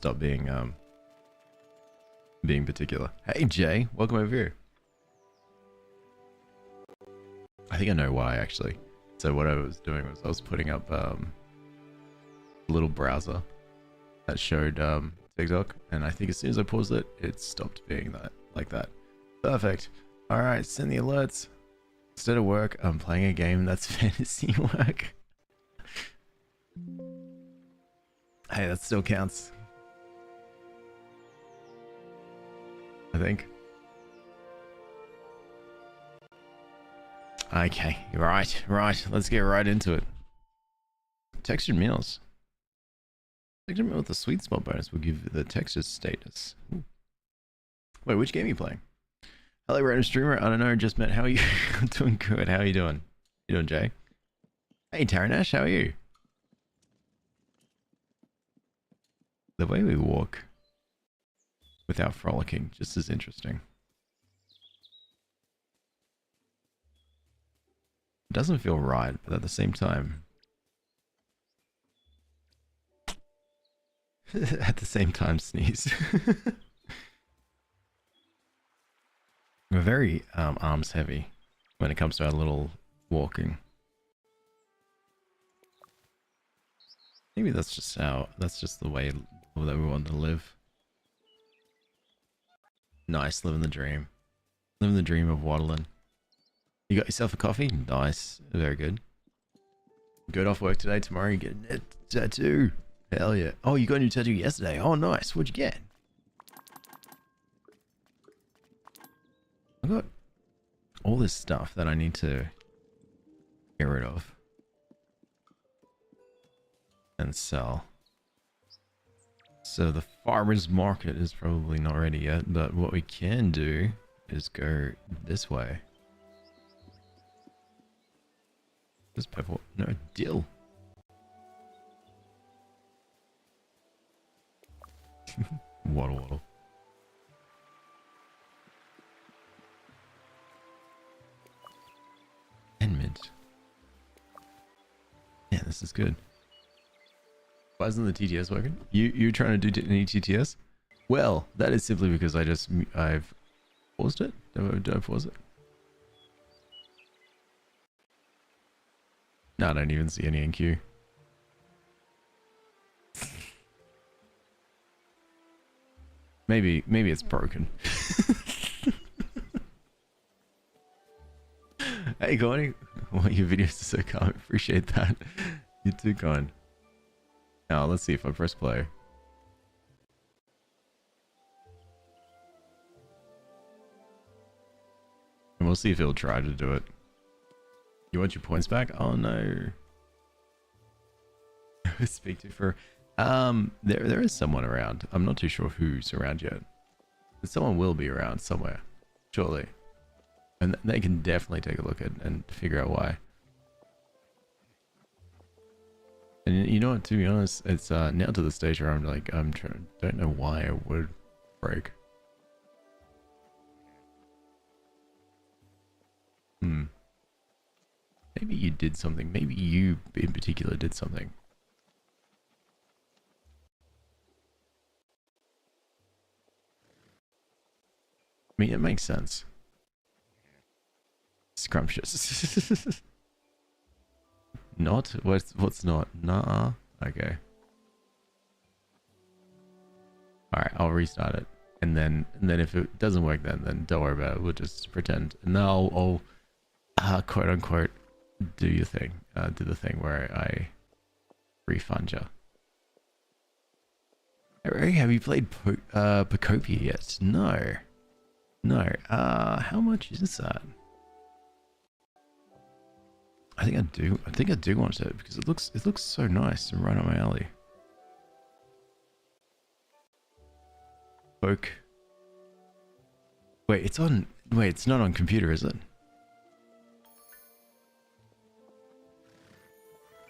stop being particular. Hey Jay, welcome over here. I think I know why actually. So what I was doing was I was putting up a little browser that showed TikTok, and I think as soon as I paused it, it stopped being that like that. Perfect. All right, send the alerts. Instead of work, I'm playing a game that's fantasy work. Hey, that still counts. I think. Okay, right. Let's get right into it. Textured meals. Textured meal with the sweet spot bonus will give the texture status. Ooh. Wait, which game are you playing? Hello, random streamer. I don't know, just met. How are you? I'm doing good. How are you doing? You doing, Jay? Hey, Taranash, how are you? The way we walk without frolicking just as interesting. It doesn't feel right, but at the same time, sneeze. We're very arms heavy when it comes to our little walking. Maybe that's just the way that we want to live. Nice, living the dream. Living the dream of waddling. You got yourself a coffee? Nice. Very good. Good off work today. Tomorrow you get a tattoo. Hell yeah. Oh, you got a new tattoo yesterday. Oh, nice. What'd you get? I got all this stuff that I need to get rid of and sell. So the farmer's market is probably not ready yet, but what we can do is go this way. This purple, no, dill. Waddle. And mint. Yeah, this is good. Why isn't the TTS working? You're trying to do any TTS? Well, that is simply because I've paused it. Did I pause it? No, I don't even see any in queue. Maybe it's broken. Hey, Connie. Well, your videos are so calm. Appreciate that. You're too kind. Now, let's see if I press play. And we'll see if it'll try to do it. You want your points back? Oh no. Speak to for there is someone around. I'm not too sure who's around yet. But someone will be around somewhere. Surely. And they can definitely take a look at and figure out why. And you know what, to be honest, it's now to the stage where I'm like, don't know why it would break. Maybe you did something. Maybe you in particular did something. I mean, it makes sense. Scrumptious. Not? What's not? Nah. Okay. Alright, I'll restart it. And then if it doesn't work then don't worry about it. We'll just pretend. And then I'll quote unquote do your thing. Do the thing where I refund you. Hey, have you played Pocopia yet? No. How much is that? I think I do want it because it looks so nice and right up my alley. Poke. Wait, it's not on computer, is it?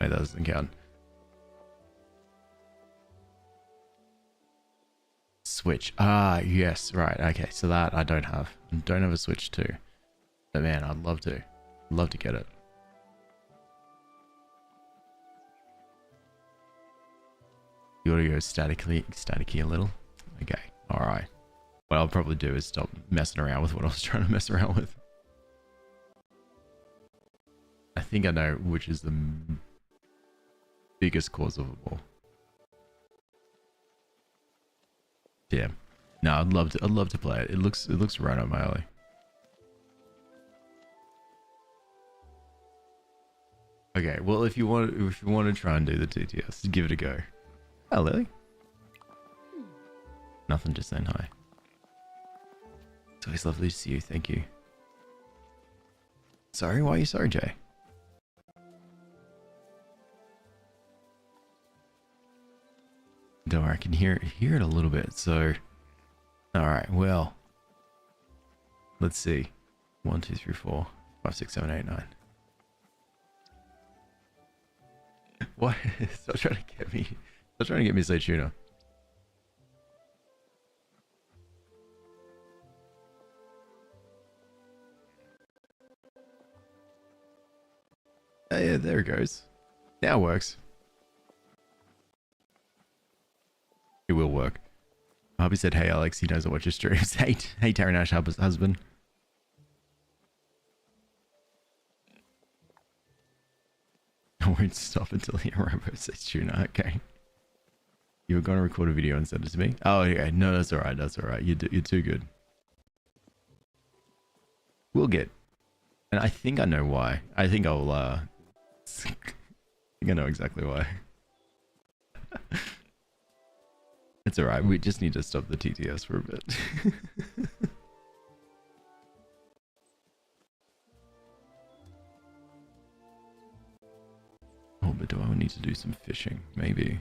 No, that doesn't count. Switch. Ah, yes, right. Okay, so that I don't have. I don't have a Switch too. But man, I'd love to. Love to get it. You want to go staticky a little? Okay, alright. What I'll probably do is stop messing around with what I was trying to mess around with. I think I know which is the biggest cause of it all. Yeah. No, I'd love to play it. It looks right up my alley. Okay, well if you want to try and do the TTS, give it a go. Oh, Lily. Nothing, just saying hi. It's always lovely to see you, thank you. Sorry, why are you sorry, Jay? Don't worry, I can hear it a little bit, so... Alright, well... Let's see. 1, 2, 3, 4, 5, 6, 7, 8, 9. What? Stop trying to get me... Stop trying to get me to say tuna. Oh, yeah, there it goes. Now it works. It will work. Hubby said, hey Alex, he knows I watch your streams. Hey Taryn Ash husband. I won't stop until the Rambo says tuna. Okay. You were going to record a video and send it to me? Oh, okay. No, that's alright. That's alright. You're too good. We'll get. And I think I know why. I think I'll, I think I know exactly why. It's alright. We just need to stop the TTS for a bit. Oh, but do I need to do some fishing? Maybe.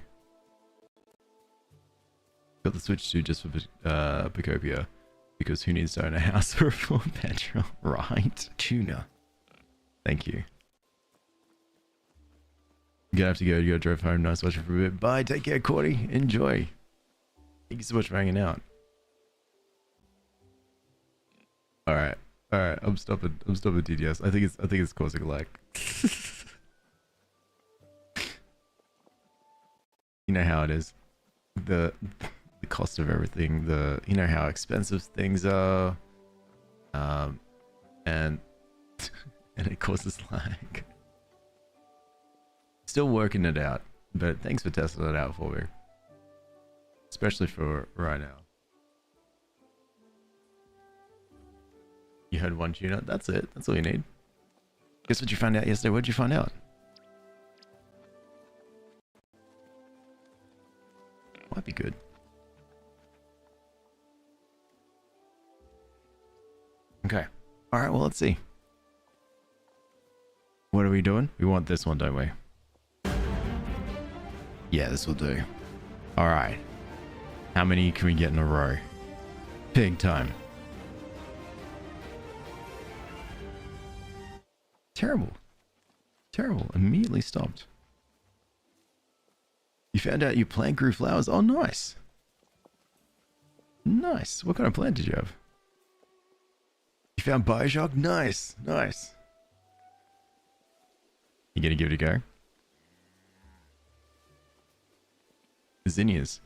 Got the Switch 2 just for Pacopia. Because who needs to own a house for a full petrol? Right. Tuna. Thank you. You're gonna have to go. You gotta drive home. Nice watching for a bit. Bye. Take care, Cordy. Enjoy. Thank you so much for hanging out. Alright. Alright. I'm stopping TTS. I think it's causing a lag. You know how it is. The cost of everything, you know how expensive things are, and it causes lag. Still working it out, but thanks for testing it out for me, especially for right now. You heard one tuna. That's it. That's all you need. Guess what you found out yesterday? What did you find out? Might be good. Okay. All right. Well, let's see. What are we doing? We want this one, don't we? Yeah, this will do. All right. How many can we get in a row? Big time. Terrible. Terrible. Immediately stopped. You found out your plant grew flowers? Oh, nice. Nice. What kind of plant did you have? You found Bioshock? Nice. Nice. You gonna give it a go? Zinnias.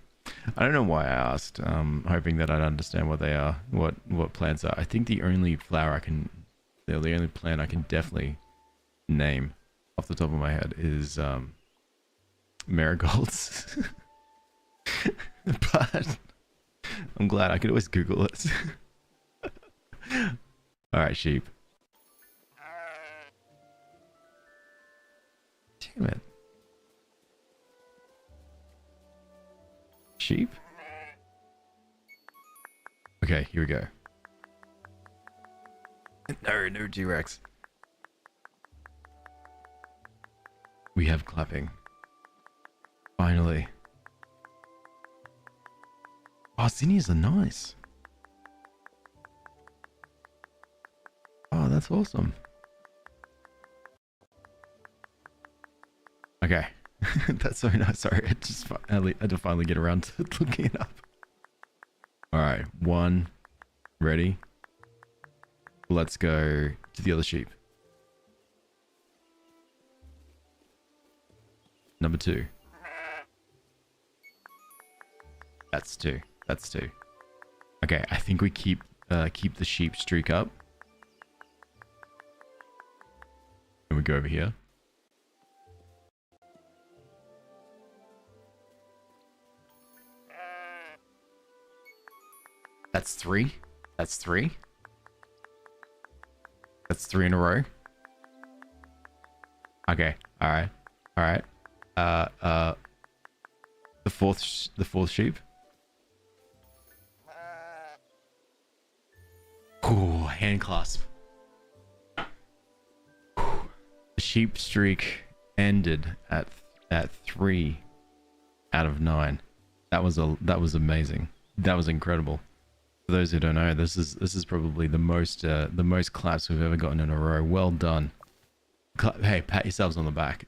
I don't know why I asked. Hoping that I'd understand what they are, what plants are. I think the only the only plant I can definitely name off the top of my head is marigolds. But I'm glad I could always Google it. Alright, sheep. Damn it. Sheep? Okay, here we go. No T-Rex. We have clapping. Finally. Oh, zinnias are nice. Oh, that's awesome. Okay. That's so nice. Sorry, I had to finally get around to looking it up. Alright, one. Ready? Let's go to the other sheep. Number 2. That's two. That's two. Okay, I think we keep the sheep streak up. And we go over here. That's three. That's three. That's three in a row. Okay. All right. All right. The fourth sheep. Ooh, hand clasp. The sheep streak ended at 3 out of 9. That was amazing. That was incredible. For those who don't know, this is probably the most claps we've ever gotten in a row. Well done. Hey, pat yourselves on the back.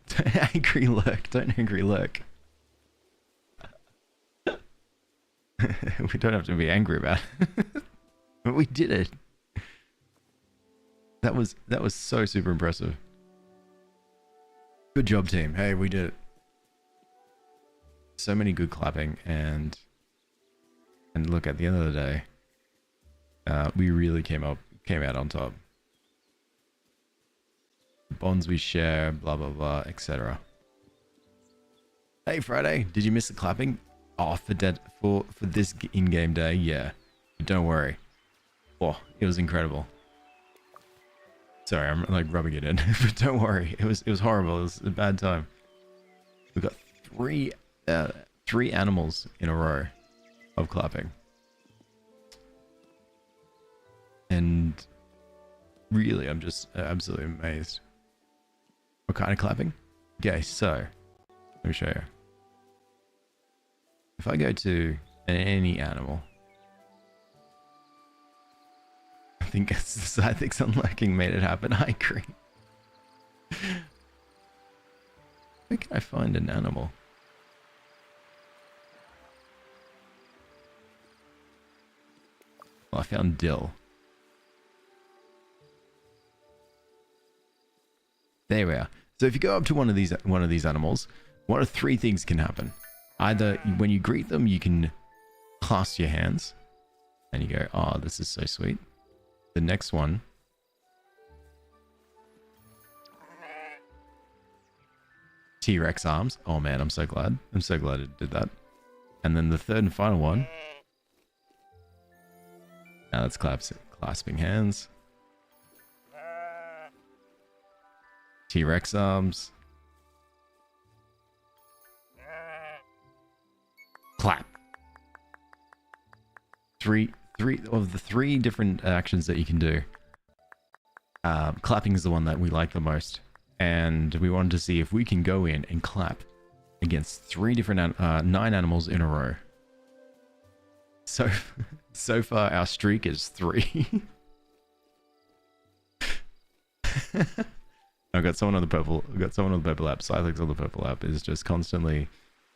Angry lurk. Don't angry lurk. We don't have to be angry about it. But we did it. That was so super impressive. Good job, team. Hey, we did it. So many good clapping, and look, at the end of the day, we really came out on top. Bonds we share, blah blah blah, etc. Hey Friday, did you miss the clapping? Oh, for this in-game day, yeah. But don't worry. Oh, it was incredible. Sorry, I'm like rubbing it in, but don't worry. It was horrible. It was a bad time. We got three animals in a row of clapping, and really, I'm just absolutely amazed. What kind of clapping? Okay, so let me show you. If I go to any animal, I think it's the Scythix unlocking made it happen. I agree. Where can I find an animal? Well, I found dill. There we are. So if you go up to one of these animals, one of three things can happen. Either when you greet them, you can clasp your hands, and you go, "Oh, this is so sweet." The next one, T-Rex arms. Oh man, I'm so glad. I'm so glad it did that. And then the third and final one. Now let's clasping hands. T-Rex arms. Clap. Three of the three different actions that you can do. Clapping is the one that we like the most, and we wanted to see if we can go in and clap against three different 9 animals in a row. So far our streak is 3. I've got someone on the purple. I've got someone on the purple app. Scythix on the purple app is just constantly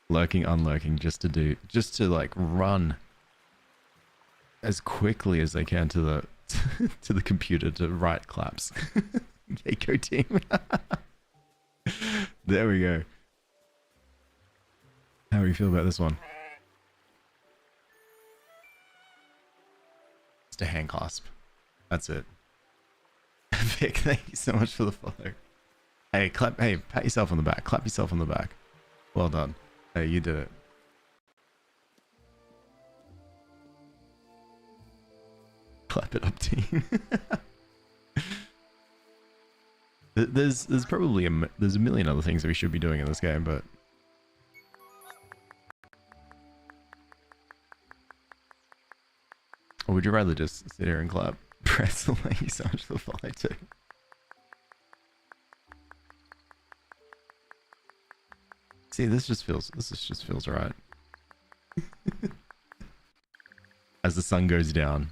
lurking, unlurking, just to like run as quickly as they can to the to the computer to write claps. Okay, go team. There we go. How do you feel about this one? Just a hand clasp. That's it. Vic, thank you so much for the follow. Hey, clap. Hey, pat yourself on the back. Clap yourself on the back. Well done. Hey, you did it. Clap it up, team. There's probably there's a million other things that we should be doing in this game, but or would you rather just sit here and clap? Press, thank you so much for the follow too. See, this just feels right. As the sun goes down.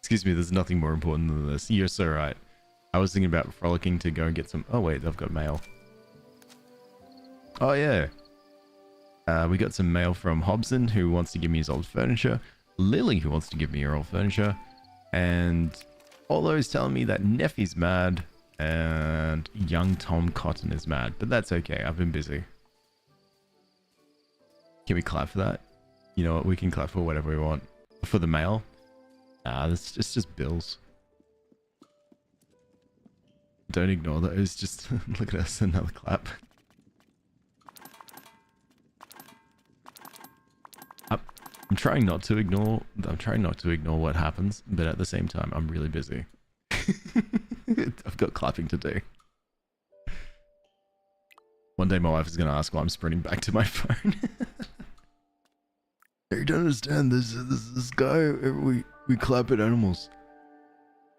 Excuse me, there's nothing more important than this. You're so right. I was thinking about frolicking to go and get some... Oh wait, I've got mail. Oh yeah. We got some mail from Hobson, who wants to give me his old furniture. Lily, who wants to give me her old furniture. And all those telling me that Neffy's mad. And young Tom Cotton is mad. But that's okay, I've been busy. Can we clap for that? You know what? We can clap for whatever we want. For the mail? It's just bills. Don't ignore those. Just look at us. Another clap. I'm trying not to ignore. I'm trying not to ignore what happens, but at the same time, I'm really busy. I've got clapping to do. One day, my wife is gonna ask why I'm sprinting back to my phone. You don't understand. This guy. We clap at animals.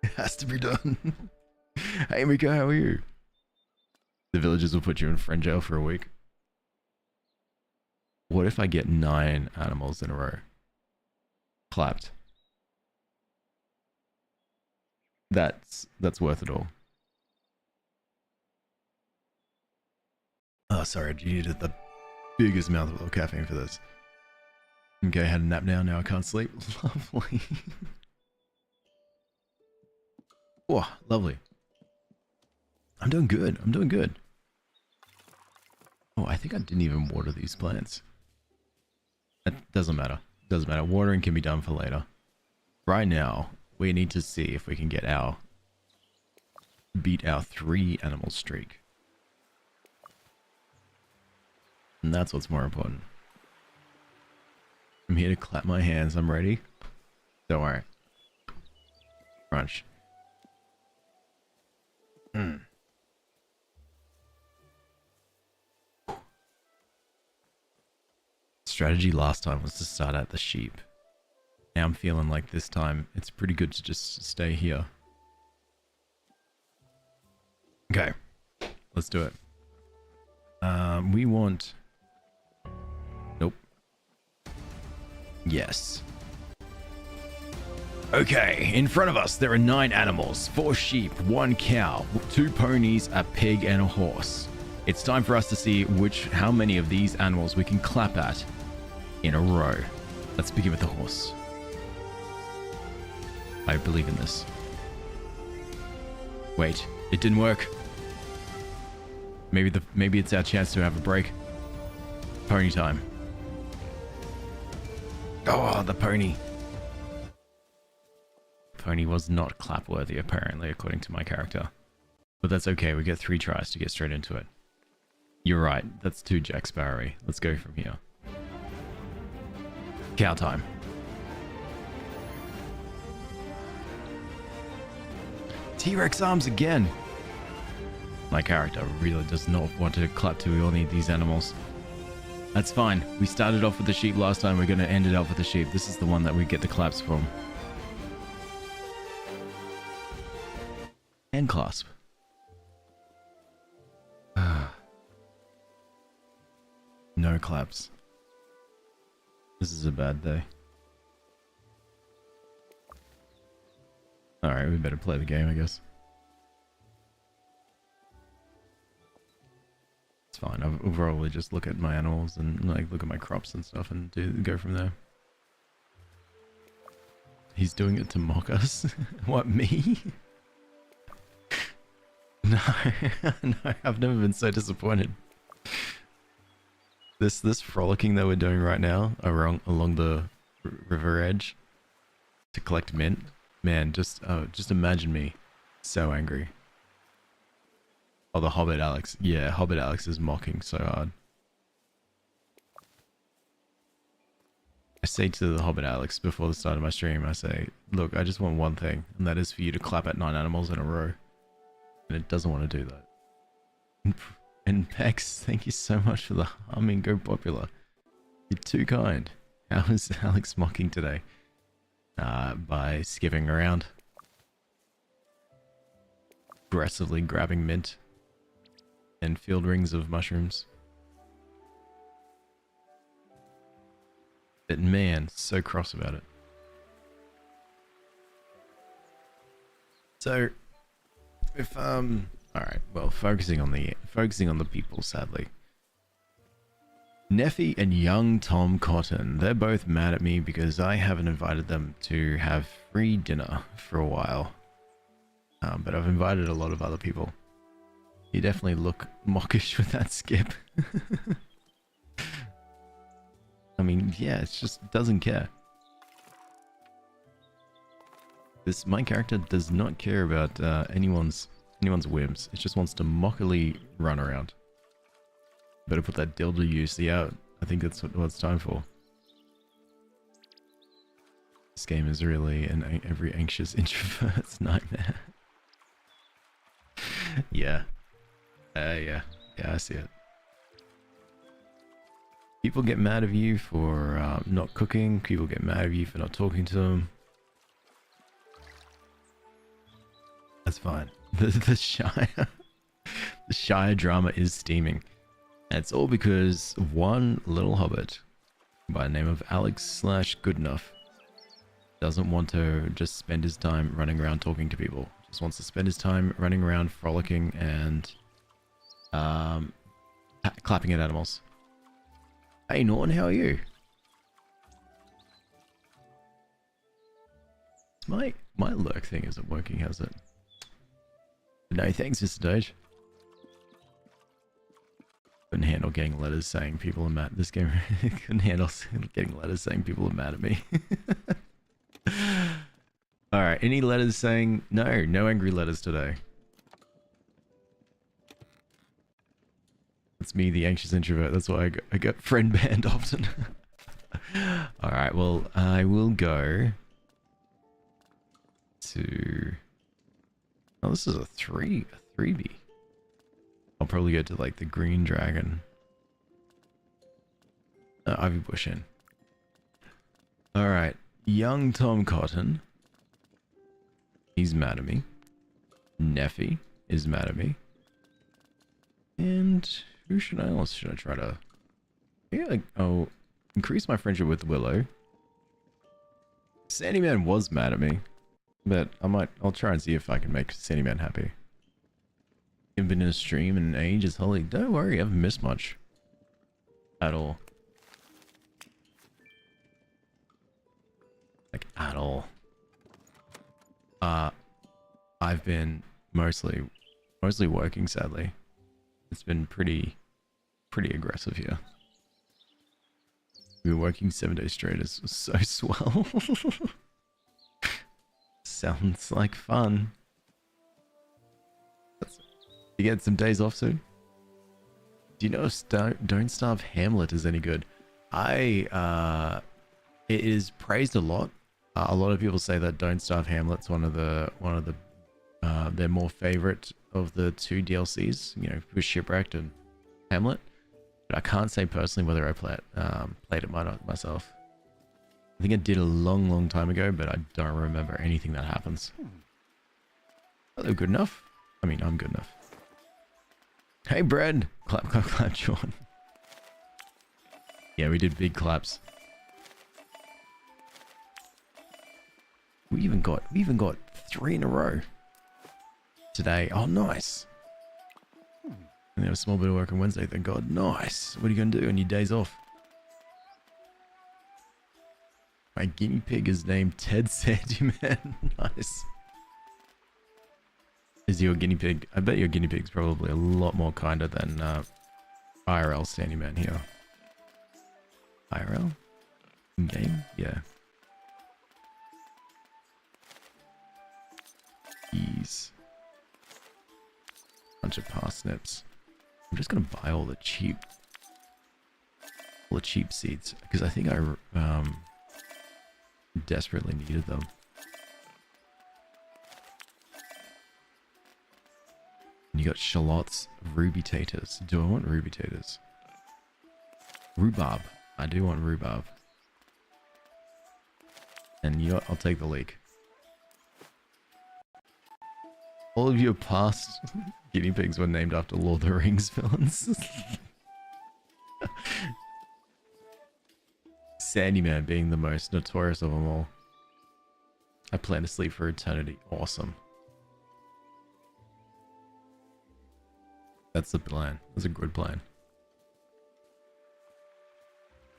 It has to be done. Hey, Mika, how are you? The villagers will put you in friend jail for a week. What if I get 9 animals in a row? Clapped. That's worth it all. Oh, sorry, you needed the biggest mouthful of caffeine for this. Okay, I had a nap now I can't sleep. Lovely. Oh, lovely. I'm doing good. Oh, I think I didn't even water these plants. That doesn't matter. Doesn't matter. Watering can be done for later. Right now, we need to see if we can beat our 3 animal streak. And that's what's more important. I'm here to clap my hands. I'm ready. Don't worry. Crunch. Strategy last time was to start at the sheep. Now I'm feeling like this time it's pretty good to just stay here. Okay, let's do it. We want... Nope. Yes. Okay, in front of us there are 9 animals, 4 sheep, 1 cow, 2 ponies, a pig, and a horse. It's time for us to see how many of these animals we can clap at in a row. Let's begin with the horse. I believe in this. Wait, it didn't work. Maybe it's our chance to have a break. Pony time. Oh, the pony. Pony was not clap-worthy, apparently, according to my character. But that's okay, we get 3 tries to get straight into it. You're right, that's too Jack Sparrowy. Let's go from here. Cow time. T-Rex arms again! My character really does not want to clap to all these animals. That's fine. We started off with the sheep last time, we're going to end it off with the sheep. This is the one that we get the claps from. Hand clasp. No claps. This is a bad day. Alright, we better play the game, I guess. It's fine. I'll probably just look at my animals and like look at my crops and stuff and go from there. He's doing it to mock us? What, me? No, no, I've never been so disappointed. This frolicking that we're doing right now along the river edge to collect mint, man, just imagine me so angry. Oh, the Hobbit Alex. Yeah, Hobbit Alex is mocking so hard. I say to the Hobbit Alex before the start of my stream, I say, look, I just want one thing, and that is for you to clap at 9 animals in a row. And it doesn't want to do that. And Pex, thank you so much for the humming. Go popular. You're too kind. How is Alex mocking today? By skipping around. Aggressively grabbing mint. And field rings of mushrooms. But man, so cross about it. So, if alright, well, focusing on the people, sadly. Neffy and young Tom Cotton, they're both mad at me because I haven't invited them to have free dinner for a while. But I've invited a lot of other people. You definitely look mockish with that skip. I mean, yeah, it just doesn't care. My character does not care about anyone's whims. It just wants to mockily run around. Better put that dildo UC out. I think that's what it's time for. This game is really every anxious introvert's nightmare. Yeah. Yeah, I see it. People get mad at you for not cooking. People get mad at you for not talking to them. That's fine. The Shire, the Shire drama is steaming. And it's all because one little hobbit by the name of Alex/Goodenough doesn't want to just spend his time running around talking to people. Just wants to spend his time running around frolicking and clapping at animals. Hey Norton, how are you? My lurk thing isn't working, has it? No thanks, Mr. Doge. Couldn't handle getting letters saying people are mad. This game couldn't handle getting letters saying people are mad at me. Alright, any letters saying no angry letters today. That's me, the anxious introvert. That's why I got friend banned often. Alright, well, I will go to... Oh, this is a 3B. I'll probably go to like the green dragon. Ivy Bush in. Alright, young Tom Cotton. He's mad at me. Neffy is mad at me. And who should I try to... Yeah, I'll increase my friendship with Willow. Sandyman was mad at me. But I'll try and see if I can make Sandyman happy. I've been in a stream in ages, Holly. Don't worry, I haven't missed much. At all. Like, at all. I've been mostly working, sadly. It's been pretty aggressive here. We've been working 7 days straight. It's so swell. Sounds like fun. You get some days off soon? Do you know if Don't Starve Hamlet is any good? It is praised a lot. A lot of people say that Don't Starve Hamlet's one of the their more favorite of the 2 DLCs. You know, with Shipwrecked and Hamlet. But I can't say personally whether I played it myself. I think I did a long time ago, but I don't remember anything that happens. Are they good enough? I mean, I'm good enough. Hey, Brad! Clap, Sean. Yeah, we did big claps. We even got 3 in a row today. Oh, nice. And then a small bit of work on Wednesday. Thank God. Nice. What are you gonna do on your days off? My guinea pig is named Ted Sandyman. Nice. Is your guinea pig? I bet your guinea pig's probably a lot more kinder than IRL Sandyman here. IRL? In game? Yeah. Jeez. Bunch of parsnips. I'm just gonna buy all the cheap seeds because I think I desperately needed them. And you got shallots, ruby taters. Do I want ruby taters? Rhubarb. I do want rhubarb. And you know what? I'll take the leek. All of your past guinea pigs were named after Lord of the Rings villains. Sandyman being the most notorious of them all. I plan to sleep for eternity. Awesome. That's the plan. That's a good plan.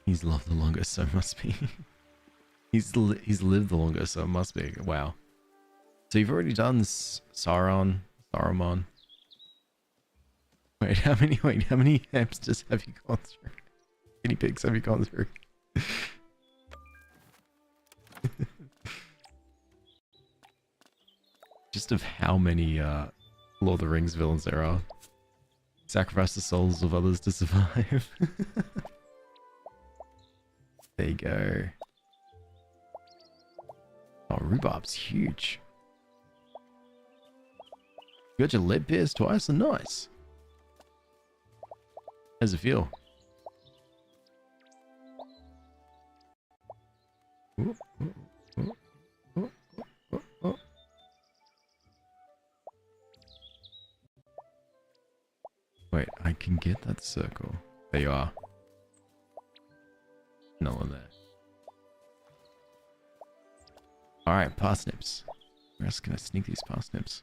He's loved the longest, so it must be. he's lived the longest, so it must be. Wow. So you've already done Saruman. Wait, how many hamsters have you gone through? Guinea pigs have you gone through? just of how many Lord of the Rings villains there are. Sacrifice the souls of others to survive. There you go. Oh, rhubarb's huge. You got your lip pierced twice? Nice. How's it feel? Ooh, ooh, ooh, ooh, ooh, ooh. Wait, I can get that circle. There you are. No one there. Alright, parsnips. Where else can I sneak these parsnips?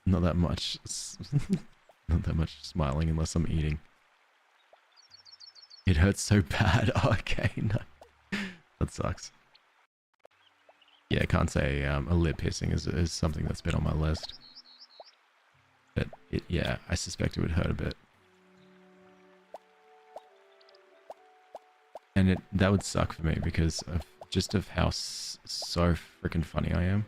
Not that much. Not that much smiling unless I'm eating. It hurts so bad. Oh, okay, no. That sucks. Yeah, I can't say a lip piercing is something that's been on my list. But yeah, I suspect it would hurt a bit. And that would suck for me because of just of how so freaking funny I am.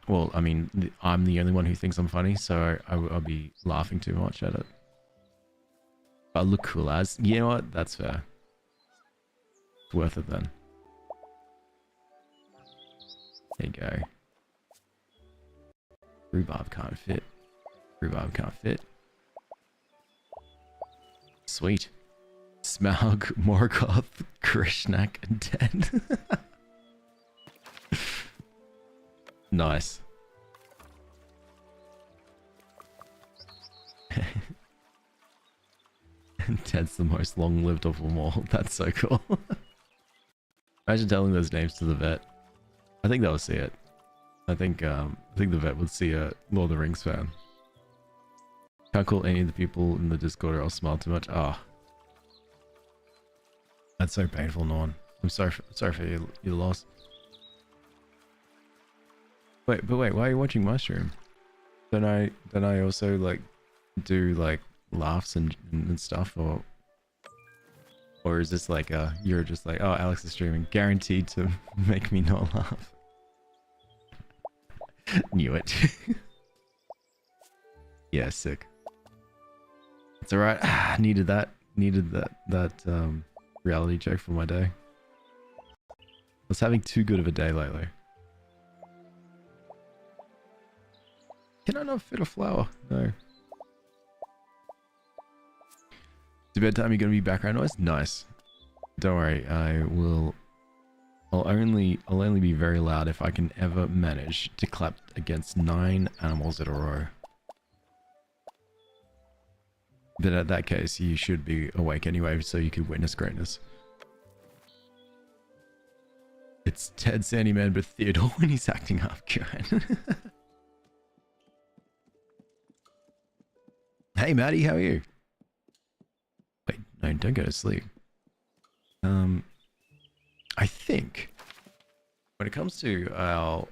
Well, I mean, I'm the only one who thinks I'm funny, so I'll be laughing too much at it. But I look cool as. You know what? That's fair. It's worth it then. There you go. Rhubarb can't fit. Rhubarb can't fit. Sweet. Smaug, Morgoth, Krishnak, and dead. Nice. Ted's the most long-lived of them all. That's so cool. Imagine telling those names to the vet. I think they'll see it. I think the vet would see a Lord of the Rings fan. Can't call any of the people in the Discord or I'll smile too much. Ah. Oh. That's so painful, Norn. I'm sorry for your loss. Wait, why are you watching Mushroom? Don't I also like do like laughs and stuff, or is this like you're just like, oh, Alex is streaming, guaranteed to make me not laugh? Knew it. Yeah, sick. It's alright. Ah, needed that reality check for my day. I was having too good of a day lately. Can I not fit a flower? No. To bedtime, you're gonna be background noise? Nice. Don't worry, I'll only be very loud if I can ever manage to clap against 9 animals in a row. But at that case, you should be awake anyway, so you could witness greatness. It's Ted Sandyman, but Theodore when he's acting up, God. Hey, Maddie, how are you? Wait, no, don't go to sleep. I think when it comes to our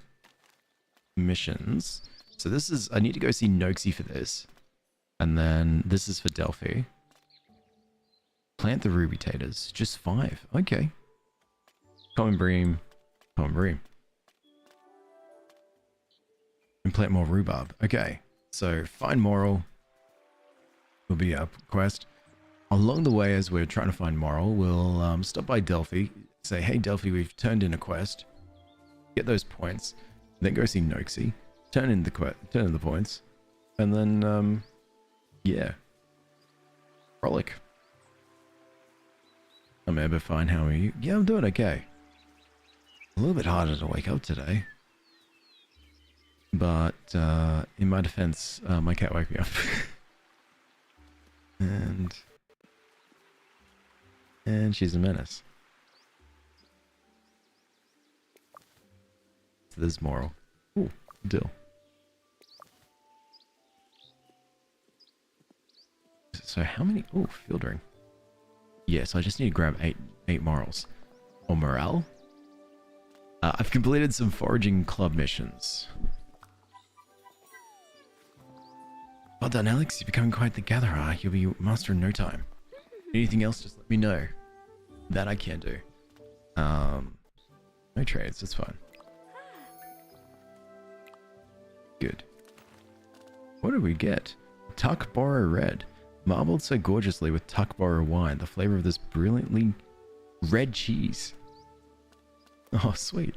missions, so this is, I need to go see Noxie for this. And then this is for Delphi. Plant the ruby taters. Just 5. Okay. Common bream. Common bream. And plant more rhubarb. Okay. So find Moral will be our quest. Along the way, as we're trying to find Moral, we'll stop by Delphi. Say, hey Delphi, we've turned in a quest. Get those points. Then go see Noxie. Turn in the points. And then yeah. Frolic. I'm ever fine, how are you? Yeah, I'm doing okay. A little bit harder to wake up today. But, in my defense, my cat woke me up. And she's a menace. So there's Moral. Ooh, deal. So how many? Oh, field ring. Yeah, so I just need to grab 8 morals. Or morale. I've completed some foraging club missions. Well done, Alex. You're becoming quite the gatherer. You'll be master in no time. Anything else, just let me know. That I can do. No trades, that's fine. Good. What did we get? Tuckborough Red. Marbled so gorgeously with Tuckborough wine, the flavor of this brilliantly red cheese. Oh, sweet.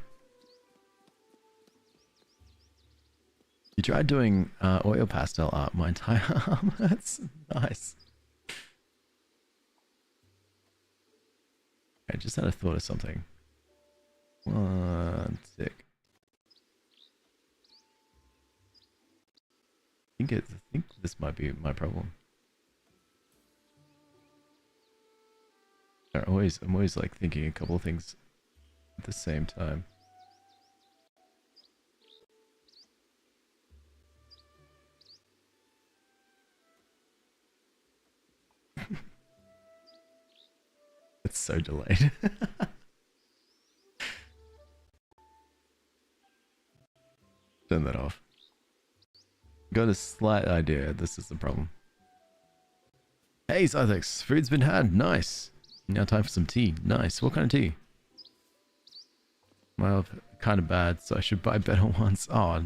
You tried doing oil pastel art my entire arm. That's nice. I just had a thought of something. One sec. I think this might be my problem. I'm always like thinking a couple of things at the same time. It's so delayed. Turn that off. Got a slight idea. This is the problem. Hey, Zythex. Food's been had. Nice. Now time for some tea. Nice. What kind of tea? Well, kind of bad, so I should buy better ones. Oh,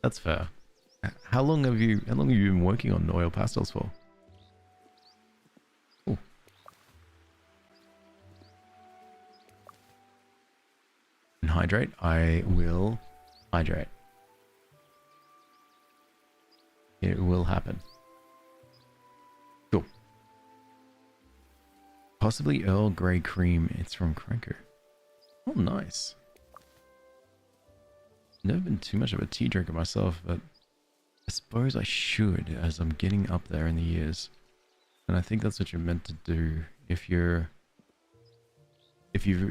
that's fair. How long have you been working on oil pastels for? Ooh. And hydrate. I will hydrate. It will happen. Cool. Possibly Earl Grey cream. It's from Cranker. Oh, nice. Never been too much of a tea drinker myself, but I suppose I should as I'm getting up there in the years. And I think that's what you're meant to do if you're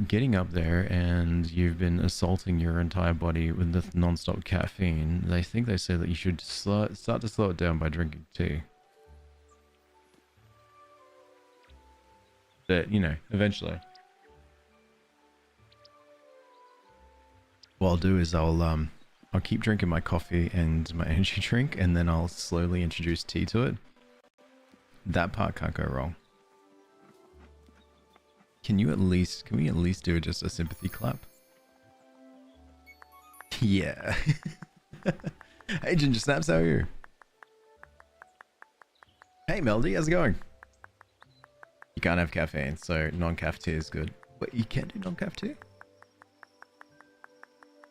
getting up there and you've been assaulting your entire body with the non-stop caffeine. They say that you should start to slow it down by drinking tea. But, you know, eventually. What I'll do is I'll keep drinking my coffee and my energy drink, and then I'll slowly introduce tea to it. That part can't go wrong. Can we at least do just a sympathy clap? Yeah. Hey Ginger Snaps, how are you? Hey Melody, how's it going? You can't have caffeine, so non-caff tea is good. Wait, you can't do non-caff tea? You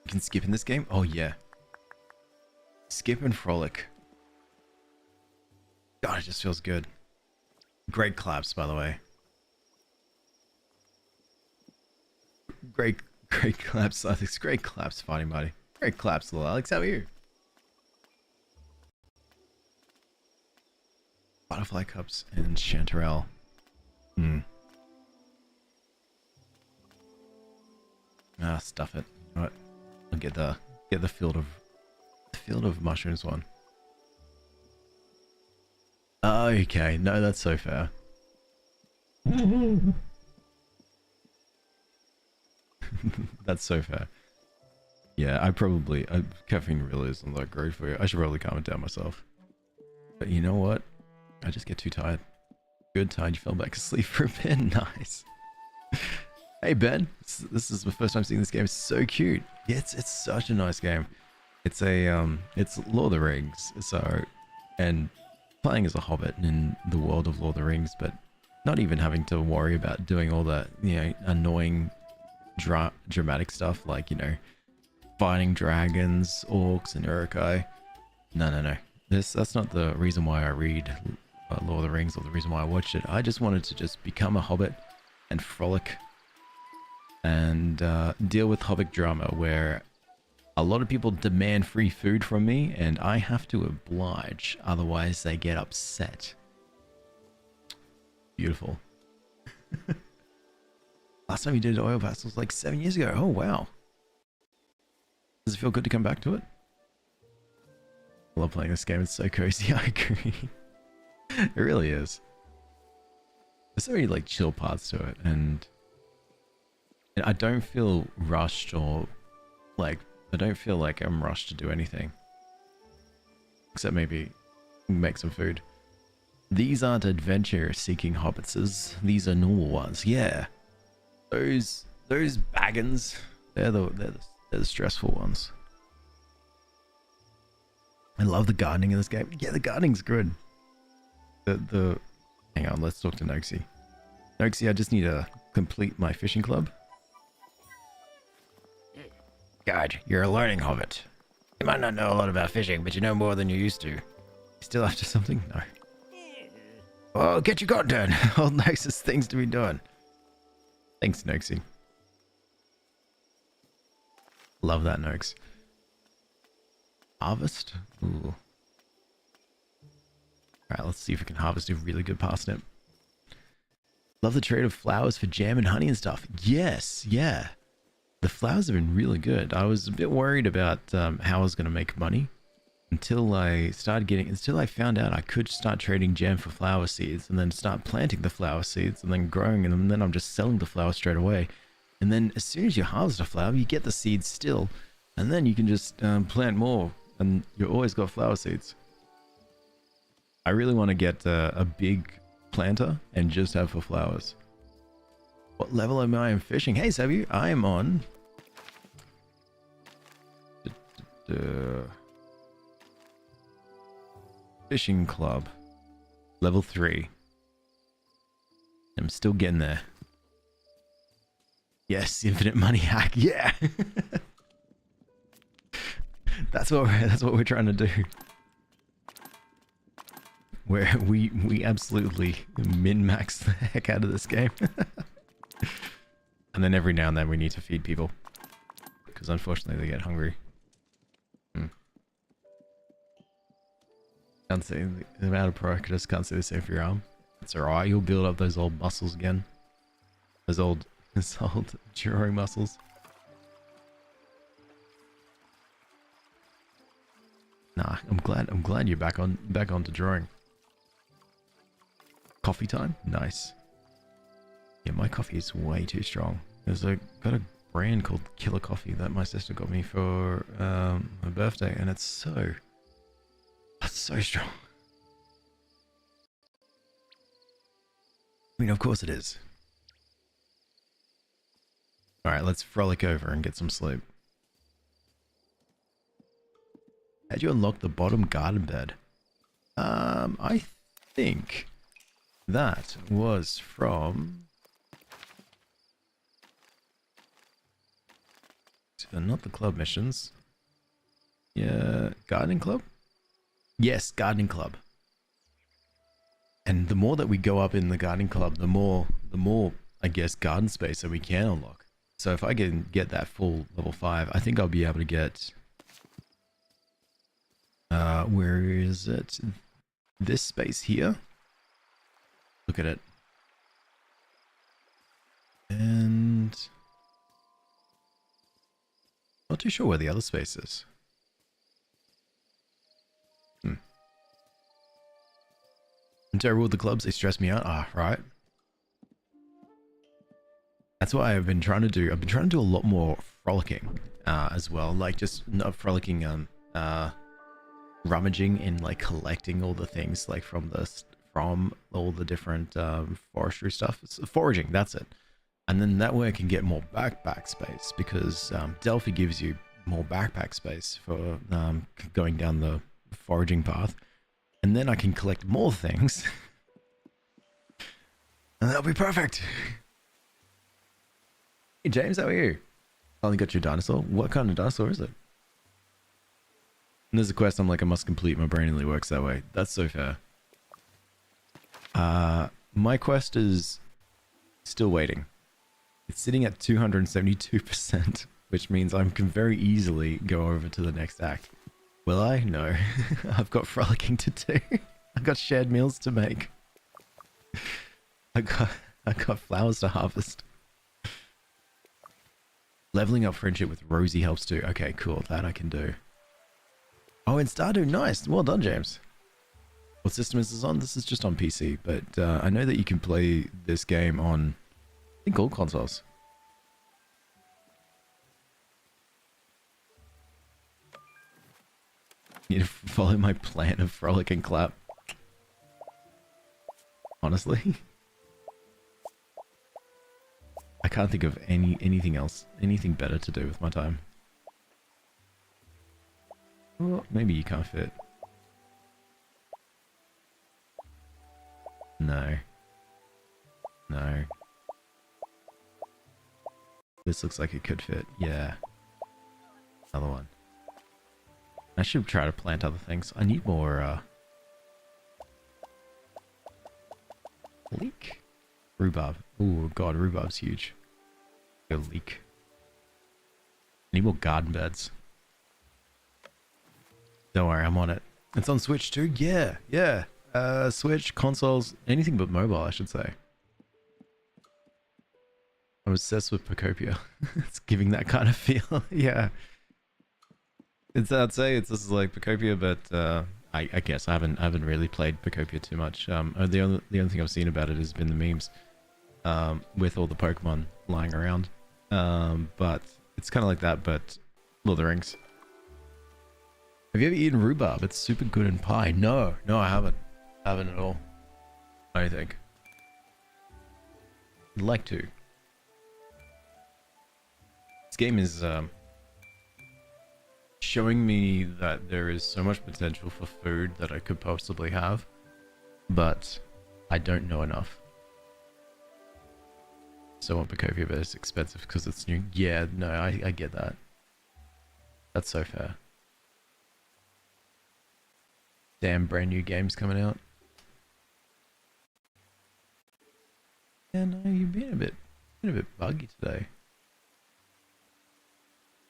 can skip in this game? Oh yeah. Skip and Frolic. God, it just feels good. Great claps, by the way. Great claps, Alex. Great claps, Fighting Buddy. Great claps, little Alex. How are you? Butterfly cups and chanterelle. Ah, stuff it. All right, I'll get the field of mushrooms one. Okay, no, that's so fair. That's so fair. Yeah, caffeine really isn't that great for you. I should probably calm it down myself. But you know what? I just get too tired. Good, tired, you fell back asleep for a bit. Nice. Hey Ben, this is my first time seeing this game. It's so cute. Yeah, it's such a nice game. It's it's Lord of the Rings. So, and playing as a hobbit in the world of Lord of the Rings, but not even having to worry about doing all that, you know, annoying dramatic stuff like, you know, fighting dragons, orcs, and urukai. No. That's not the reason why I read Lord of the Rings or the reason why I watched it. I just wanted to just become a hobbit and frolic and deal with hobbit drama where a lot of people demand free food from me and I have to oblige, otherwise they get upset. Beautiful. Last time you did oil pastels like 7 years ago. Oh wow. Does it feel good to come back to it? I love playing this game. It's so cozy. I agree. It really is. There's so many like chill parts to it, and I don't feel rushed or like I don't feel like I'm rushed to do anything. Except maybe make some food. These aren't adventure-seeking hobbitses. These are normal ones. Yeah. Those baggins. They're the stressful ones. I love the gardening in this game. Yeah, the gardening's good. Hang on, let's talk to Noxie. Noxie, I just need to complete my fishing club. God, you're a learning hobbit. You might not know a lot about fishing, but you know more than you used to. You still after something? No. Well, get your gun done. Old Nox has things to be doing. Thanks, Noxie. Love that, Nox. Harvest? Ooh. Alright, let's see if we can harvest a really good parsnip. Love the trade of flowers for jam and honey and stuff. Yes, yeah. The flowers have been really good. I was a bit worried about how I was going to make money until I found out I could start trading jam for flower seeds and then start planting the flower seeds and then growing them, and then I'm just selling the flowers straight away. And then as soon as you harvest a flower, you get the seeds still, and then you can just plant more, and you always got flower seeds. I really want to get a big planter and just have for flowers. What level am I in fishing? Hey, Sabu, I am on... Fishing club. Level 3. I'm still getting there. Yes, infinite money hack. Yeah. That's what we're trying to do. Where we absolutely min-max the heck out of this game. And then every now and then we need to feed people. Because unfortunately they get hungry. Can't see the amount of pro, I just can't see the same for your arm. It's alright, you'll build up those old muscles again. Those old drawing muscles. Nah, I'm glad you're back onto drawing. Coffee time? Nice. Yeah, my coffee is way too strong. Got a brand called Killer Coffee that my sister got me for my birthday, and it's so strong. I mean, of course it is. Alright, let's frolic over and get some sleep. How'd you unlock the bottom garden bed? I think that was from... not the club missions. Yeah, gardening club? Yes, gardening club. And the more that we go up in the gardening club, the more, I guess, garden space that we can unlock. So if I can get that full level 5, I think I'll be able to get... where is it? This space here. Look at it. And... not too sure where the other space is. I'm terrible with the clubs, they stress me out. Ah, right. That's what I've been trying to do. I've been trying to do a lot more frolicking as well. Like, just not frolicking, rummaging and like collecting all the things like from all the different forestry stuff. It's foraging, that's it. And then that way I can get more backpack space, because Delphi gives you more backpack space for going down the foraging path. And then I can collect more things. And that'll be perfect. Hey James, how are you? Finally got your dinosaur. What kind of dinosaur is it? And there's a quest I'm like, I must complete. My brain only works that way. That's so fair. My quest is still waiting. It's sitting at 272%, which means I can very easily go over to the next act. Will I? No. I've got frolicking to do. I've got shared meals to make. I got flowers to harvest. Leveling up friendship with Rosie helps too. Okay, cool. That I can do. Oh, and Stardew. Nice. Well done, James. What system is this on? This is just on PC, but I know that you can play this game on, I think, all consoles. You need to follow my plan of frolic and clap. Honestly. I can't think of anything else, anything better to do with my time. Well, maybe you can't fit. No. No. This looks like it could fit. Yeah. Another one. I should try to plant other things. I need more, leek? Rhubarb. Oh god, rhubarb's huge. Go leek. Need more garden beds. Don't worry, I'm on it. It's on Switch too? Yeah, yeah. Switch, consoles, anything but mobile, I should say. I'm obsessed with Pocopia. It's giving that kind of feel. Yeah. I'd say it's just like Pocopia, but I guess I haven't really played Pocopia too much. The only thing I've seen about it has been the memes, with all the Pokemon lying around. But it's kind of like that, but Lord of the Rings. Have you ever eaten rhubarb? It's super good in pie. No, I haven't. I haven't at all. I don't think. I'd like to. This game is showing me that there is so much potential for food that I could possibly have, but I don't know enough. So I want Pocopia, but it's expensive because it's new. Yeah, no, I get that. That's so fair. Damn, brand new games coming out. Yeah, no, you've been a bit buggy today.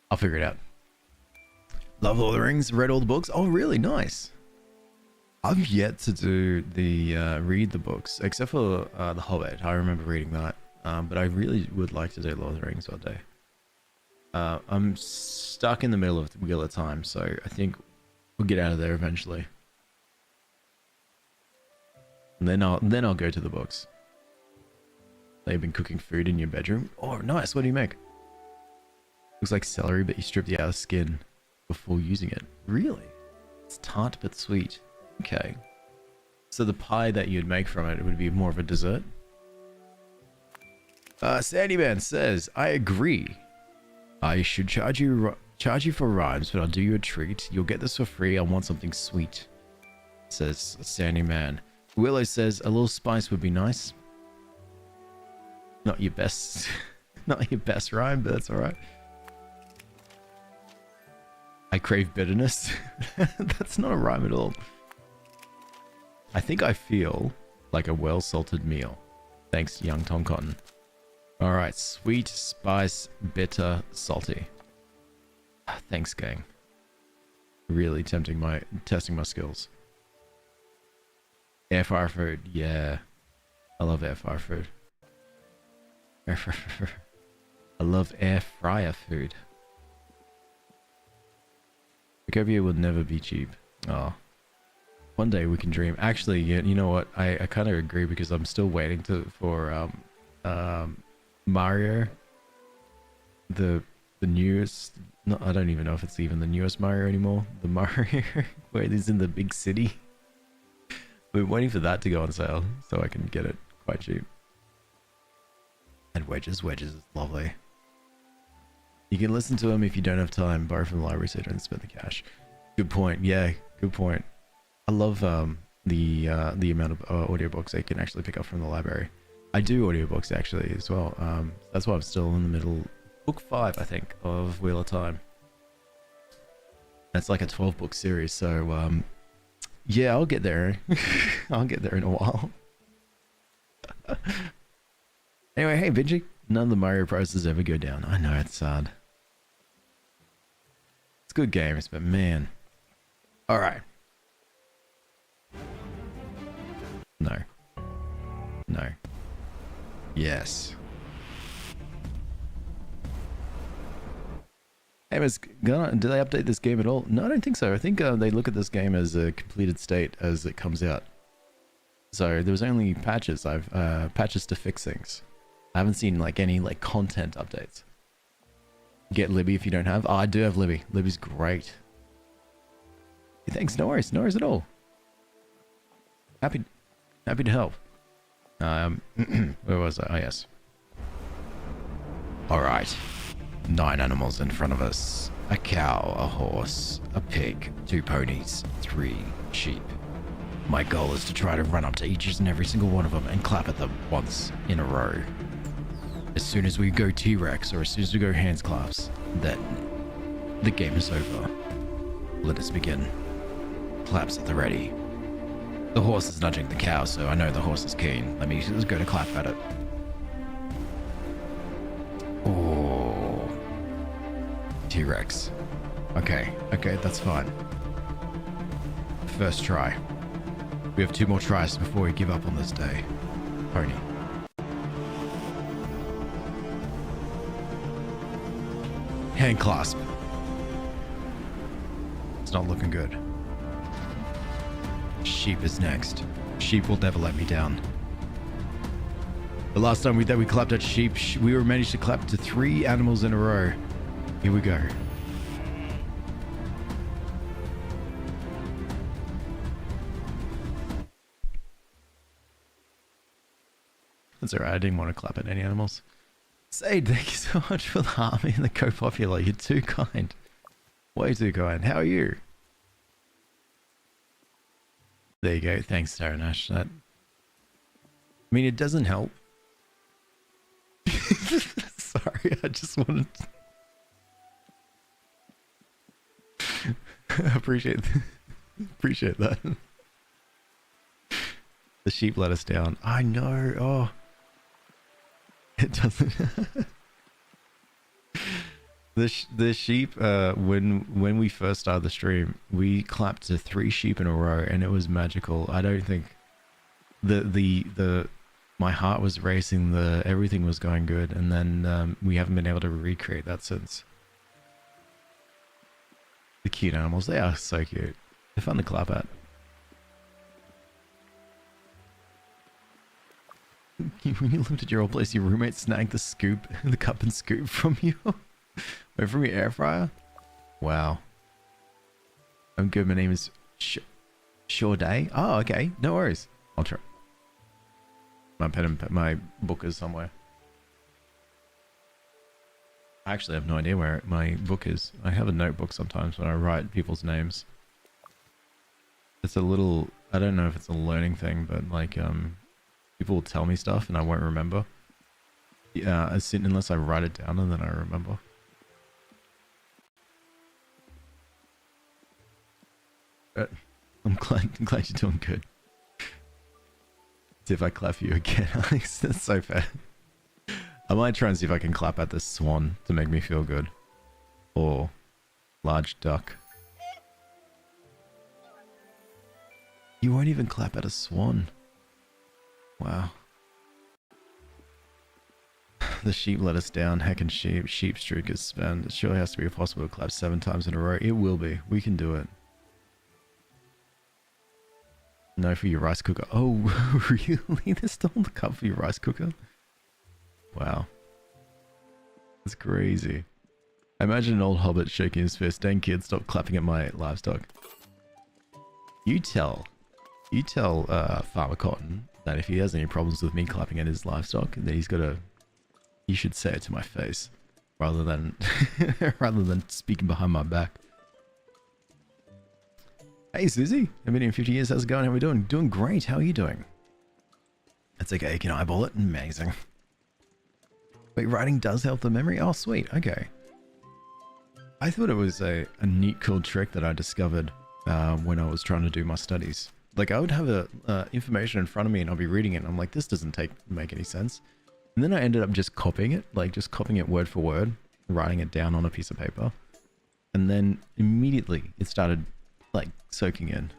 I'll figure it out. Love Lord of the Rings, read all the books. Oh, really? Nice. I've yet to do the read the books, except for The Hobbit. I remember reading that, but I really would like to do Lord of the Rings one day. I'm stuck in the middle of the Wheel of Time, so I think we'll get out of there eventually. And then I'll go to the books. They've been cooking food in your bedroom. Oh, nice. What do you make? Looks like celery, but you strip the outer skin before using it. Really? It's tart but sweet. Okay. So the pie that you'd make from it would be more of a dessert? Sandyman says, I agree. I should charge you for rhymes, but I'll do you a treat. You'll get this for free. I want something sweet. Says Sandyman. Willow says, a little spice would be nice. Not your best, not your best rhyme, but that's alright. I crave bitterness. That's not a rhyme at all. I think I feel like a well-salted meal. Thanks, young Tom Cotton. Alright, sweet, spice, bitter, salty. Thanks, gang. Really testing my skills. Air fryer food, yeah. I love air fryer food. I love air fryer food. Pocopia will never be cheap. Oh. One day we can dream. Actually, you know what? I kind of agree because I'm still waiting for Mario. The newest. No, I don't even know if it's even the newest Mario anymore. The Mario where it is in the big city. We're waiting for that to go on sale so I can get it quite cheap. And wedges is lovely. You can listen to them if you don't have time. Borrow from the library so you don't spend the cash. Good point. Yeah, good point. I love the amount of audiobooks that you can actually pick up from the library. I do audiobooks actually as well. That's why I'm still in the middle. Book 5, I think, of Wheel of Time. That's like a 12-book series, so yeah, I'll get there. I'll get there in a while. Anyway, hey Vinci, none of the Mario prices ever go down. I know, it's sad. It's good games, but man. Alright. No. No. Yes. Hey, do they update this game at all? No, I don't think so. I think they look at this game as a completed state as it comes out. So there was only patches. Patches to fix things. I haven't seen like any like content updates. Get Libby if you don't have. Oh, I do have Libby. Libby's great. Hey, thanks. No worries at all. Happy to help. Where was I? Oh yes. Alright. 9 animals in front of us. A cow, a horse, a pig, 2 ponies, 3 sheep. My goal is to try to run up to each and every single one of them and clap at them once in a row. As soon as we go T-Rex or as soon as we go hands claps, then the game is over. Let us begin. Claps at the ready. The horse is nudging the cow, so I know the horse is keen. Let me just go to clap at it. Oh. T-Rex. Okay, that's fine. First try. We have 2 more tries before we give up on this day. Pony. Hand clasp. It's not looking good. Sheep is next. Sheep will never let me down. The last time that we clapped at sheep, we were managed to clap to 3 animals in a row. Here we go. That's alright, I didn't want to clap at any animals. Sade, thank you so much for the army and the co-popular. You're too kind. Way too kind. How are you? There you go. Thanks, Taranash. That... I mean, it doesn't help. Sorry, I just wanted to... appreciate that. The sheep let us down. I know. Oh. It doesn't. The sheep, when we first started the stream, we clapped to 3 sheep in a row and it was magical. I don't think my heart was racing, everything was going good, and then we haven't been able to recreate that since. The cute animals, they are so cute. They're fun to clap at. When you lived at your old place, your roommate snagged the cup and scoop from you? Wait, from your air fryer? Wow. I'm good, my name is Sure Day. Oh, okay, no worries. I'll try. My book is somewhere. I actually have no idea where my book is. I have a notebook sometimes when I write people's names. It's a little, I don't know if it's a learning thing, but like, people will tell me stuff and I won't remember. Yeah, unless I write it down and then I remember. But I'm glad you're doing good. See if I clap for you again, Alex. That's so fair. I might try and see if I can clap at this swan to make me feel good. Or large duck. You won't even clap at a swan. Wow. The sheep let us down. Heckin' sheep. Sheep streak is spent. It surely has to be possible to clap 7 times in a row. It will be. We can do it. No for your rice cooker. Oh, really? There's still the cup for your rice cooker? Wow. That's crazy. I imagine an old hobbit shaking his fist. Dang kid, stop clapping at my livestock. You tell Farmer Cotton that if he has any problems with me clapping at his livestock, then he should say it to my face rather than speaking behind my back. Hey Susie, I've been here 50 years, how's it going? How are we doing? Doing great, how are you doing? That's okay, you can eyeball it, amazing. Wait, writing does help the memory? Oh sweet, okay. I thought it was a neat cool trick that I discovered when I was trying to do my studies. Like I would have information in front of me and I'll be reading it and I'm like, this doesn't make any sense. And then I ended up just copying it, like just copying it word for word, writing it down on a piece of paper. And then immediately it started like soaking in.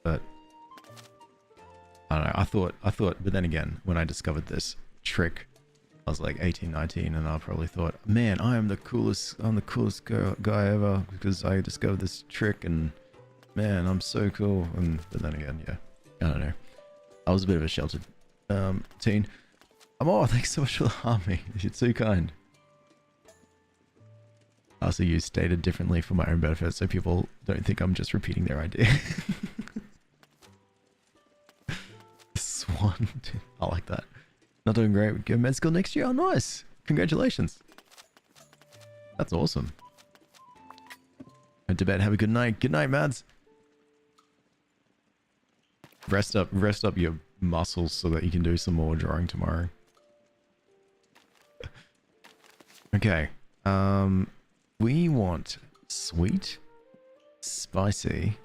But I don't know, I thought, but then again, when I discovered this trick, I was like 18, 19, and I probably thought, man, I'm the coolest guy ever because I discovered this trick and man, I'm so cool. But then again, yeah, I don't know. I was a bit of a sheltered teen. Thanks so much for the army. You're too kind. I also use stated differently for my own benefit so people don't think I'm just repeating their idea. Swan. I like that. Not doing great. We go med school next year. Oh, nice. Congratulations. That's awesome. Go to bed. Have a good night. Good night, Mads. Rest up your muscles so that you can do some more drawing tomorrow. Okay. We want sweet, spicy,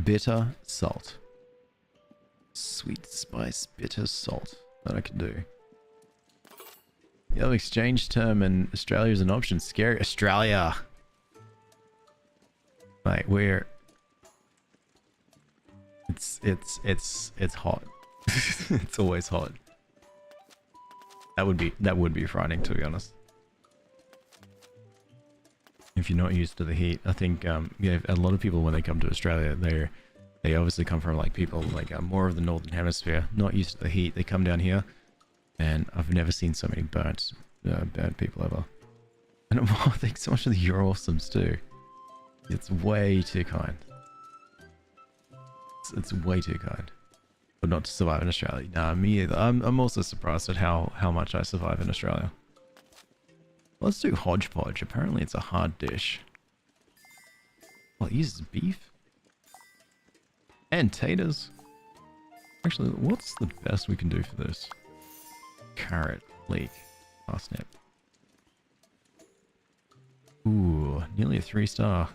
bitter, salt. Sweet, spice, bitter, salt. That I can do. Yeah, exchange term in Australia is an option. Scary. Australia. Mate, we're... It's hot. It's always hot. That would be frightening, to be honest. If you're not used to the heat, I think yeah, a lot of people when they come to Australia, they obviously come from like people like more of the northern hemisphere, not used to the heat. They come down here, and I've never seen so many burnt people ever. And I think so much of the You're Awesomes too. It's way too kind. It's way too kind. But not to survive in Australia. Nah, me either. I'm also surprised at how much I survive in Australia. Let's do hodgepodge. Apparently it's a hard dish. Well, it uses beef. And taters. Actually, what's the best we can do for this? Carrot, leek, parsnip. Ooh, nearly a 3-star.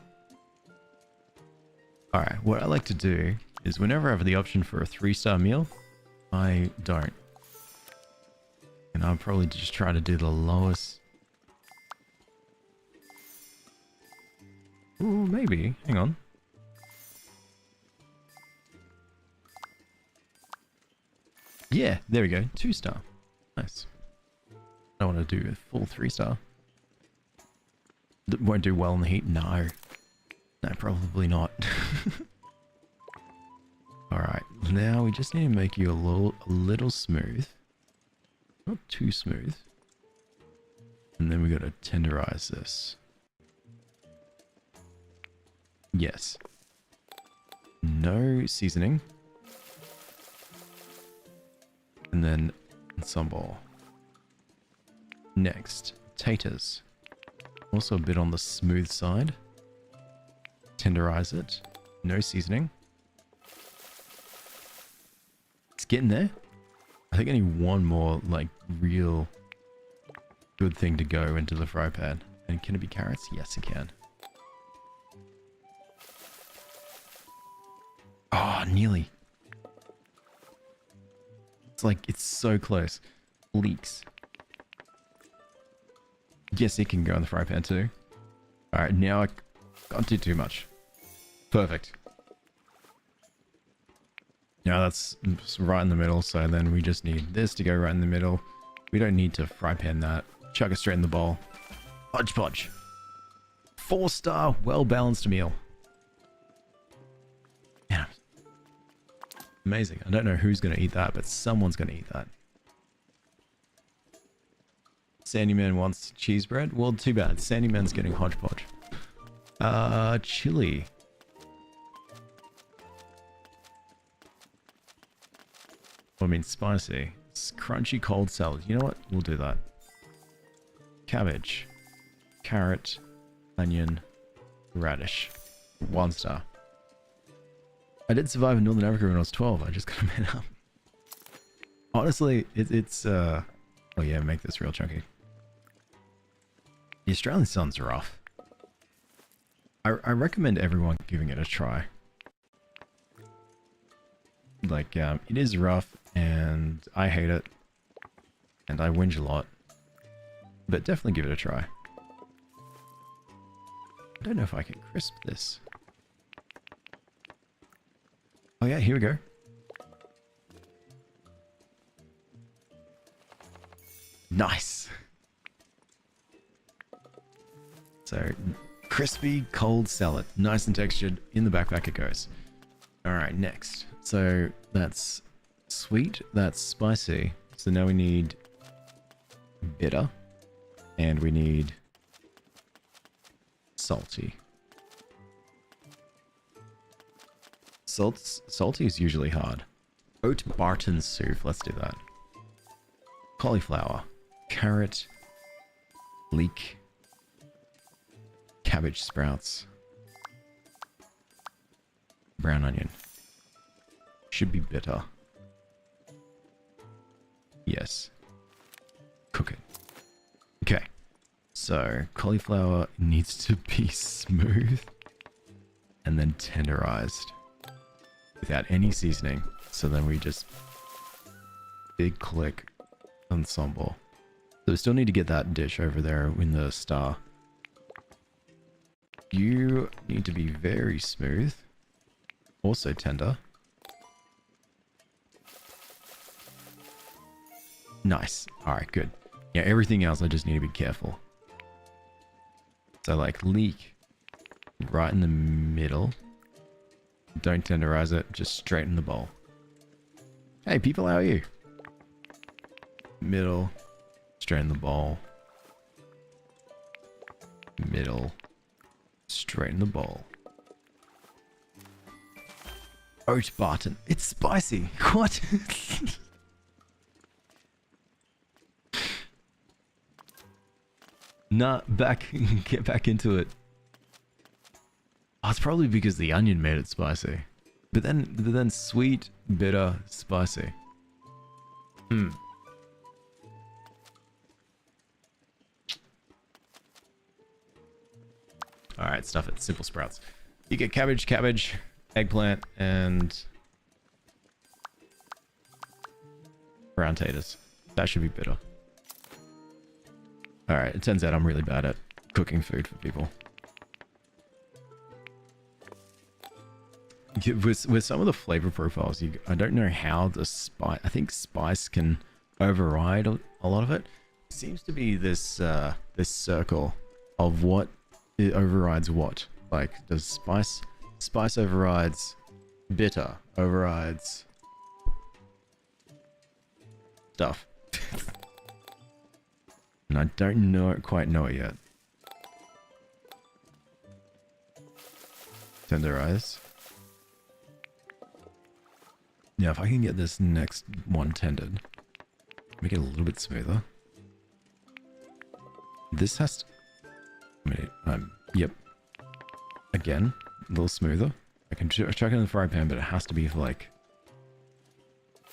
Alright, what I like to do is whenever I have the option for a 3-star meal, I don't. And I'll probably just try to do the lowest. Ooh, maybe. Hang on. Yeah, there we go. 2-star. Nice. I want to do a full 3-star. Won't do well in the heat? No. No, probably not. Alright, now we just need to make you a little smooth. Not too smooth. And then we got to tenderize this. Yes. No seasoning. And then ensemble. Next, taters. Also a bit on the smooth side. Tenderize it. No seasoning. It's getting there. I think I need one more, like, real good thing to go into the fry pan. And can it be carrots? Yes, it can. Oh, nearly. It's like, it's so close. Leeks. Yes, it can go in the fry pan too. Alright, now I can't do too much. Perfect. Now that's right in the middle, so then we just need this to go right in the middle. We don't need to fry pan that. Chuck it straight in the bowl. Hodgepodge. 4-star, well-balanced meal. Yeah. Amazing. I don't know who's going to eat that, but someone's going to eat that. Sandyman wants cheese bread. Well, too bad. Sandyman's getting hodgepodge. Chili. I mean, spicy. It's crunchy cold salad. You know what? We'll do that. Cabbage. Carrot. Onion. Radish. 1-star. I did survive in Northern Africa when I was 12. I just got a man up. Honestly, it's oh yeah, make this real chunky. The Australian sun's rough. I recommend everyone giving it a try. Like, it is rough, and I hate it, and I whinge a lot. But definitely give it a try. I don't know if I can crisp this. Oh yeah, here we go. Nice. So, crispy cold salad. Nice and textured. In the backpack it goes. Alright, next. So, that's sweet. That's spicy. So now we need bitter. And we need salty. Salty is usually hard. Oat Barton soup. Let's do that. Cauliflower. Carrot. Leek. Cabbage sprouts. Brown onion. Should be bitter. Yes. Cook it. Okay. So, cauliflower needs to be smooth and then tenderized without any seasoning. So then we just big click ensemble. So we still need to get that dish over there in the star. You need to be very smooth. Also tender. Nice. Alright, good. Yeah, everything else I just need to be careful. So like leek right in the middle. Don't tenderize it, just straight in the bowl. Hey people, how are you? Middle, straight in the bowl. Middle, straight in the bowl. Oat Barton. It's spicy. What? Nah, get back into it. Oh, it's probably because the onion made it spicy. But then sweet, bitter, spicy. Alright, stuff it. Simple sprouts. You get cabbage, eggplant, and brown taters. That should be bitter. Alright, it turns out I'm really bad at cooking food for people. With some of the flavor profiles, I don't know how the spice... I think spice can override a lot of it. It seems to be this this circle of what it overrides what. Like, does spice overrides bitter, overrides stuff. And I don't quite know it yet. Tenderize. Yeah, if I can get this next one tendered, make it a little bit smoother. This has to... yep. Again, a little smoother. I can chuck it in the fry pan, but it has to be for like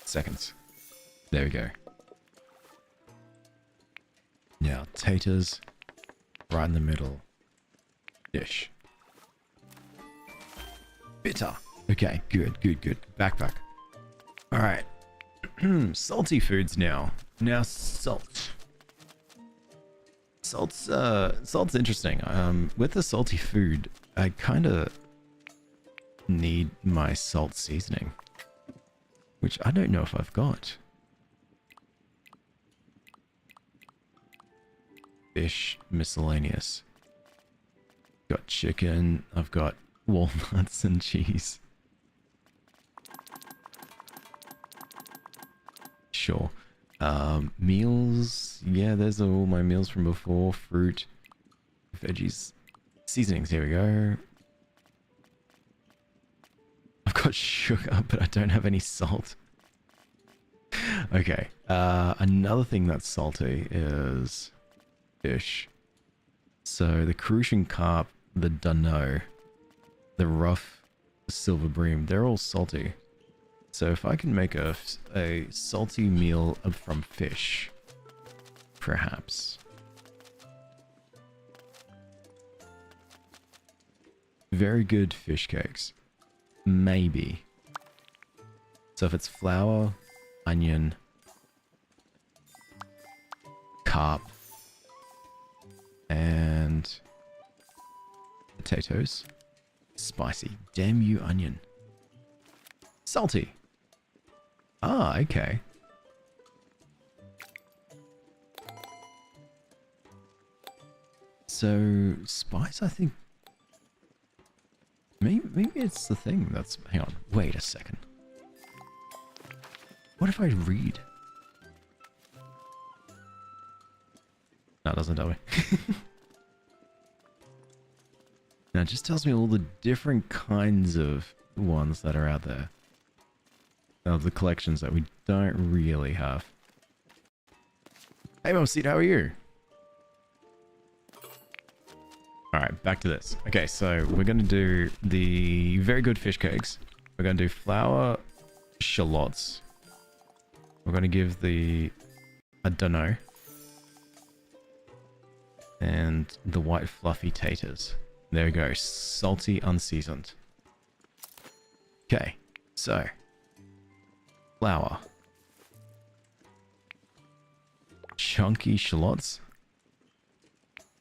seconds. There we go. Now, taters, right in the middle. Dish. Bitter. Okay, good. Back. Alright. Salty foods now. Now, salt. Salt's interesting. With the salty food, I kind of need my salt seasoning, which I don't know if I've got. Fish, miscellaneous. Got chicken. I've got walnuts and cheese. Sure. Meals. Yeah, there's all my meals from before. Fruit, veggies, seasonings. Here we go. I've got sugar, but I don't have any salt. Okay. Another thing that's salty is fish. So the Crucian carp, the dunno, the rough silver bream, they're all salty. So if I can make a salty meal from fish, perhaps. Very good fish cakes. Maybe. So if it's flour, onion, carp, and potatoes. Spicy. Damn you, onion. Salty. Ah, okay. So, spice, I think... Maybe it's the thing that's... Hang on. Wait a second. What if I read? No, it doesn't tell me. Now, it just tells me all the different kinds of the ones that are out there. Of the collections that we don't really have. Hey, Mom Seed, how are you? Alright, back to this. Okay, so we're going to do the very good fish cakes. We're going to do flour shallots. We're going to give the... I don't know. And the white fluffy taters. There we go. Salty, unseasoned. Okay, so... flour. Chunky shallots.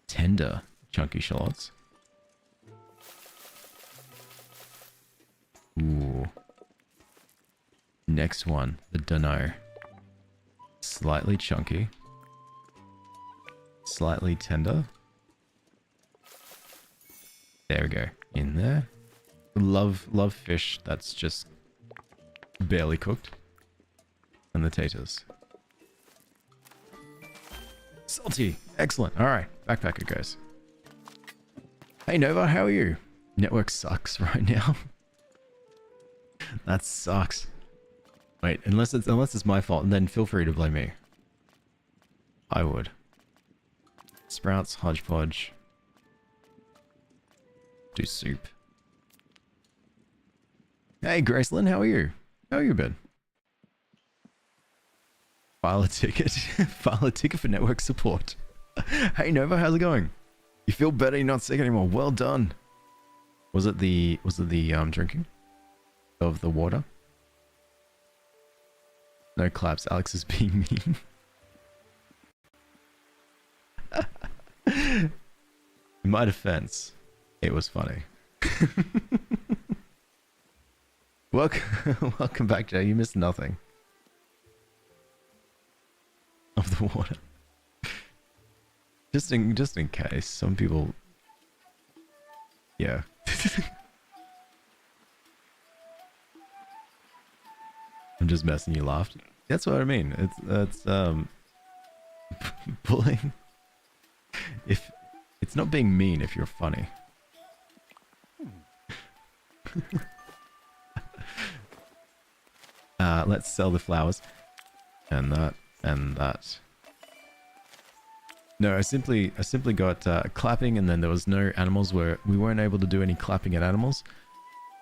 Tender chunky shallots. Ooh. Next one, the dunno. Slightly chunky. Slightly tender. There we go. In there. Love fish that's just barely cooked. And the taters. Salty. Excellent. Alright. Backpacker goes. Hey Nova, how are you? Network sucks right now. That sucks. Wait, unless it's my fault, then feel free to blame me. I would. Sprouts, hodgepodge. Do soup. Hey Gracelyn, how are you? How are you been? File a ticket. File a ticket for network support. Hey Nova, how's it going? You feel better, you're not sick anymore. Well done. Was it the drinking of the water? No claps, Alex is being mean. In my defense, it was funny. Welcome back, Jay. You missed nothing of the water. Just in case some people, yeah. I'm just messing. You laughed. That's what I mean. It's bullying. If it's not being mean, if you're funny. Let's sell the flowers. And that, and that. No, I simply got clapping, and then there was no animals where we weren't able to do any clapping at animals.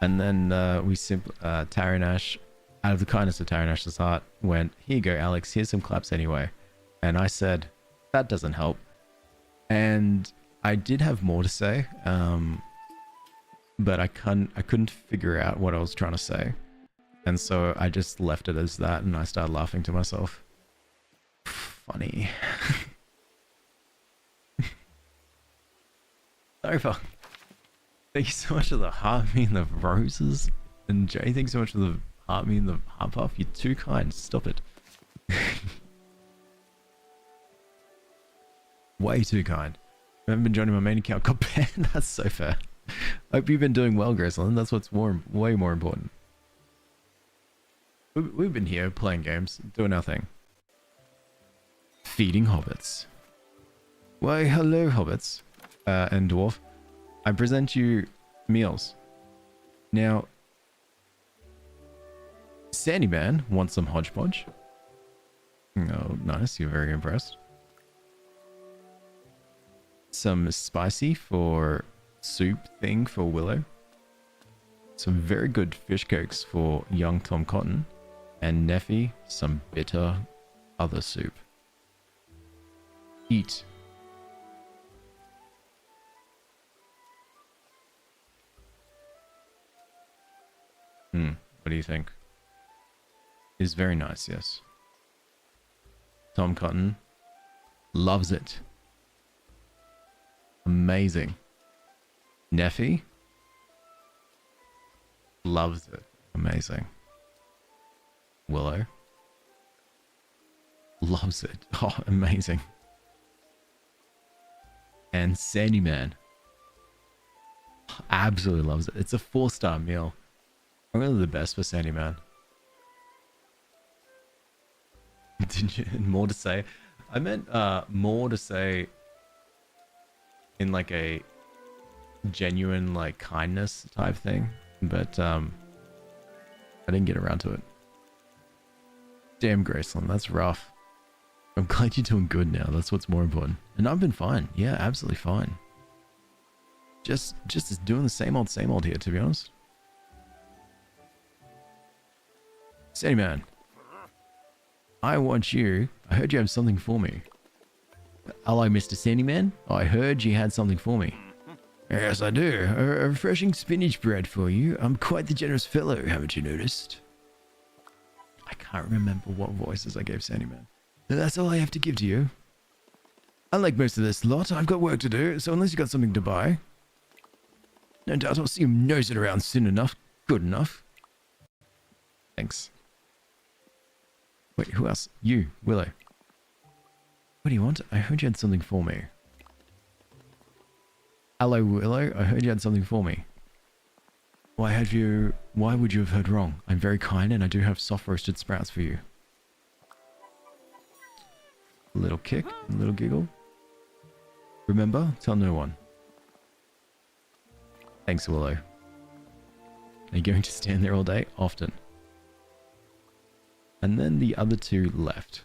And then Taranash, out of the kindness of Taranash's heart, went, here you go, Alex, here's some claps anyway. And I said, that doesn't help. And I did have more to say, but I couldn't figure out what I was trying to say. And so I just left it as that, and I started laughing to myself. Funny. Over. Thank you so much for the heart me and the roses. And Jay, thanks so much for the heart me and the heart puff. You're too kind. Stop it. Way too kind. I haven't been joining my main account. Got banned. That's so fair. Hope you've been doing well, Graceland. That's what's way more important. We've been here playing games, doing our thing. Feeding hobbits. Why, hello, hobbits. And dwarf. I present you meals. Now, Sandy Man wants some hodgepodge. Oh, nice. You're very impressed. Some spicy for soup thing for Willow. Some very good fish cakes for young Tom Cotton. And Neffy, some bitter other soup. Eat. What do you think? It's very nice, yes. Tom Cotton loves it. Amazing. Neffy loves it. Amazing. Willow loves it. Oh, amazing. And Sandyman absolutely loves it. It's a 4-star meal. Really the best for Sandyman. Did you more to say? I meant more to say in like a genuine like kindness type thing. But I didn't get around to it. Damn, Graceland, that's rough. I'm glad you're doing good now. That's what's more important. And I've been fine. Yeah, absolutely fine. Just doing the same old here, to be honest. Steady man. I heard you have something for me. Hello, Mr. Sandyman. I heard you had something for me. Yes, I do. A refreshing spinach bread for you. I'm quite the generous fellow, haven't you noticed? I can't remember what voices I gave Sandyman. That's all I have to give to you. Unlike most of this lot, I've got work to do, so unless you got something to buy... No doubt I'll see you nosing around soon enough. Good enough. Thanks. Wait, who else? You, Willow. What do you want? I heard you had something for me. Hello, Willow. I heard you had something for me. Why would you have heard wrong? I'm very kind and I do have soft roasted sprouts for you. A little kick, a little giggle. Remember, tell no one. Thanks, Willow. Are you going to stand there all day? Often. And then the other two left.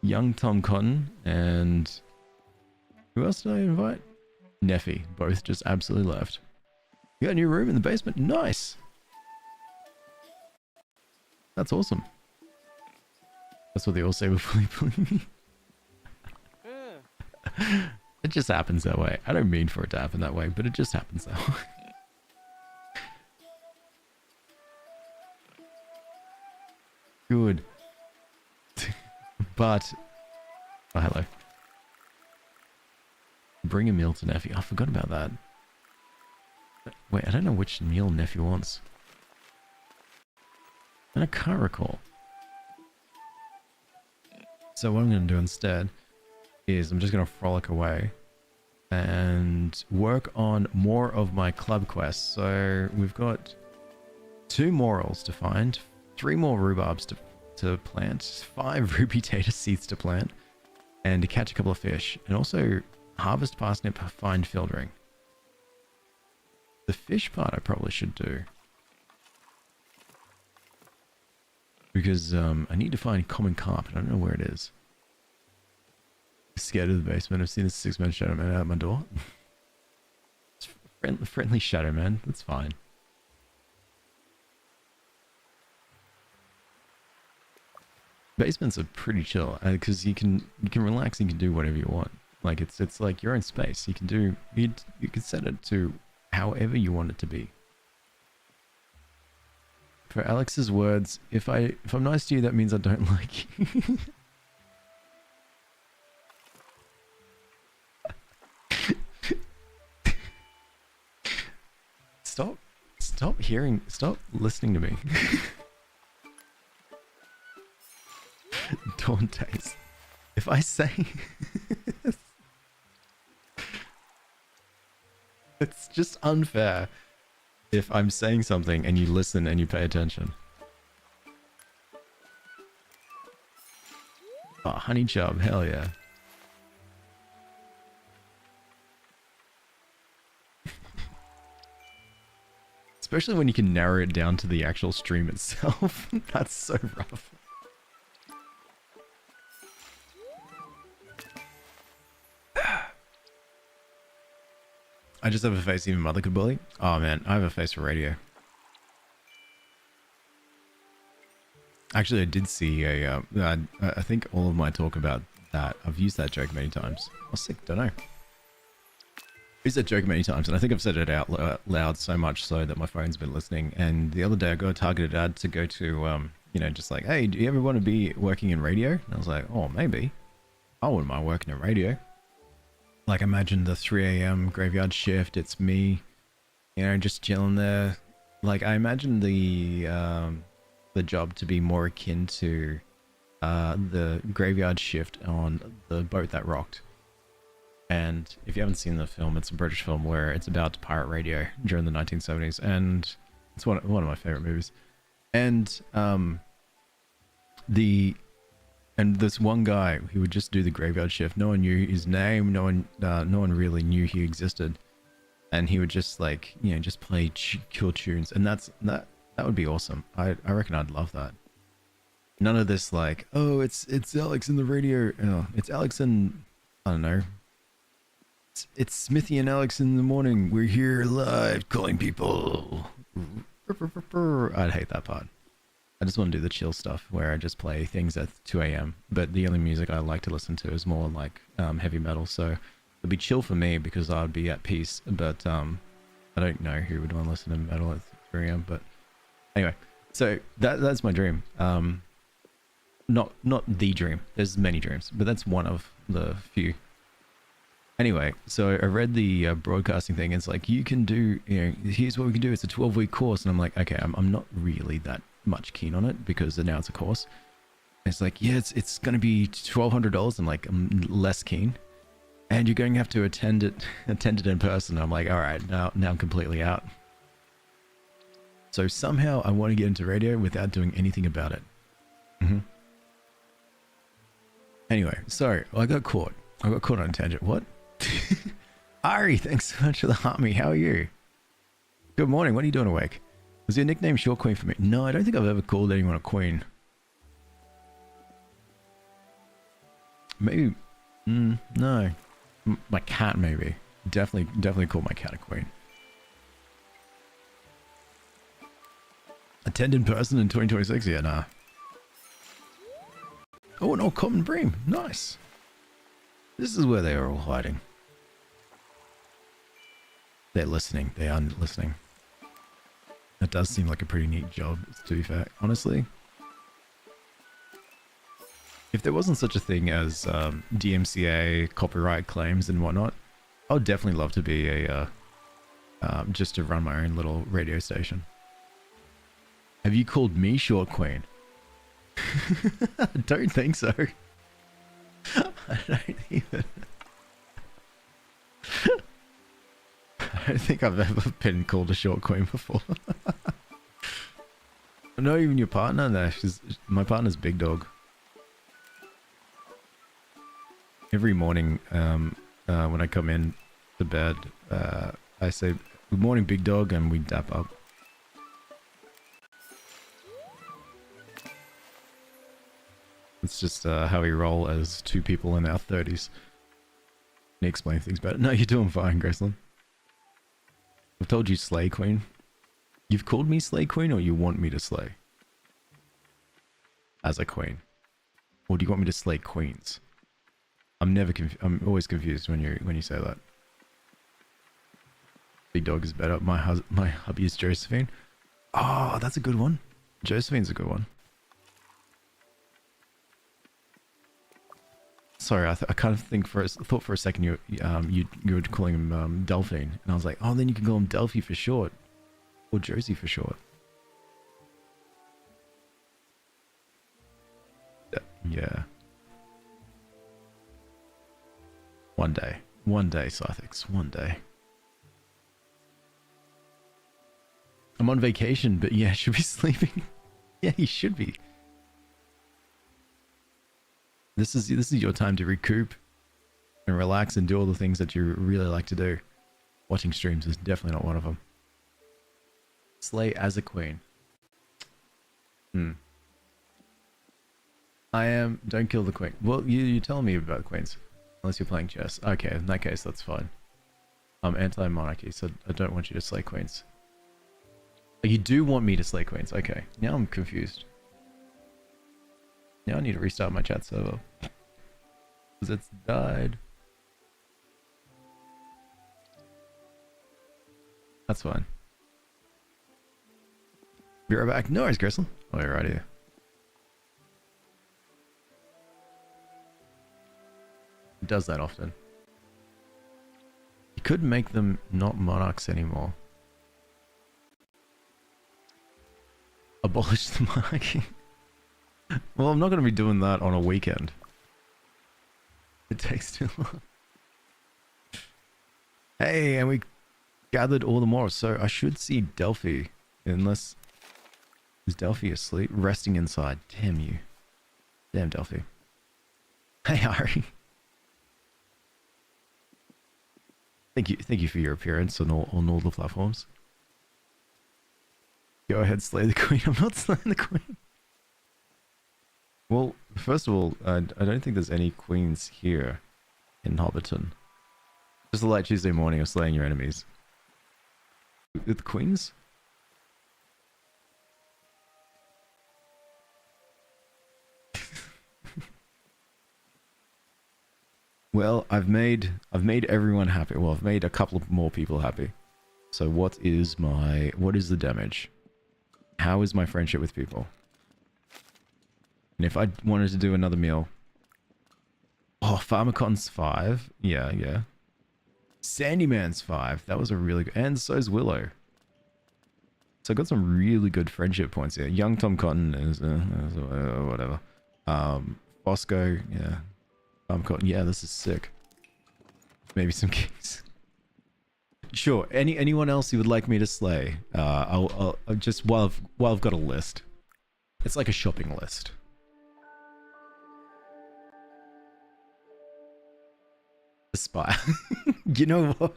Young Tom Cotton and... Who else did I invite? Neffy. Both just absolutely left. You got a new room in the basement? Nice! That's awesome. That's what they all say before they bully me. It just happens that way. I don't mean for it to happen that way, but it just happens that way. Good. But... Oh, hello. Bring a meal to Neffy. I forgot about that. Wait, I don't know which meal Neffy wants. And I can't recall. So what I'm going to do instead is I'm just going to frolic away and work on more of my club quests. So we've got 2 morals to find, 3 more rhubarbs to plant, 5 ruby tater seeds to plant, and to catch a couple of fish, and also harvest parsnip, find field ring. The fish part I probably should do, because I need to find common carp, and I don't know where it is. Scared of the basement. I've seen a 6-man shadow man out my door. It's friendly shadow man. That's fine. Basements are pretty chill because you can relax and you can do whatever you want. Like it's like your own space. You can set it to however you want it to be. For Alex's words, if I'm nice to you, that means I don't like you. Stop listening to me. Dante's. If I say... It's just unfair if I'm saying something and you listen and you pay attention. Oh, honey chub, hell yeah. Especially when you can narrow it down to the actual stream itself. That's so rough. I just have a face even mother could bully. Oh man, I have a face for radio. Actually, I did see a... I think all of my talk about that, I've used that joke many times. Oh, sick, don't know. I've used that joke many times, and I think I've said it out loud so much so that my phone's been listening. And the other day I got a targeted ad to go to, you know, just like, hey, do you ever want to be working in radio? And I was like, oh, maybe. I wouldn't mind working in radio. Like, imagine the 3 a.m. graveyard shift. It's me, you know, just chilling there. Like, I imagine the job to be more akin to the graveyard shift on the boat that rocked. And if you haven't seen the film, it's a British film where it's about pirate radio during the 1970s, and it's one of my favorite movies. And this one guy who would just do the graveyard shift. No one knew his name. No one really knew he existed. and he would just like, you know, just play cool tunes, and that would be awesome. I reckon I'd love that. None of this like, oh, it's Alex in the radio. Oh, it's Alex and I don't know. It's Smithy and Alex in the morning. We're here live calling people. I'd hate that part. I just want to do the chill stuff where I just play things at 2 a.m. But the only music I like to listen to is more like heavy metal. So it'd be chill for me because I'd be at peace. But I don't know who would want to listen to metal at 3 a.m. But anyway, so that's my dream. Not the dream. There's many dreams, but that's one of the few. Anyway, so I read the broadcasting thing. It's like, you can do, you know, here's what we can do. It's a 12-week course. And I'm like, okay, I'm not really that much keen on it because now it's a course. And it's like, yeah, it's going to be $1,200. I'm like, I'm less keen. And you're going to have to attend it in person. I'm like, all right, now I'm completely out. So somehow I want to get into radio without doing anything about it. Anyway, sorry, I got caught on a tangent. What? Ari, thanks so much for the army. How are you? Good morning. What are you doing awake? Was your nickname Short Queen for me? No, I don't think I've ever called anyone a queen. Maybe. No. My cat, maybe. Definitely called my cat a queen. Attend in person in 2026? Yeah, nah. Oh, an old common bream. Nice. This is where they are all hiding. They're listening. They are listening. That does seem like a pretty neat job, to be fair. Honestly, if there wasn't such a thing as DMCA, copyright claims and whatnot, I would definitely love to be a just to run my own little radio station. Have you called me Short Queen? I don't think so. I don't even. I don't think I've ever been called a Short Queen before. Not even your partner? No, my partner's Big Dog. Every morning when I come in to bed, I say, good morning, Big Dog, and we dap up. It's just how we roll as two people in our 30s. Can you explain things better? No, you're doing fine, Graceland. I've told you Slay Queen. You've called me Slay Queen, or you want me to slay? As a queen. Or do you want me to slay queens? I'm always confused when you say that. Big Dog is better. My hubby is Josephine. Oh, that's a good one. Josephine's a good one. Sorry, I kind of thought for a second you were calling him Delphine, and I was like, oh, then you can call him Delphi for short, or Josie for short. Yeah. One day, Scythix, one day. I'm on vacation, but yeah, should be sleeping. Yeah, you should be. This is your time to recoup and relax and do all the things that you really like to do. Watching streams is definitely not one of them. Slay as a queen. I am. Don't kill the queen. Well, you tell me about queens, unless you're playing chess. Okay, in that case, that's fine. I'm anti-monarchy, so I don't want you to slay queens. Oh, you do want me to slay queens? Okay, now I'm confused. Now I need to restart my chat server. Because it's died. That's fine. Be right back. No worries, Gristle. Oh, you're right here. It does that often. You could make them not monarchs anymore. Abolish the monarchy. Well, I'm not going to be doing that on a weekend. It takes too long. Hey, and we gathered all the more, so I should see Delphi. Unless... Is Delphi asleep? Resting inside. Damn you. Damn Delphi. Hey, Ari. Thank you for your appearance on all the platforms. Go ahead, slay the queen. I'm not slaying the queen. Well, first of all, I don't think there's any queens here in Hobbiton. Just a light Tuesday morning of slaying your enemies. With queens? Well, I've made everyone happy. Well, I've made a couple of more people happy. So what is the damage? How is my friendship with people? And if I wanted to do another meal... Oh, Pharmacon's 5. Yeah, yeah. Sandyman's 5. That was a really good... And so's Willow. So I got some really good friendship points here. Young Tom Cotton is... whatever. Bosco, yeah. Pharmacon, yeah, this is sick. Maybe some keys. Sure. Anyone else you would like me to slay? I'll just while I've got a list. It's like a shopping list. Aspire. You know what?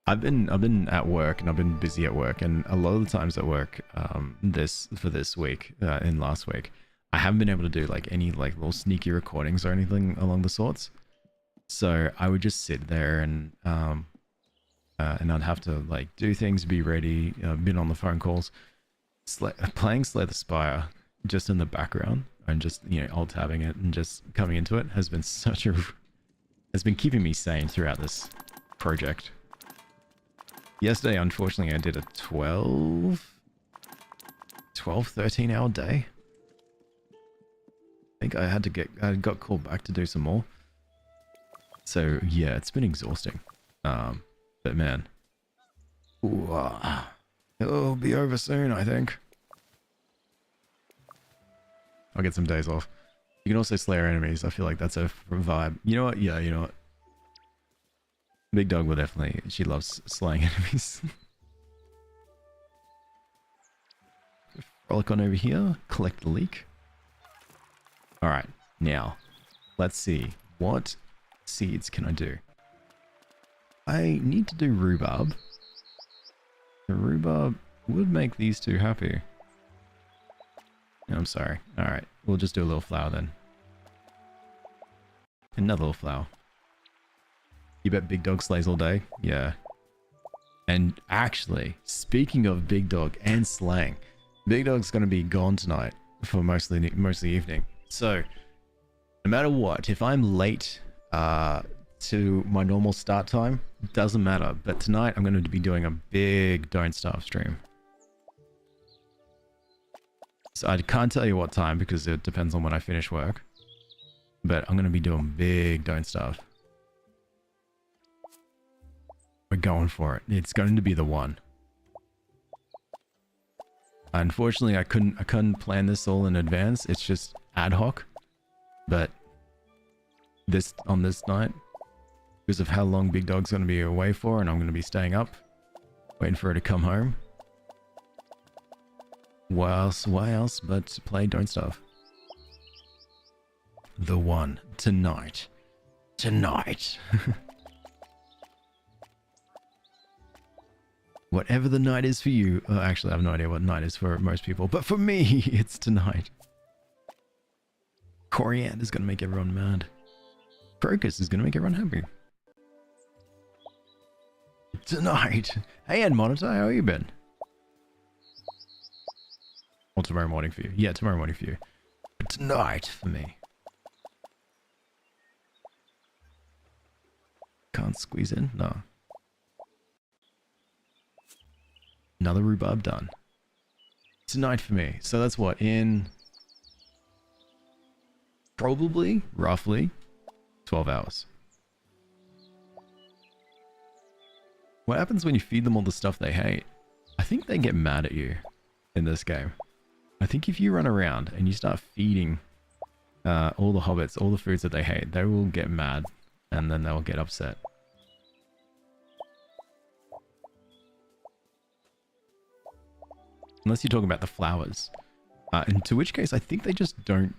I've been at work and I've been busy at work, and a lot of the times at work, this week and last week, I haven't been able to do like any like little sneaky recordings or anything along the sorts. So I would just sit there and I'd have to like do things, be ready, been on the phone calls, playing Slay the Spire just in the background and just, you know, alt-tabbing it and just coming into it has been has been keeping me sane throughout this project. Yesterday, unfortunately, I did a 13 hour day. I think I got called back to do some more. So yeah, it's been exhausting. But man, it'll be over soon, I think. I'll get some days off. You can also slay our enemies. I feel like that's a vibe. You know what? Yeah, you know what? Big Dog will definitely... She loves slaying enemies. Frolic on over here. Collect the leak. Alright, now, let's see. What seeds can I do? I need to do rhubarb. The rhubarb would make these two happy. I'm sorry. Alright, we'll just do a little flower then. Another little flower. You bet Big Dog slays all day? Yeah. And actually, speaking of Big Dog and slaying, Big Dog's going to be gone tonight for most of the evening. So, no matter what, if I'm late to my normal start time, doesn't matter. But tonight, I'm going to be doing a big Don't Starve stream. So I can't tell you what time because it depends on when I finish work. But I'm going to be doing big Don't Starve. We're going for it. It's going to be the one. Unfortunately, I couldn't plan this all in advance. It's just ad hoc. But on this night, because of how long Big Dog's going to be away for, and I'm going to be staying up, waiting for her to come home. Why else but play Don't Starve? The one. Tonight. Whatever the night is for you. Actually, I have no idea what night is for most people, but for me, it's tonight. Coriander is going to make everyone mad. Crocus is going to make everyone happy. Tonight. Hey, Ed Monitor, how you been? Or tomorrow morning for you. Yeah, tomorrow morning for you. But tonight for me. Can't squeeze in? No. Another rhubarb done. Tonight for me. So that's what, in probably, roughly, 12 hours. What happens when you feed them all the stuff they hate? I think they get mad at you in this game. I think if you run around and you start feeding all the hobbits, all the foods that they hate, they will get mad and then they'll get upset. Unless you're talking about the flowers. And to which case, I think they just don't...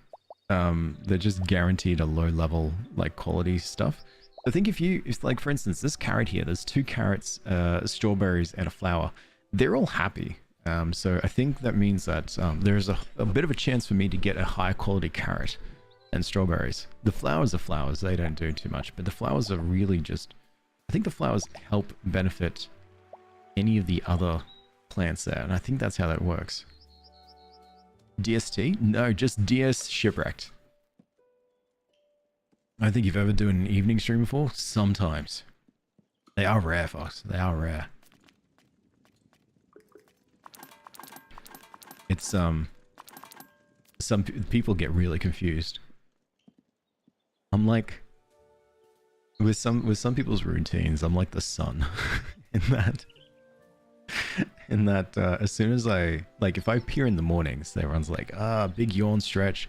they're just guaranteed a low level, like, quality stuff. I think if like for instance, this carrot here, there's 2 carrots, strawberries, and a flower. They're all happy. So I think that means that there's a bit of a chance for me to get a high quality carrot and strawberries. The flowers are flowers; they don't do too much, but the flowers are really just. I think the flowers help benefit any of the other plants there, and I think that's how that works. DST? No, just DS Shipwrecked. I don't think you've ever done an evening stream before. Sometimes. They are rare, Fox. They are rare. It's, some people get really confused. I'm like, with some people's routines, I'm like the sun in that as soon as if I appear in the mornings, everyone's like, big yawn stretch,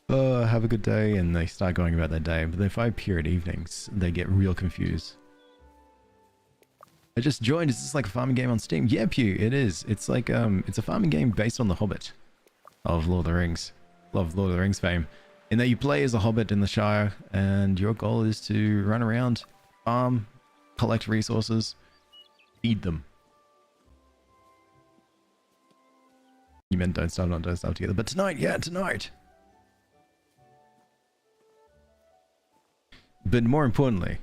have a good day, and they start going about their day. But if I appear at evenings, they get real confused. I just joined. Is this like a farming game on Steam? Yeah, Pew, it is. It's like it's a farming game based on The Hobbit of Lord of the Rings. Love Lord of the Rings fame. In that you play as a hobbit in the Shire, and your goal is to run around, farm, collect resources, feed them. You meant don't starve, not don't starve together. But tonight, yeah, tonight. But more importantly,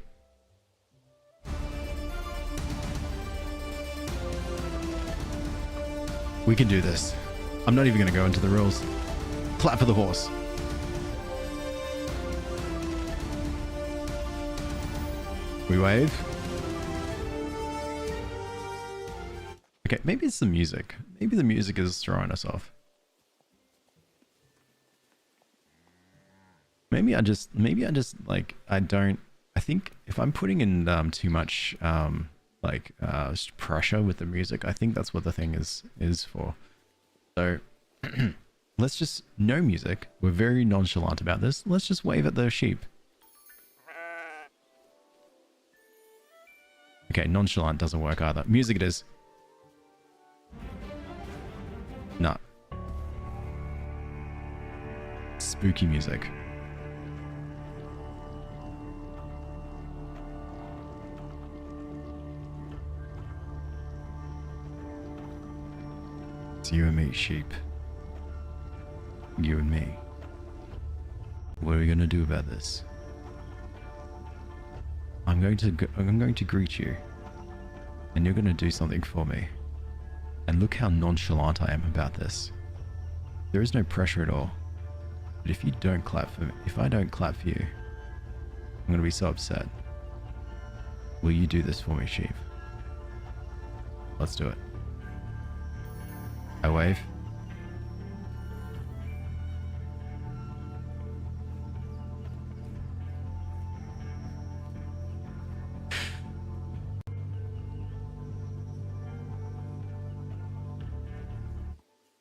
we can do this. I'm not even going to go into the rules. Clap for the horse. We wave. Okay, maybe it's the music. Maybe the music is throwing us off. Maybe I just like, I think if I'm putting in too much pressure with the music, I think that's what the thing is for. So let's just, no music. We're very nonchalant about this. Let's just wave at the sheep. Okay, nonchalant doesn't work either. Music it is. No. Spooky music. It's you and me, sheep. You and me. What are we gonna do about this? I'm going to greet you, and you're going to do something for me. And look how nonchalant I am about this. There is no pressure at all. But if you don't clap for me, if I don't clap for you, I'm going to be so upset. Will you do this for me, sheep? Let's do it. I wave.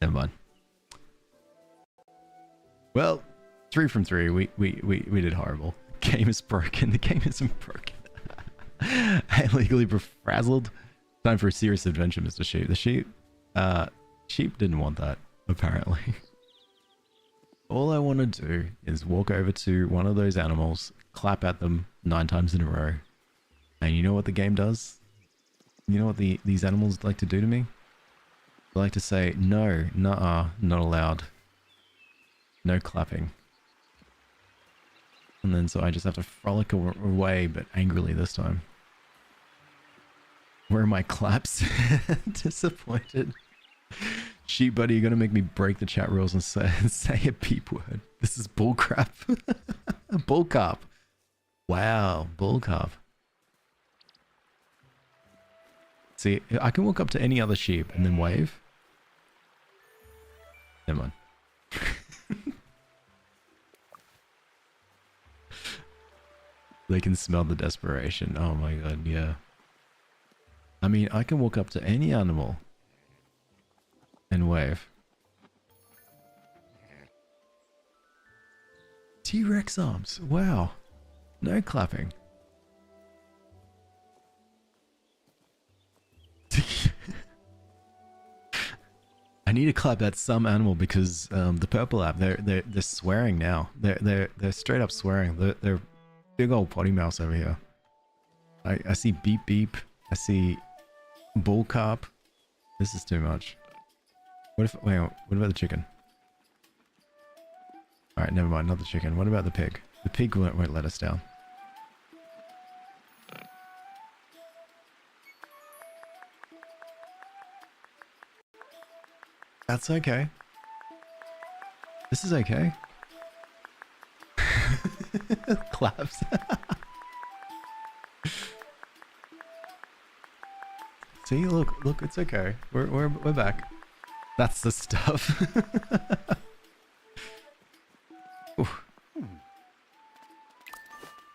Never mind. Well, 3 from 3. We did horrible. Game is broken. The game isn't broken. Illegally frazzled. Time for a serious adventure, Mr. Sheep. The sheep didn't want that, apparently. All I want to do is walk over to one of those animals, clap at them 9 times in a row, and you know what the game does? You know what these animals like to do to me? They like to say, no, nuh-uh, not allowed. No clapping. And then so I just have to frolic away, but angrily this time. Where are my claps? Disappointed. Sheep buddy, you're gonna make me break the chat rules and say a peep word. This is bullcrap. Bullcarp. Wow, bullcarp. See, I can walk up to any other sheep and then wave. Never mind. They can smell the desperation. Oh my god, yeah. I mean, I can walk up to any animal and wave. T-Rex arms. Wow. No clapping. I need to clap at some animal because the purple app, they're swearing now. They're straight up swearing. They're big old potty mouse over here. I see beep beep. I see bull carp. This is too much. What if, wait, what about the chicken? Alright, never mind, not the chicken. What about the pig? The pig won't let us down. That's okay. This is okay. Claps. See, look, it's okay. We're back. That's the stuff.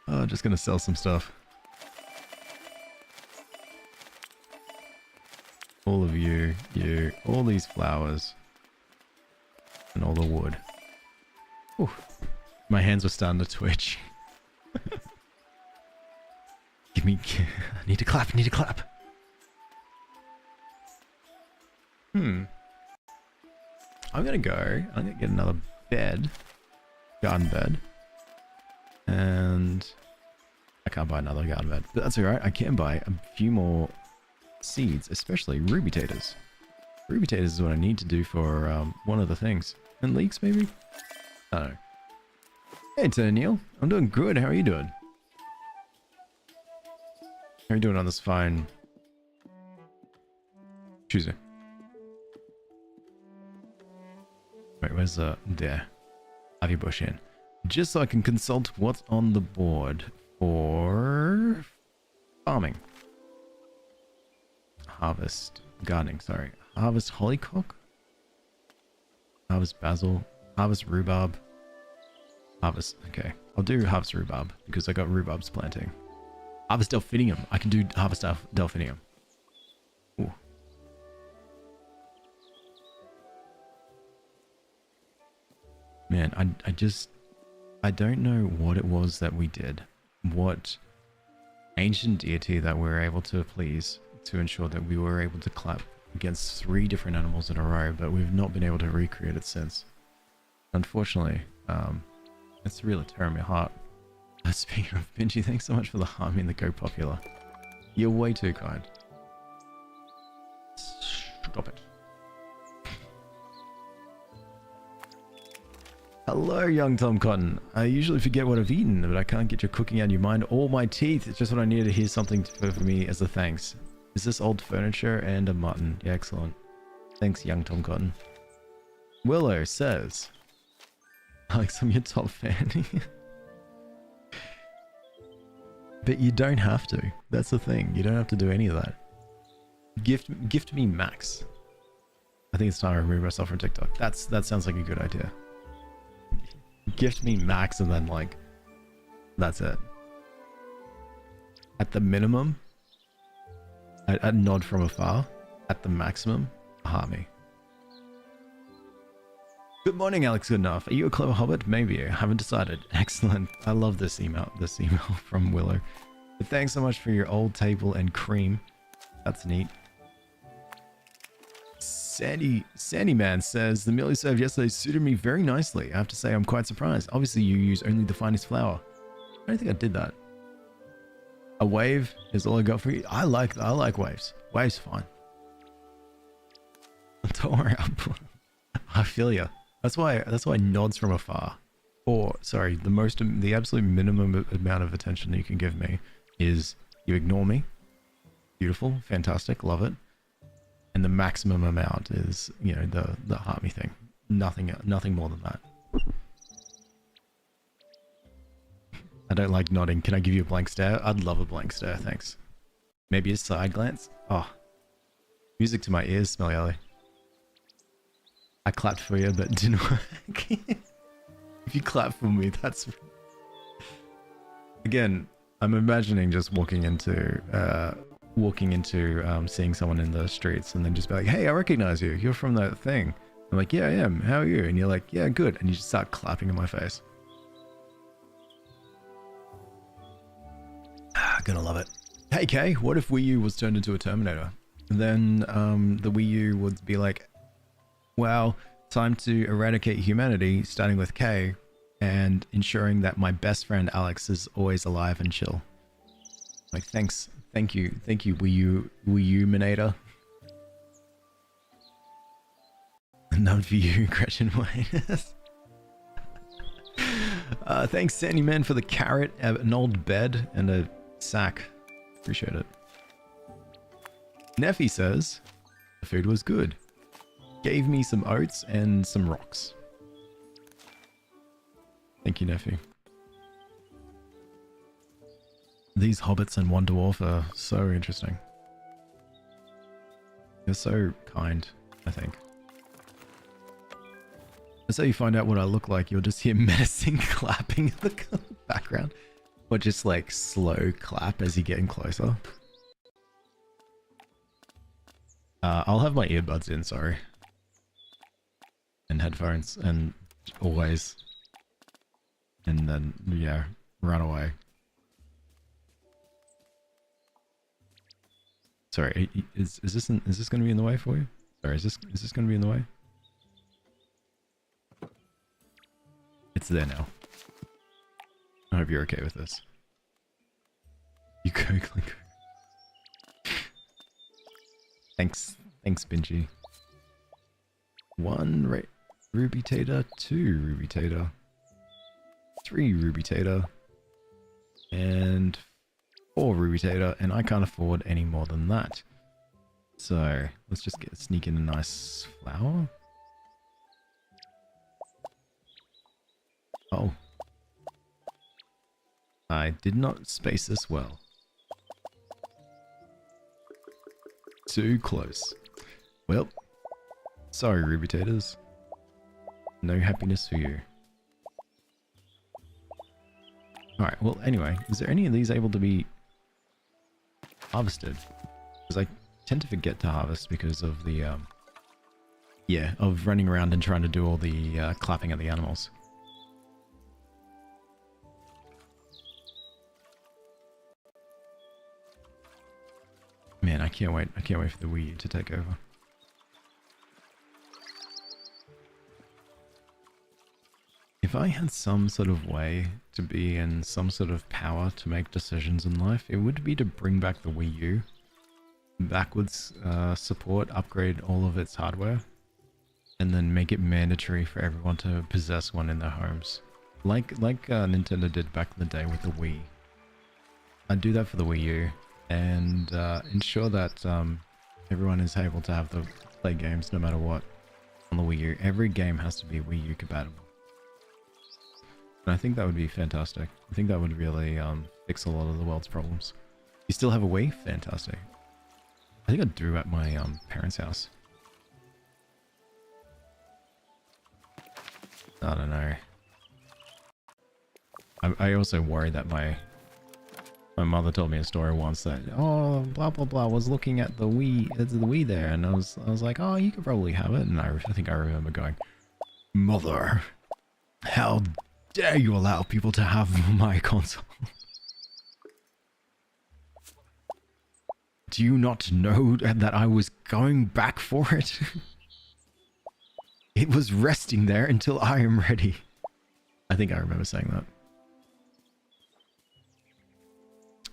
Oh, just gonna sell some stuff. All of you, all these flowers, and all the wood. Ooh, my hands were starting to twitch. Give me, I need to clap, I'm gonna get another bed, garden bed, and I can't buy another garden bed, but that's alright. I can buy a few more seeds, especially ruby taters. Ruby taters is what I need to do for one of the things. And leeks, maybe? I don't know. Hey, Neil. I'm doing good. How are you doing? How are you doing on this fine Tuesday? Wait, where's there? Ivy bush in. Just so I can consult what's on the board for farming. Harvest gardening, sorry. Harvest hollyhock? Harvest basil. Harvest rhubarb. Harvest, okay. I'll do harvest rhubarb because I got rhubarbs planting. Harvest delphinium. I can do harvest delphinium. Ooh. Man, I don't know what it was that we did. What ancient deity that we were able to please to ensure that we were able to clap against 3 different animals in a row, but we've not been able to recreate it since. Unfortunately, it's really tearing my heart. Speaking of Benji, thanks so much for the harming and the Go Popular. You're way too kind. Stop it. Hello, young Tom Cotton. I usually forget what I've eaten, but I can't get your cooking out of your mind or my teeth. It's just what I needed to hear something for me as a thanks. Is this old furniture and a mutton? Yeah, excellent. Thanks, young Tom Cotton. Willow says, Alex, I'm your top fan. But you don't have to. That's the thing. You don't have to do any of that. Gift me Max. I think it's time to remove myself from TikTok. That sounds like a good idea. Gift me Max and then like, that's it. At the minimum, a nod from afar. At the maximum, a harmony. Good morning, Alex Goodenough. Are you a clever hobbit? Maybe. I haven't decided. Excellent. I love this email from Willow. But thanks so much for your old table and cream. That's neat. Sandy Man says, the meal you served yesterday suited me very nicely. I have to say I'm quite surprised. Obviously you use only the finest flour. I don't think I did that. A wave is all I got for you. I like waves. Waves fine. Don't worry, I feel ya. That's why nods from afar. Or sorry, the absolute minimum amount of attention you can give me is you ignore me. Beautiful, fantastic, love it. And the maximum amount is, you know, the heart me thing. Nothing more than that. I don't like nodding. Can I give you a blank stare? I'd love a blank stare, thanks. Maybe a side glance? Oh. Music to my ears, Smelly Alley. I clapped for you, but it didn't work. If you clap for me, that's... Again, I'm imagining just walking into seeing someone in the streets and then just be like, hey, I recognize you. You're from that thing. I'm like, yeah, I am. How are you? And you're like, yeah, good. And you just start clapping in my face. Gonna love it. Hey, Kay, what if Wii U was turned into a Terminator? Then the Wii U would be like, wow, time to eradicate humanity, starting with Kay, and ensuring that my best friend Alex is always alive and chill. Like, thanks. Thank you, Wii U Minator. None for you, Gretchen Wayne. Thanks, Sandy Man, for the carrot, an old bed, and a sack. Appreciate it. Neffy says, the food was good. Gave me some oats and some rocks. Thank you, Neffy. These hobbits and one dwarf are so interesting. They're so kind, I think. That's how you find out what I look like. You'll just hear menacing clapping in the background. Or just like slow clap as you're getting closer. I'll have my earbuds in, sorry. And headphones, and always. And then, yeah, run away. Sorry, is this going to be in the way for you? Sorry, is this going to be in the way? It's there now. I hope you're okay with this. You go, Clink. Thanks, Benji. 1 Ruby Tater, 2 Ruby Tater, 3 Ruby Tater, and 4 Ruby Tater, and I can't afford any more than that. So let's just sneak in a nice flower. Oh. I did not space this well. Too close. Well, sorry, Ruby Taters. No happiness for you. Alright, well, anyway, is there any of these able to be harvested? Because I tend to forget to harvest because of the, yeah, of running around and trying to do all the clapping at the animals. Man, I can't wait. I can't wait for the Wii U to take over. If I had some sort of way to be in some sort of power to make decisions in life, it would be to bring back the Wii U. Backwards support, upgrade all of its hardware, and then make it mandatory for everyone to possess one in their homes. Like Nintendo did back in the day with the Wii. I'd do that for the Wii U. And ensure that everyone is able to have the play games no matter what on the Wii U. Every game has to be Wii U compatible. And I think that would be fantastic. I think that would really fix a lot of the world's problems. You still have a Wii? Fantastic. I think I do at my parents' house. I don't know. I also worry that my mother told me a story once that, oh, blah blah blah, was looking at the Wii there, and I was like, oh, you could probably have it, and I think I remember going, Mother, how dare you allow people to have my console? Do you not know that I was going back for it? It was resting there until I am ready. I think I remember saying that.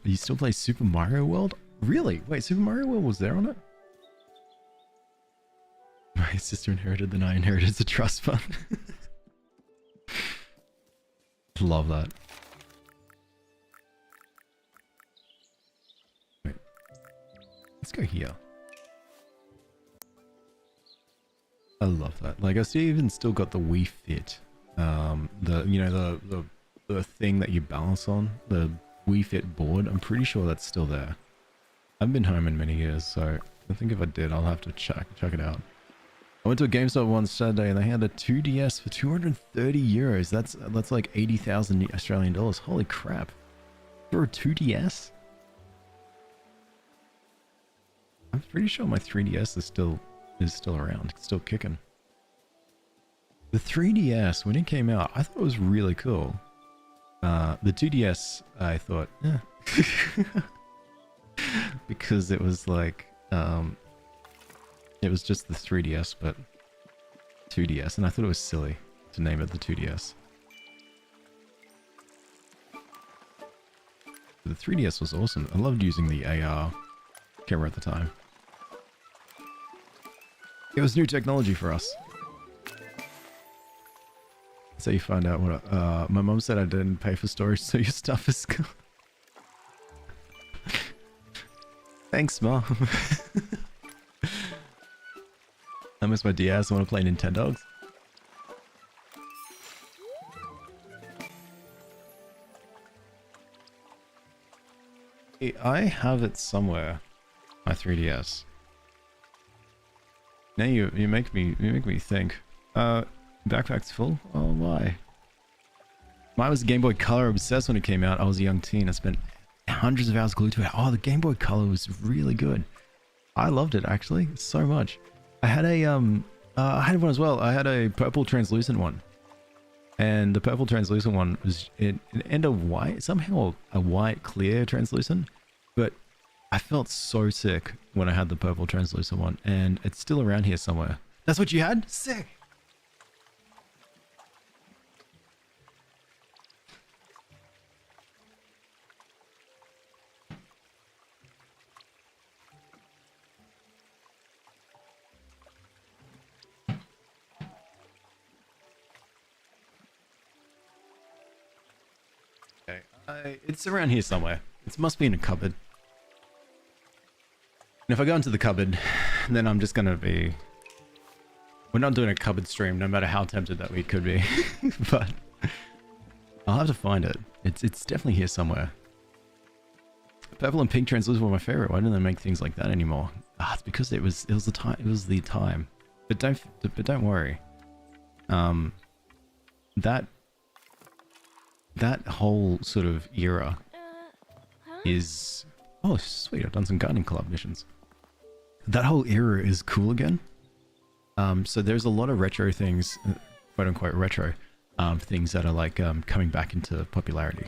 You still play Super Mario World? Really? Wait, Super Mario World was there on it? My sister inherited, then I inherited the trust fund. Love that. Wait. Let's go here. I love that. Like, I even still got the Wii Fit. The thing that you balance on, the Wii Fit board. I'm pretty sure that's still there. I haven't been home in many years, so I think if I did, I'll have to check it out. I went to a GameStop one Saturday and they had a 2DS for 230 euros. That's like 80,000 Australian dollars. Holy crap. For a 2DS? I'm pretty sure my 3DS is still around. It's still kicking. The 3DS, when it came out, I thought it was really cool. The 2DS, I thought, eh. Because it was like, it was just the 3DS, but 2DS, and I thought it was silly to name it the 2DS. the 3DS was awesome. I loved using the AR camera at the time. It was new technology for us. So you find out what... my mom said I didn't pay for storage, so your stuff is gone. Thanks, Mom. I miss my DS. I want to play Nintendogs. I have it somewhere. My 3DS. Now you make me think. Backpack's full? Oh my. Mine was a Game Boy Color, obsessed when it came out. I was a young teen. I spent hundreds of hours glued to it. Oh, the Game Boy Color was really good. I loved it actually so much. I had a I had one as well. I had a purple translucent one. And the purple translucent one was it ended up white, somehow a white clear translucent. But I felt so sick when I had the purple translucent one, and it's still around here somewhere. That's what you had? Sick. It's around here somewhere. It must be in a cupboard. And if I go into the cupboard, then I'm just gonna be... We're not doing a cupboard stream, no matter how tempted that we could be. But I'll have to find it. It's definitely here somewhere. Purple and pink translucent were my favorite. Why don't they make things like that anymore? Ah, it's because it was the time. It was the time. But don't worry. That whole sort of era is... Oh, sweet. I've done some gardening club missions. That whole era is cool again. So there's a lot of retro things, quote unquote retro, things that are like coming back into popularity.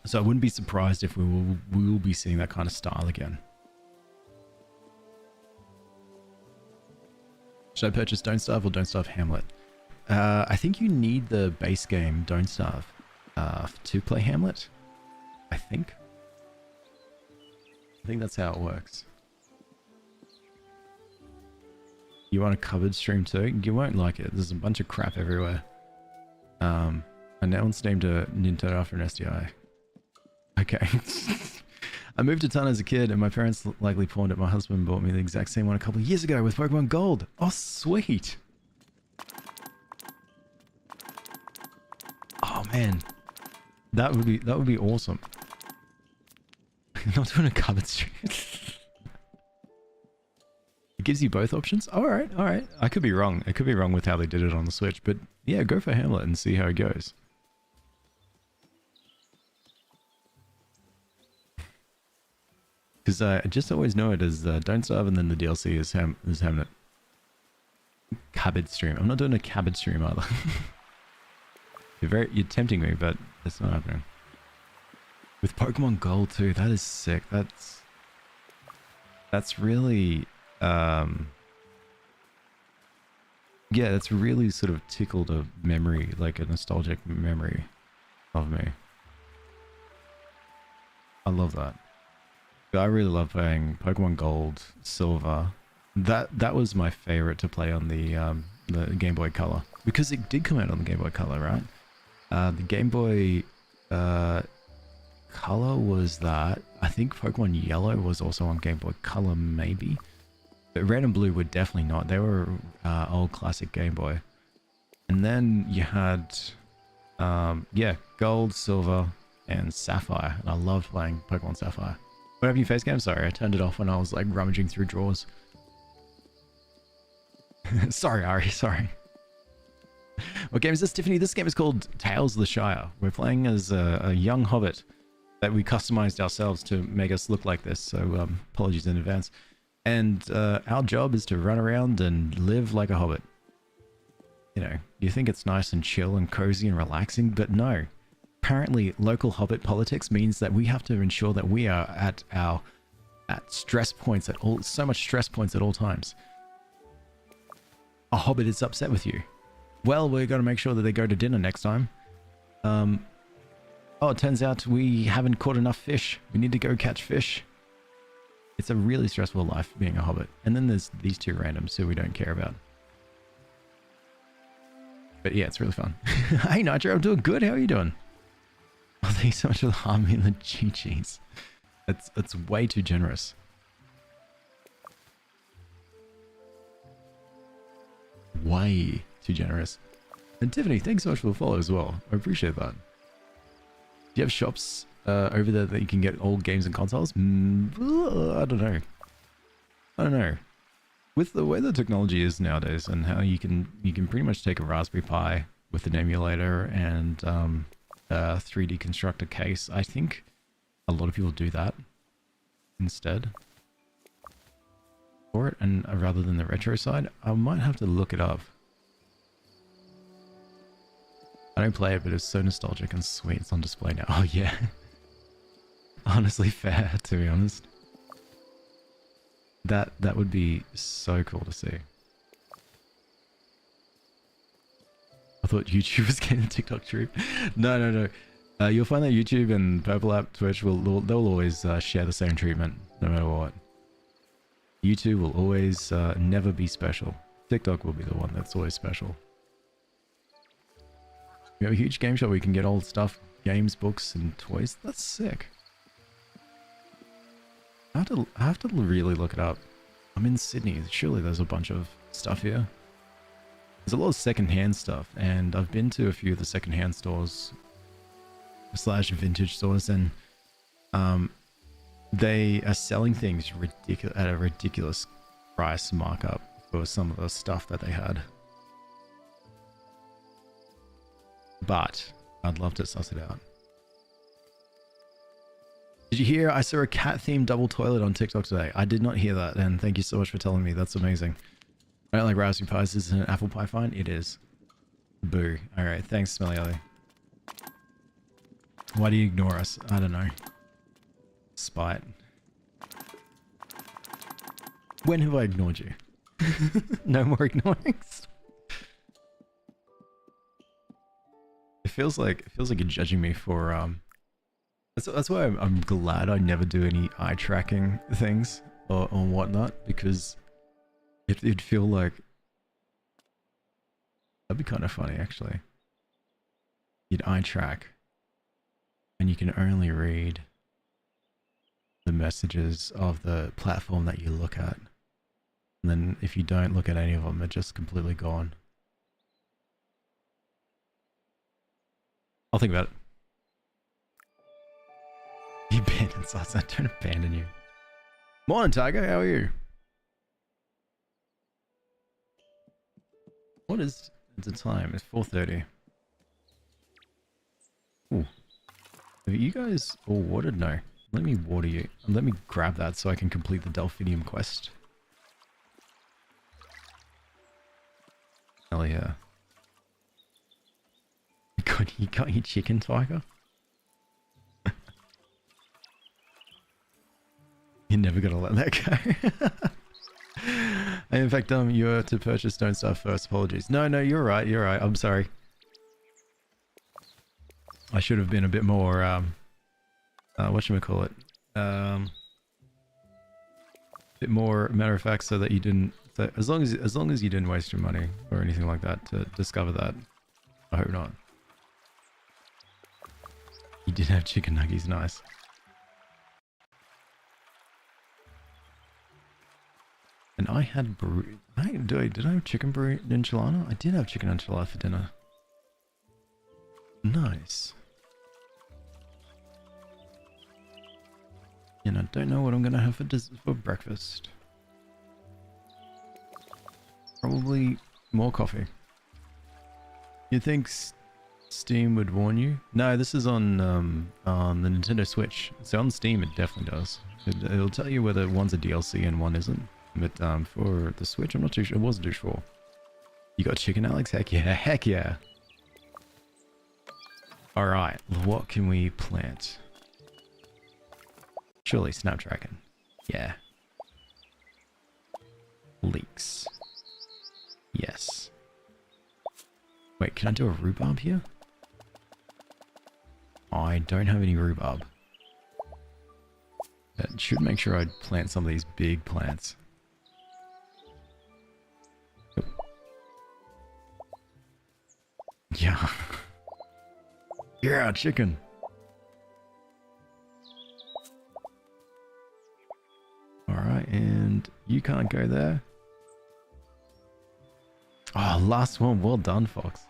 So I wouldn't be surprised if we will be seeing that kind of style again. Should I purchase Don't Starve or Don't Starve Hamlet? I think you need the base game Don't Starve to play Hamlet. I think that's how it works. You want a cupboard stream too? You won't like it. There's a bunch of crap everywhere. And that one's named a Nintendo after an SDI. Okay. I moved to town as a kid and my parents likely pawned it. My husband bought me the exact same one a couple of years ago with Pokemon Gold. Oh, sweet. Oh man. That would be awesome. I'm not doing a cupboard stream. It gives you both options? Alright. I could be wrong. I could be wrong with how they did it on the Switch, but yeah, go for Hamlet and see how it goes. Because I just always know it as Don't Starve and then the DLC is Hamlet. Cupboard stream. I'm not doing a cupboard stream either. You're tempting me, but it's not happening. With Pokemon Gold too, that is sick. That's really yeah, that's really sort of tickled a memory, like a nostalgic memory of me. I love that. I really love playing Pokemon Gold, Silver. That was my favorite to play on the Game Boy Color, because it did come out on the Game Boy Color, right? The Game Boy Color was that. I think Pokemon Yellow was also on Game Boy Color, maybe. But Red and Blue were definitely not. They were old classic Game Boy. And then you had, yeah, Gold, Silver, and Sapphire. And I loved playing Pokemon Sapphire. What happened to your face cam? Sorry, I turned it off when I was like rummaging through drawers. Sorry, Ari, sorry. What game is this, Tiffany? This game is called Tales of the Shire. We're playing as a young hobbit that we customized ourselves to make us look like this, so apologies in advance. And our job is to run around and live like a hobbit. You know, you think it's nice and chill and cozy and relaxing, but no. Apparently, local hobbit politics means that we have to ensure that we are at stress points so much stress points at all times. A hobbit is upset with you. Well, we're going to make sure that they go to dinner next time. Oh, it turns out we haven't caught enough fish. We need to go catch fish. It's a really stressful life being a hobbit. And then there's these two randoms who we don't care about. But yeah, it's really fun. Hey, Nitro, I'm doing good. How are you doing? Oh, thank you so much for the harmony and the GGs. That's way too generous. Way too generous. And Tiffany, thanks so much for the follow as well. I appreciate that. Do you have shops over there that you can get all games and consoles? I don't know. I don't know. With the way the technology is nowadays and how you can pretty much take a Raspberry Pi with an emulator and a 3D constructor case, I think a lot of people do that instead for it, and rather than the retro side. I might have to look it up. I don't play it, but it's so nostalgic and sweet. It's on display now. Oh yeah. Honestly fair, to be honest. That would be so cool to see. I thought YouTube was getting TikTok troop. No. You'll find that YouTube and Purple App, Twitch they'll always share the same treatment, no matter what. YouTube will always never be special. TikTok will be the one that's always special. We have a huge game shop where you can get old stuff, games, books, and toys. That's sick. I have to really look it up. I'm in Sydney. Surely there's a bunch of stuff here. There's a lot of secondhand stuff, and I've been to a few of the secondhand stores / vintage stores, and they are selling things at a ridiculous price markup for some of the stuff that they had. But I'd love to suss it out. Did you hear I saw a cat-themed double toilet on TikTok today? I did not hear that, and thank you so much for telling me. That's amazing. I don't like Raspberry Pis. Is it an apple pie fine? It is. Boo. Alright, thanks, Smelly Ellie. Why do you ignore us? I don't know. Spite. When have I ignored you? No more ignoring. It feels like you're judging me for that's why I'm glad I never do any eye tracking things or whatnot, because it'd feel like that'd be kind of funny actually. You'd eye track and you can only read the messages of the platform that you look at, and then if you don't look at any of them, they're just completely gone. I'll think about it. You abandoned us. I don't abandon you. Morning, Tiger. How are you? What is the time? It's 4:30. Ooh. Have you guys all watered? No. Let me water you. Let me grab that so I can complete the Delphinium quest. Hell yeah. You got your chicken, Tiger? You're never gonna let that go. And in fact, you were to purchase Don't Starve first. Apologies. No, you're right. You're right. I'm sorry. I should have been a bit more, whatchamacallit? Bit more matter of fact, so that you didn't, as long as you didn't waste your money or anything like that to discover that. I hope not. You did have chicken nuggies, nice. And I had did I have chicken enchilada? I did have chicken enchilada for dinner. Nice. And I don't know what I'm gonna have for breakfast. Probably more coffee. You think Steam would warn you? No, this is on the Nintendo Switch. So on Steam, it definitely does. It'll tell you whether one's a DLC and one isn't. But for the Switch, I'm not too sure. I wasn't too sure. You got chicken, Alex? Heck yeah, heck yeah. Alright, what can we plant? Surely Snapdragon. Yeah. Leeks. Yes. Wait, can I do a rhubarb here? Oh, I don't have any rhubarb. That should make sure I plant some of these big plants. Yep. Yeah. Yeah, chicken. Alright, and you can't go there. Oh, last one. Well done, Fox.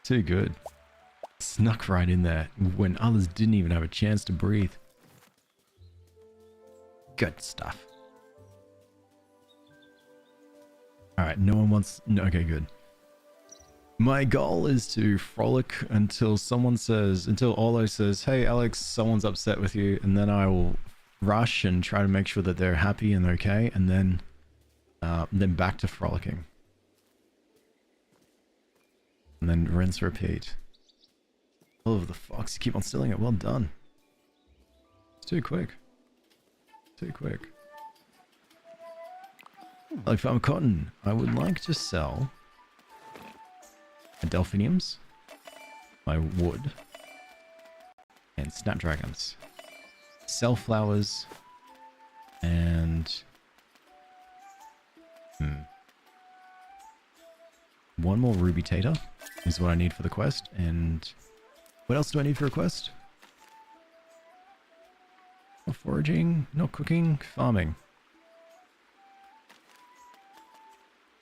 Too good. Snuck right in there when others didn't even have a chance to breathe. Good stuff. Alright, no one wants... No, okay, good. My goal is to frolic until someone says... Until Olo says, hey Alex, someone's upset with you. And then I will rush and try to make sure that they're happy and okay. And then back to frolicking. And then rinse, repeat. Oh, the fox, you keep on stealing it. Well done. It's too quick. Too quick. Like farm cotton, I would like to sell my delphiniums, my wood, and snapdragons. Sell flowers, and one more ruby tater is what I need for the quest. And what else do I need for a quest? Not foraging, not cooking, farming.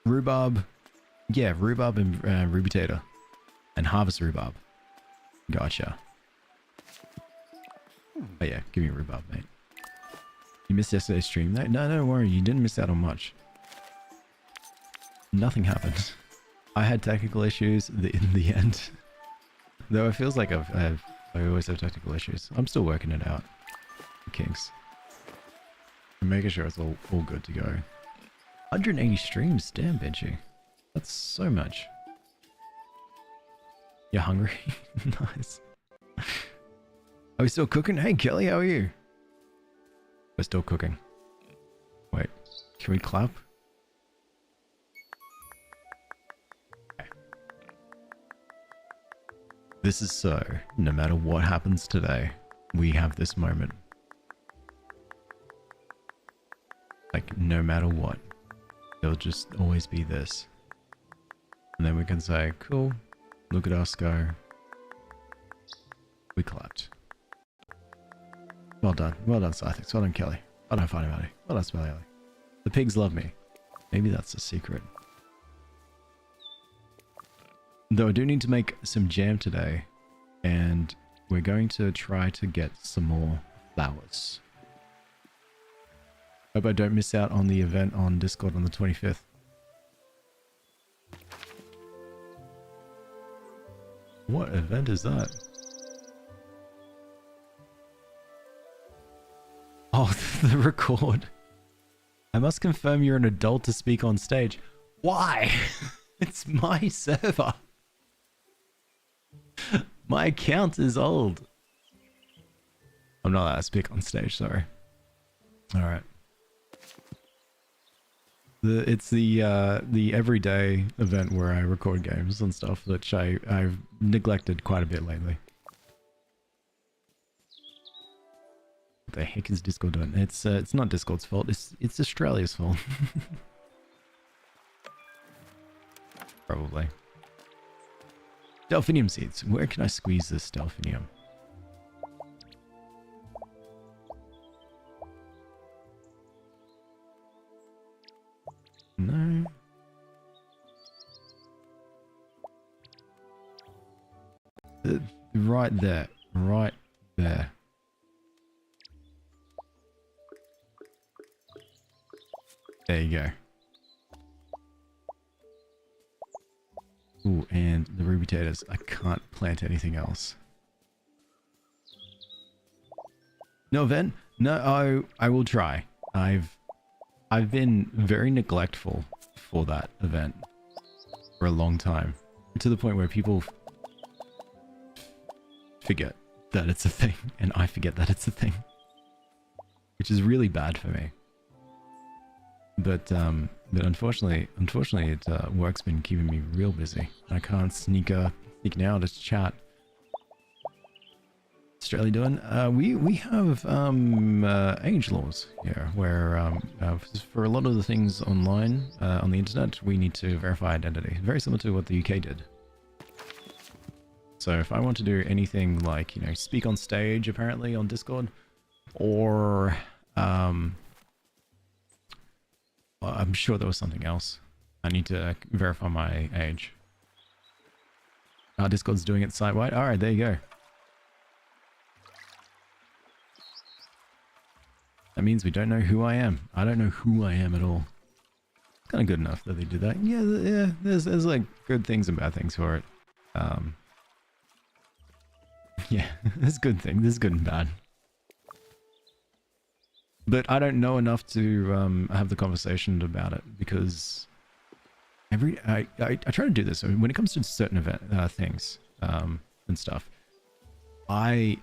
Rhubarb. Yeah, rhubarb and ruby tater. And harvest rhubarb. Gotcha. Oh yeah, give me rhubarb, mate. You missed yesterday's stream? No, don't worry, you didn't miss out on much. Nothing happened. I had technical issues in the end. Though it feels like I always have technical issues. I'm still working it out. Kinks. I'm making sure it's all good to go. 180 streams, damn Benji. That's so much. You're hungry? Nice. Are we still cooking? Hey Kelly, how are you? We're still cooking. Wait, can we clap? Okay. This is so, no matter what happens today, we have this moment. Like, no matter what, there'll just always be this. And then we can say, cool, look at us go. We clapped. Well done, Scythix. Well done, Kelly. Well done, Funny Money. Well done, Smelly Alley. The pigs love me. Maybe that's a secret. Though I do need to make some jam today, and we're going to try to get some more flowers. Hope I don't miss out on the event on Discord on the 25th. What event is that? Oh, the record. I must confirm you're an adult to speak on stage. Why? It's my server. My account is old. I'm not allowed to speak on stage, sorry. Alright. It's the everyday event where I record games and stuff, which I've neglected quite a bit lately. What the heck is Discord doing? It's not Discord's fault. It's Australia's fault. Probably. Delphinium seeds. Where can I squeeze this delphinium? No. Right there. Right there. There you go. Ooh, and the ruby taters. I can't plant anything else. No event? No, I will try. I've been very neglectful for that event for a long time, to the point where people forget that it's a thing, and I forget that it's a thing, which is really bad for me. But unfortunately, work's been keeping me real busy. I can't sneak a speak now, just chat. Australia doing? We have age laws here, where for a lot of the things online on the internet, we need to verify identity. Very similar to what the UK did. So if I want to do anything like, you know, speak on stage apparently on Discord, or I'm sure there was something else. I need to verify my age. Discord's doing it site-wide. All right, there you go. That means we don't know who I am. I don't know who I am at all. It's kind of good enough that they did that. Yeah, there's like good things and bad things for it. Yeah, there's good things. There's good and bad. But I don't know enough to have the conversation about it, because I try to do this. I mean, when it comes to certain things and stuff, I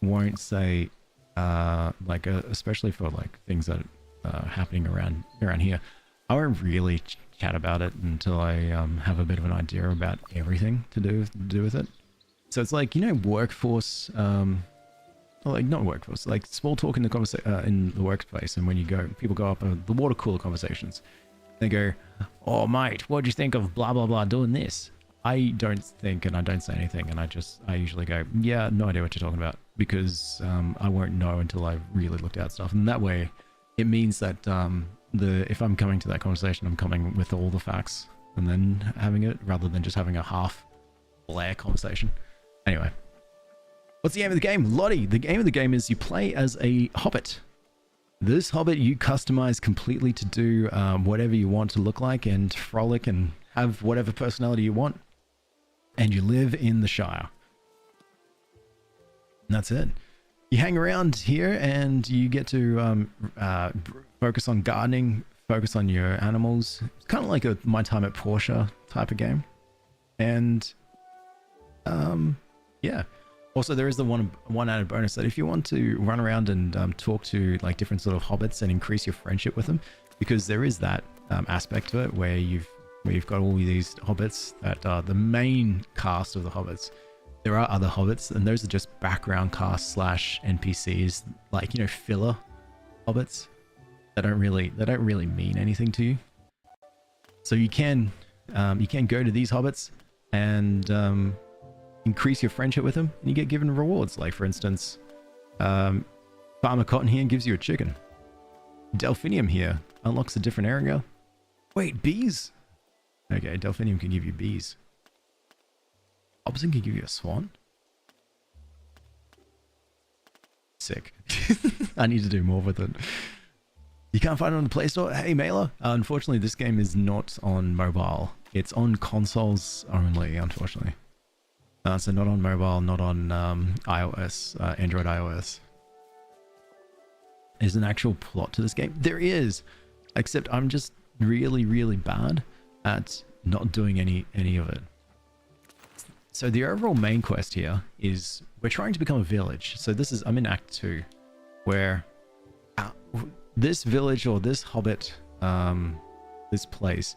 won't say like especially for like things that are happening around here, I won't really chat about it until I have a bit of an idea about everything to do with it. So it's like, you know, workforce, like not workforce, like small talk in the in the workplace, and when people go up the water cooler conversations, they go, "Oh mate, what do you think of blah blah blah doing this?" I don't think, and I don't say anything, and I usually go, "Yeah, no idea what you're talking about," because I won't know until I've really looked at stuff, and that way, it means that if I'm coming to that conversation, I'm coming with all the facts and then having it, rather than just having a half layer conversation. Anyway, what's the aim of the game? Lottie, the aim of the game is you play as a hobbit. This hobbit you customize completely to do whatever you want to look like and frolic and have whatever personality you want. And you live in the Shire. And that's it. You hang around here and you get to focus on gardening, focus on your animals. It's kind of like a My Time at Portia type of game. And yeah. Also, there is the one added bonus that if you want to run around and talk to like different sort of hobbits and increase your friendship with them, because there is that aspect to it where you've got all these hobbits that are the main cast of the hobbits. There are other hobbits, and those are just background cast / NPCs, like, you know, filler hobbits that don't really mean anything to you. So you can go to these hobbits and increase your friendship with them, and you get given rewards. Like, for instance, Farmer Cotton here gives you a chicken. Delphinium here unlocks a different area. Wait, bees? Okay, Delphinium can give you bees. Hobson can give you a swan? Sick. I need to do more with it. You can't find it on the Play Store? Hey, Mailer. Unfortunately, this game is not on mobile. It's on consoles only, unfortunately. So not on mobile, not on iOS, Android iOS. There's an actual plot to this game. There is, except I'm just really, really bad at not doing any of it. So the overall main quest here is we're trying to become a village. So I'm in Act 2, where this village or this hobbit, this place,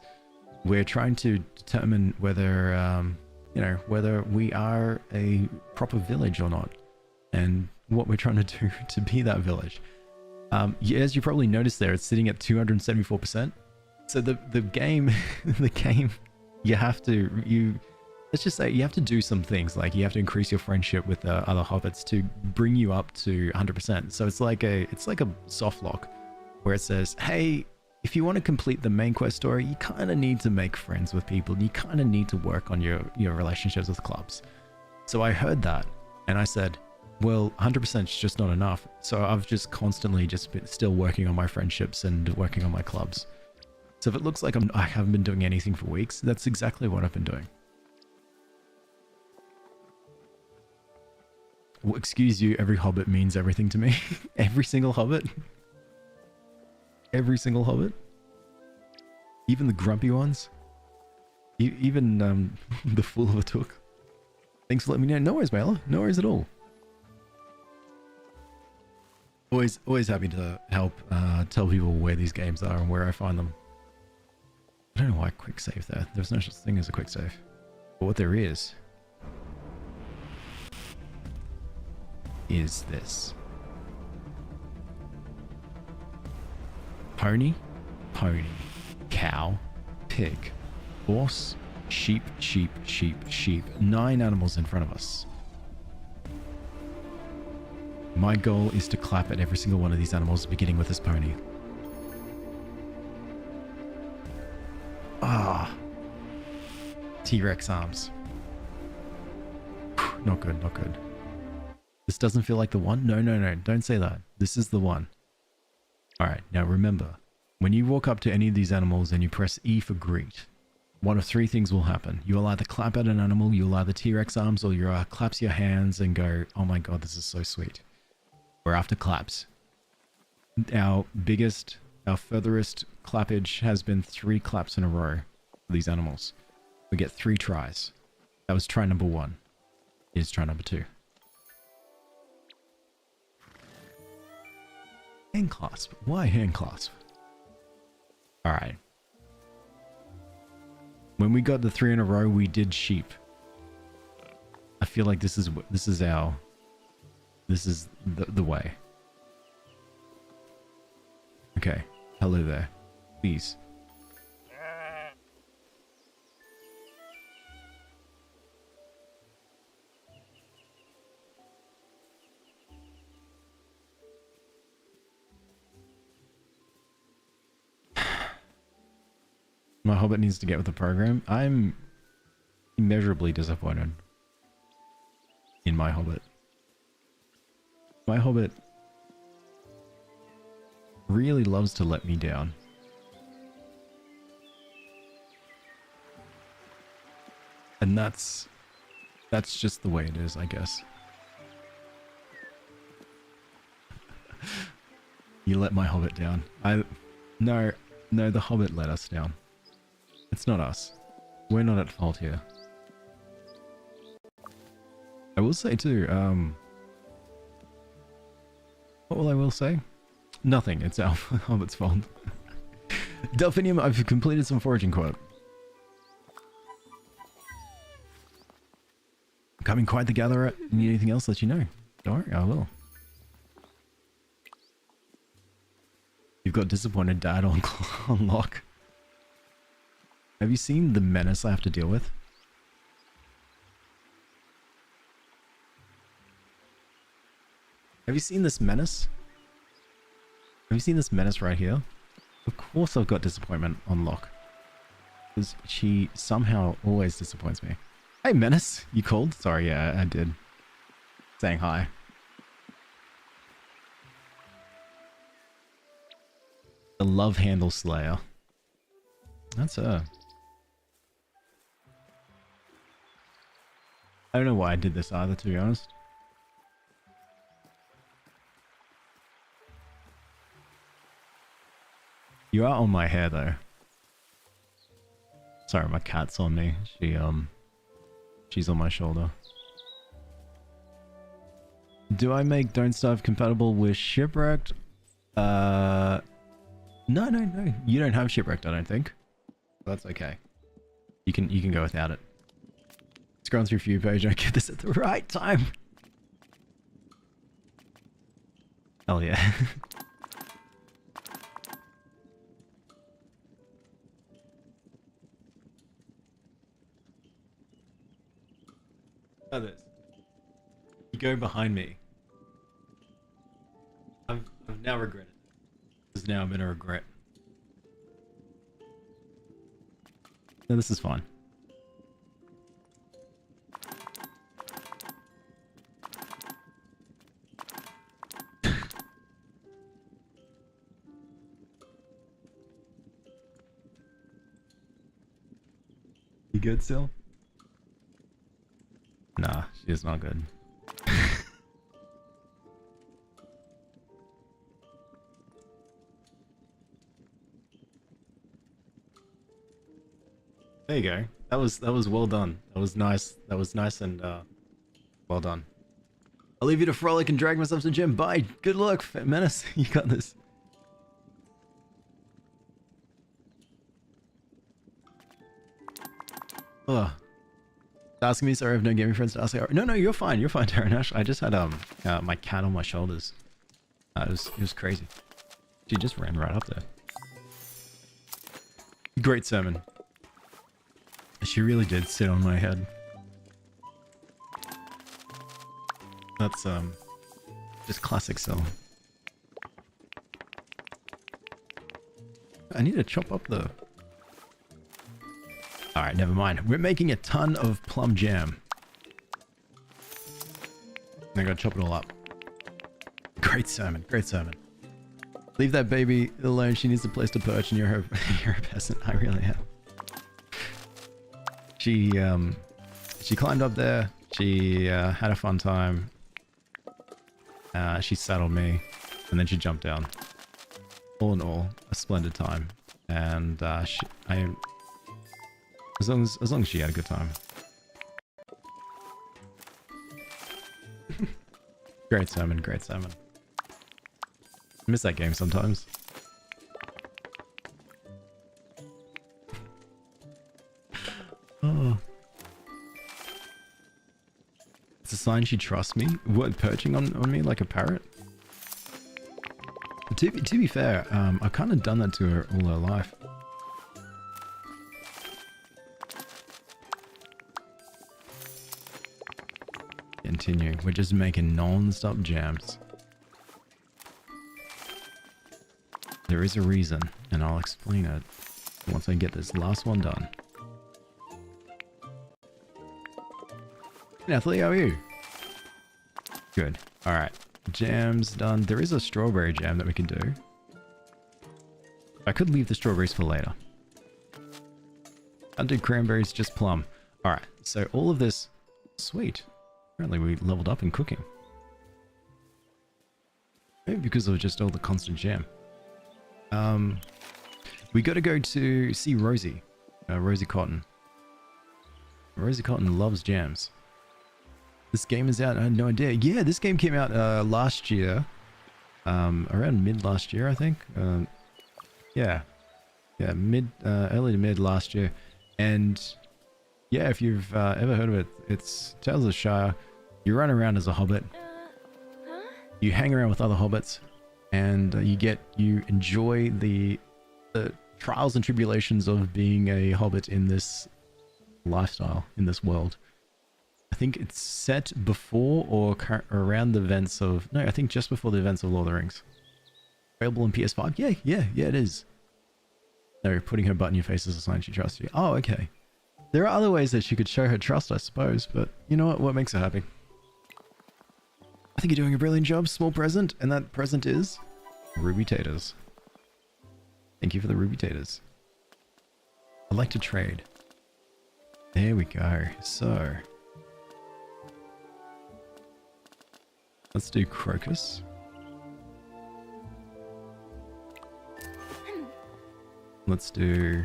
we're trying to determine whether whether we are a proper village or not, and what we're trying to do to be that village. As you probably noticed there, it's sitting at 274%. So the game, let's just say you have to do some things, like you have to increase your friendship with the other hobbits to bring you up to 100%. So it's like a soft lock where it says, hey, if you want to complete the main quest story, you kind of need to make friends with people. You kind of need to work on your relationships with clubs. So I heard that and I said, well, 100% is just not enough. So I've just constantly been still working on my friendships and working on my clubs. So if it looks like I haven't been doing anything for weeks, that's exactly what I've been doing. Well, excuse you, every hobbit means everything to me. Every single hobbit. Every single hobbit. Even the grumpy ones. Even the fool of a took. Thanks for letting me know. No worries, Mailer. No worries at all. Always happy to help tell people where these games are and where I find them. I don't know why quick save there. There's no such thing as a quick save. But what there is is this? Pony, pony, cow, pig, horse, sheep, sheep, sheep, sheep. 9 animals in front of us. My goal is to clap at every single one of these animals, beginning with this pony. Ah. T-Rex arms. Not good, not good. This doesn't feel like the one? No, no, no. Don't say that. This is the one. Alright, now remember, when you walk up to any of these animals and you press E for greet, one of 3 things will happen. You'll either clap at an animal, you'll either T-Rex arms, or you claps your hands and go, oh my god, this is so sweet. We're after claps. Our furthest clappage has been 3 claps in a row for these animals. We get 3 tries. That was try number 1. Here's try number 2. Hand clasp. Why hand clasp? Alright. When we got the 3 in a row, we did sheep. I feel like this is the way. Okay. Hello there. Please. My Hobbit needs to get with the program. I'm immeasurably disappointed in my Hobbit. My Hobbit really loves to let me down. And that's just the way it is, I guess. You let my Hobbit down. No, the Hobbit let us down. It's not us. We're not at fault here. I will say too, what will I will say? Nothing, it's our Hobbit's fault. Delphinium, I've completed some foraging quote. Becoming quite the gatherer. Need anything else? Let you know. Don't worry, I will. You've got disappointed dad on lock. Have you seen the menace I have to deal with? Have you seen this menace? Have you seen this menace right here? Of course I've got disappointment on lock. Because she somehow always disappoints me. Hey Menace, you called? Sorry, yeah, I did. Saying hi. The Love Handle Slayer. That's her. I don't know why I did this either, to be honest. You are on my hair though. Sorry, my cat's on me. She's on my shoulder. Do I make Don't Starve compatible with Shipwrecked? No. You don't have Shipwrecked, I don't think. That's okay. You can go without it. Scrolling through for you page, I get this at the right time. Hell yeah. Look at this. You go behind me. I've now regretted it. Because now I'm gonna regret. No, this is fine. You good still? Nah, she is not good. There you go. That was well done. That was nice. That was nice and well done. I'll leave you to frolic and drag myself to the gym. Bye. Good luck, Menace. You got this. Ugh. Asking me, sorry, I have no gaming friends to ask. No, no, you're fine, Darren Ash. I just had my cat on my shoulders. It was crazy. She just ran right up there. Great sermon. She really did sit on my head. That's just classic Cell. I need to chop up the... Alright, never mind. We're making a ton of plum jam. I gotta chop it all up. Great sermon, great sermon. Leave that baby alone. She needs a place to perch, and you're a peasant. I really am. She climbed up there. She had a fun time. She saddled me, and then she jumped down. All in all, a splendid time. And as long as she had a good time. Great sermon, great sermon. I miss that game sometimes. Oh. It's a sign she trusts me. What, perching on me like a parrot? To be fair, I've kind of done that to her all her life. Continuing, we're just making non-stop jams. There is a reason, and I'll explain it once I get this last one done. Nathalie, how are you? Good. Alright. Jam's done. There is a strawberry jam that we can do. I could leave the strawberries for later. I'll do cranberries, just plum. Alright, so all of this... Sweet. Apparently we leveled up in cooking. Maybe because of just all the constant jam. We gotta go to see Rosie. Rosie Cotton. Rosie Cotton loves jams. This game is out, I had no idea. Yeah, this game came out last year. Around mid last year, I think. Yeah, early to mid last year. And yeah, if you've ever heard of it, it's Tales of the Shire. You run around as a hobbit. You hang around with other hobbits, and you enjoy the trials and tribulations of being a hobbit in this lifestyle, in this world. I think it's set before or around the events of... No, I think just before the events of Lord of the Rings. Available on PS5? Yeah, it is. No, putting her butt in your face is a sign she trusts you. Oh, okay. There are other ways that she could show her trust, I suppose, but you know what makes her happy? I think you're doing a brilliant job. Small present, and that present is... Ruby Taters. Thank you for the Ruby Taters. I'd like to trade. There we go. So... let's do Crocus. Let's do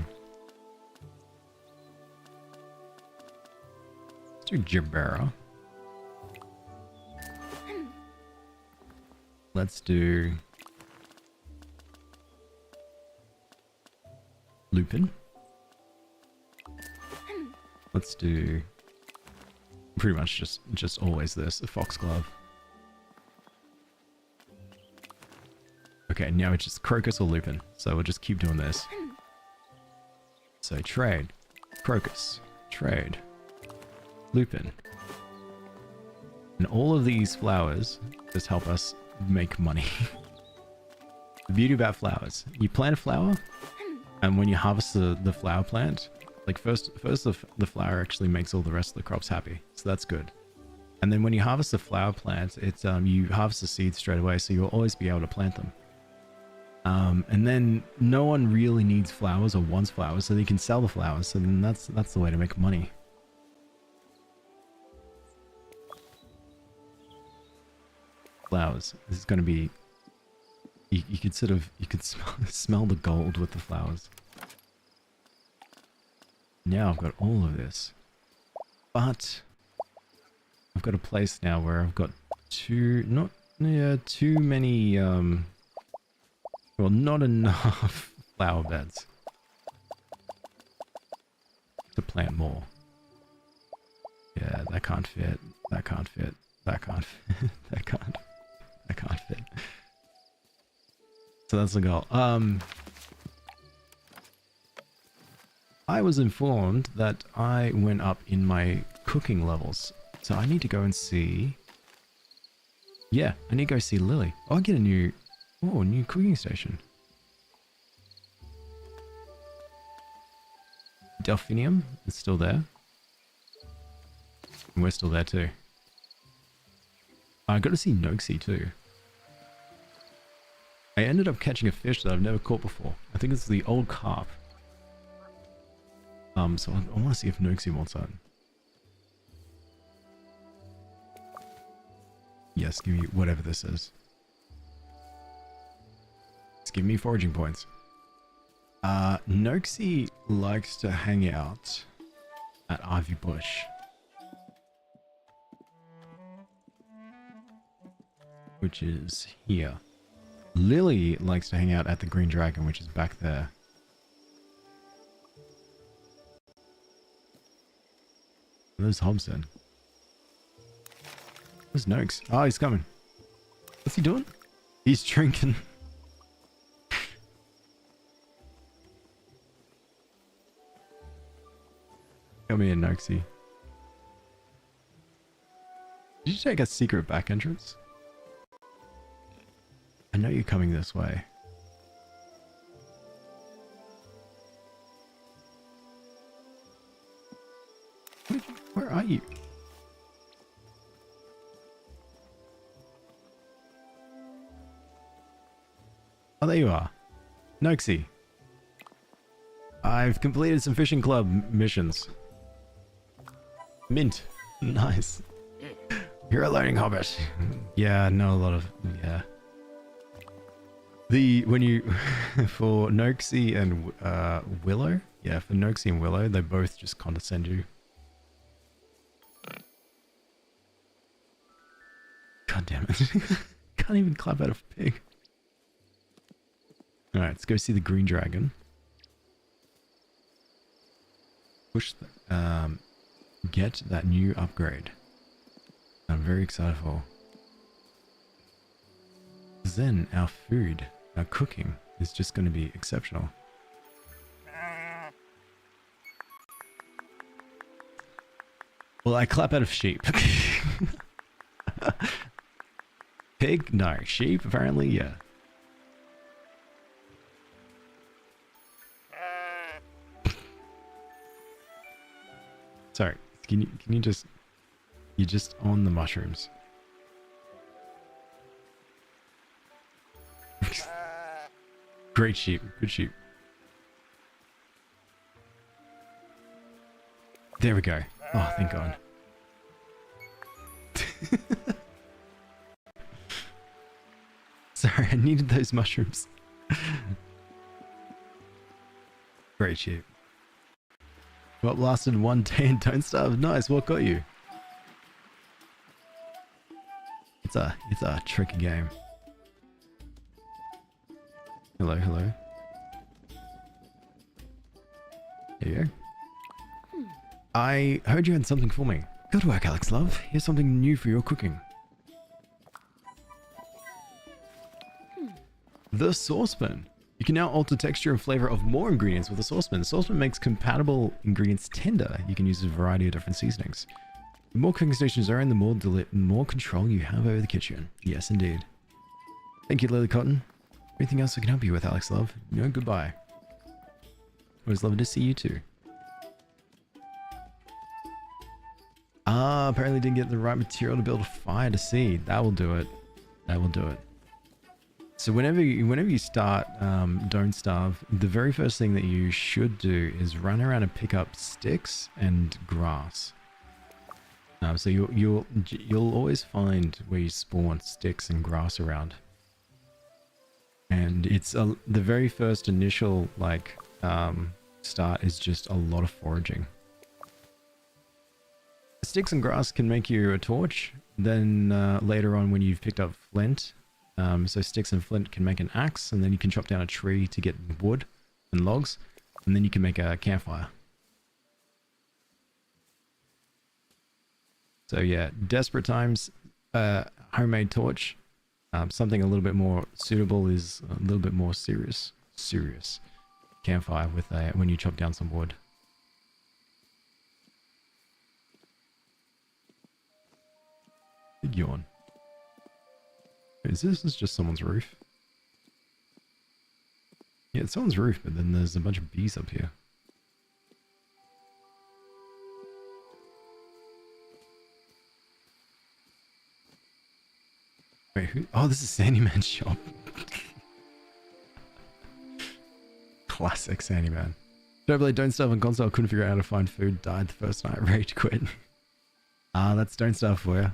Gerbera. Let's do Lupin. Let's do pretty much just always this, the Foxglove. Okay, now it's just Crocus or Lupin, so we'll just keep doing this. So trade, Crocus, trade, Lupin. And all of these flowers just help us make money. The beauty about flowers, you plant a flower, and when you harvest the flower plant, like first the flower actually makes all the rest of the crops happy, so that's good. And then when you harvest the flower plant, it's you harvest the seeds straight away, so you'll always be able to plant them. And then no one really needs flowers or wants flowers, so they can sell the flowers. So then that's the way to make money. Flowers. This is going to be. You could smell the gold with the flowers. Now I've got all of this, but I've got a place now where I've got too many. Well, not enough flower beds to plant more. Yeah, that can't fit. That can't fit. That can't fit. That can't fit. So that's the goal. I was informed that I went up in my cooking levels. So I need to go and see... Yeah, I need to go see Lily. Oh, I get a new... Oh, new cooking station. Delphinium is still there. And we're still there too. I got to see Noxie too. I ended up catching a fish that I've never caught before. I think it's the old carp. So I want to see if Noxie wants that. Yes, give me whatever this is. Just give me foraging points. Noxie likes to hang out at Ivy Bush. Which is here. Lily likes to hang out at the Green Dragon, which is back there. There's Hobson. Where's Noakes? Oh, he's coming. What's he doing? He's drinking. Come here, Noxie. Did you take a secret back entrance? I know you're coming this way. Where are you? Oh, there you are. Noxie. I've completed some fishing club missions. Mint. Nice. You're a learning hobbit. Yeah, I know a lot of... Yeah. When you... for Noxie and Willow? Yeah, for Noxie and Willow, they both just condescend you. God damn it. Can't even clap out a pig. Alright, let's go see the Green Dragon. Push the, get that new upgrade. I'm very excited for. Then our food, our cooking is just going to be exceptional. Well, I clap out of sheep. Pig? No. Sheep? Apparently, yeah. Sorry, can you just... You're just on the mushrooms. Great sheep. Good sheep. There we go. Oh, thank God. Sorry, I needed those mushrooms. Great sheep. What lasted one day and don't starve? Nice, what got you? It's a tricky game. Hello, hello. There you go. I heard you had something for me. Good work, Alex love. Here's something new for your cooking. The saucepan. You can now alter texture and flavor of more ingredients with the saucepan. The saucepan makes compatible ingredients tender. You can use a variety of different seasonings. The more cooking stations are in, the more control you have over the kitchen. Yes, indeed. Thank you, Lily Cotton. Anything else I can help you with, Alex love? No, goodbye. Always lovely to see you too. Ah, apparently didn't get the right material to build a fire to see. That will do it. That will do it. So whenever you start Don't Starve, the very first thing that you should do is run around and pick up sticks and grass. So you'll always find where you spawn sticks and grass around. And it's the very first initial start is just a lot of foraging. Sticks and grass can make you a torch. Then later on, when you've picked up flint, so sticks and flint can make an axe, and then you can chop down a tree to get wood and logs, and then you can make a campfire. So yeah, desperate times, homemade torch. Something a little bit more suitable is a little bit more serious campfire with when you chop down some wood. Big yawn. Is this just someone's roof? Yeah, it's someone's roof, but then there's a bunch of bees up here. Wait, who? Oh, this is Sandyman's shop. Classic Sandyman. Don't Starve on console. Couldn't figure out how to find food. Died the first night. Rage quit. That's Don't Starve for you.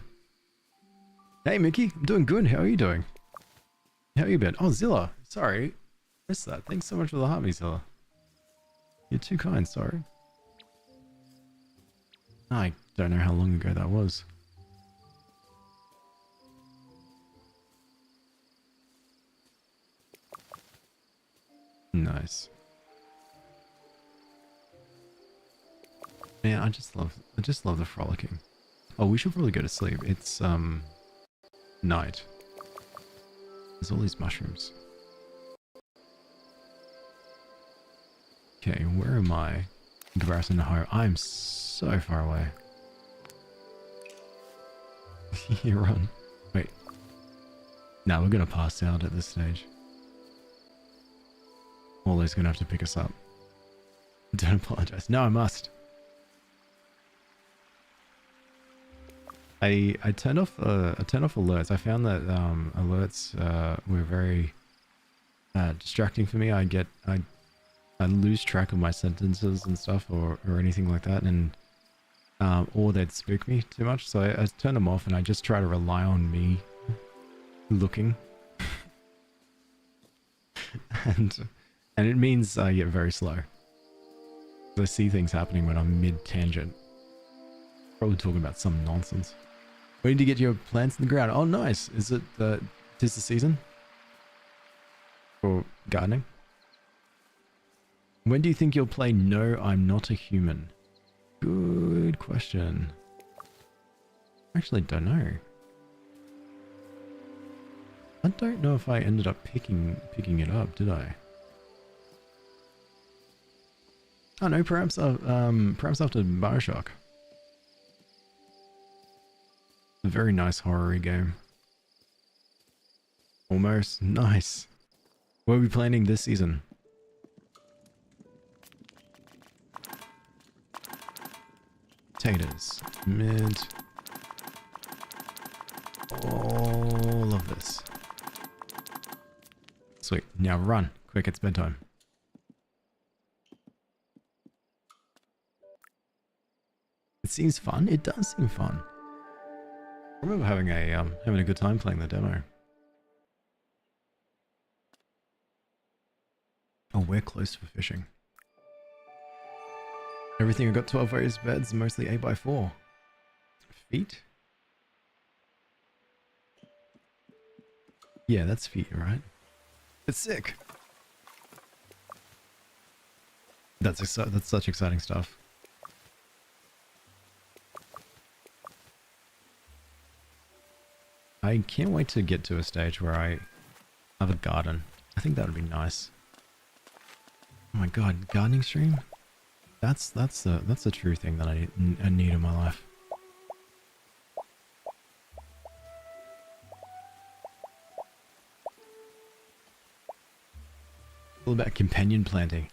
Hey, Mickey. I'm doing good. How are you doing? How you been? Oh, Zilla. Sorry. Missed that. Thanks so much for the heart, Zilla. You're too kind. Sorry. I don't know how long ago that was. Nice. Man, I just love the frolicking. Oh, we should probably go to sleep. It's night. There's all these mushrooms. Okay, where am I in comparison to home? I'm so far away. You run. Wait. No, we're gonna pass out at this stage. Waller's gonna have to pick us up. Don't apologize. No, I must. I turned off alerts. I found that alerts were very distracting for me. I lose track of my sentences and stuff or anything like that, and or they'd spook me too much. So I turned them off and I just try to rely on me looking. and it means I get very slow. I see things happening when I'm mid-tangent. Probably talking about some nonsense. Waiting to get your plants in the ground. Oh, nice. Is it tis the season for gardening? When do you think you'll play No, I'm Not a Human? Good question. I actually don't know. I don't know if I ended up picking it up, did I? Oh no, perhaps after Bioshock. A very nice horror-y game. Almost. Nice. What are we planning this season? Potatoes. Mint. All of this. Sweet. Now run. Quick, it's bedtime. It seems fun. It does seem fun. I remember having a good time playing the demo. Oh, we're close for fishing. Everything I got 12 raised beds, mostly 8x4. Feet? Yeah, that's feet, right? It's sick. That's such exciting stuff. I can't wait to get to a stage where I have a garden. I think that would be nice. Oh my god, gardening stream? That's the true thing that I need in my life. All about companion planting.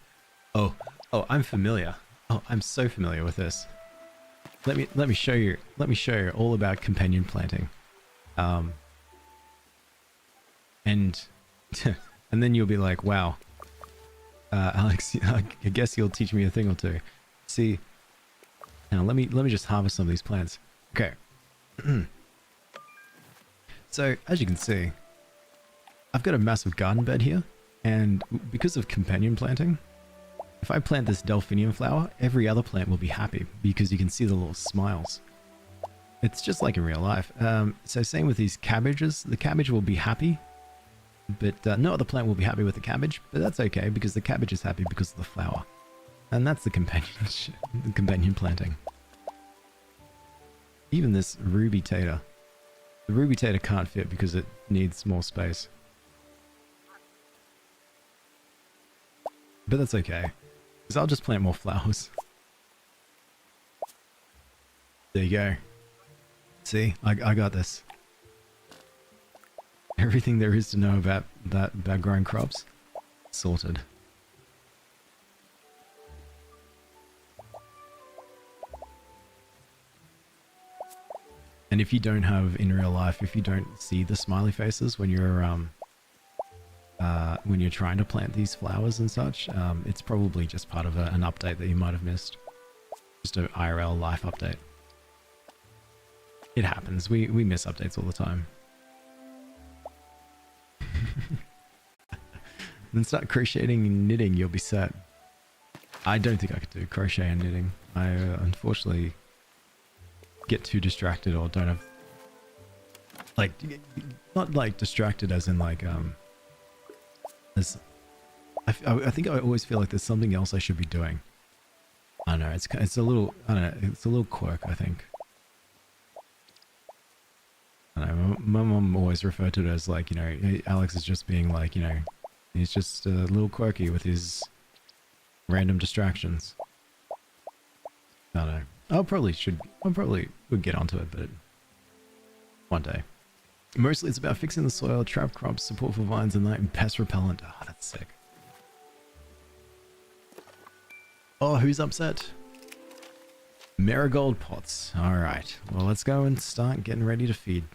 Oh, I'm familiar. Oh, I'm so familiar with this. Let me show you all about companion planting. And and then you'll be like, wow, Alex, I guess you'll teach me a thing or two. See, now let me just harvest some of these plants. Okay. So as you can see, I've got a massive garden bed here, and because of companion planting, if I plant this delphinium flower, every other plant will be happy because you can see the little smiles. It's just like in real life. So same with these cabbages. The cabbage will be happy, but no other plant will be happy with the cabbage. But that's okay because the cabbage is happy because of the flower, and that's the companion planting. Even this ruby tater. The ruby tater can't fit because it needs more space. But that's okay. Because I'll just plant more flowers. There you go. See, I got this. Everything there is to know about growing crops, sorted. And if you don't have in real life, if you don't see the smiley faces when you're trying to plant these flowers and such, it's probably just part of an update that you might have missed. Just an IRL life update. It happens. We miss updates all the time. Then start crocheting and knitting, you'll be set. I don't think I could do crochet and knitting. I unfortunately get too distracted or don't have, like, not like distracted as in like as I think I always feel like there's something else I should be doing. I don't know, it's a little, I don't know, it's a little quirk, I think. I don't know, my mom always referred to it as like, you know, Alex is just being like, you know, he's just a little quirky with his random distractions. I don't know. I probably would get onto it, but one day. Mostly it's about fixing the soil, trap crops, support for vines, and light and pest repellent. Oh, that's sick. Oh, who's upset? Marigold pots. Alright. Well, let's go and start getting ready to feed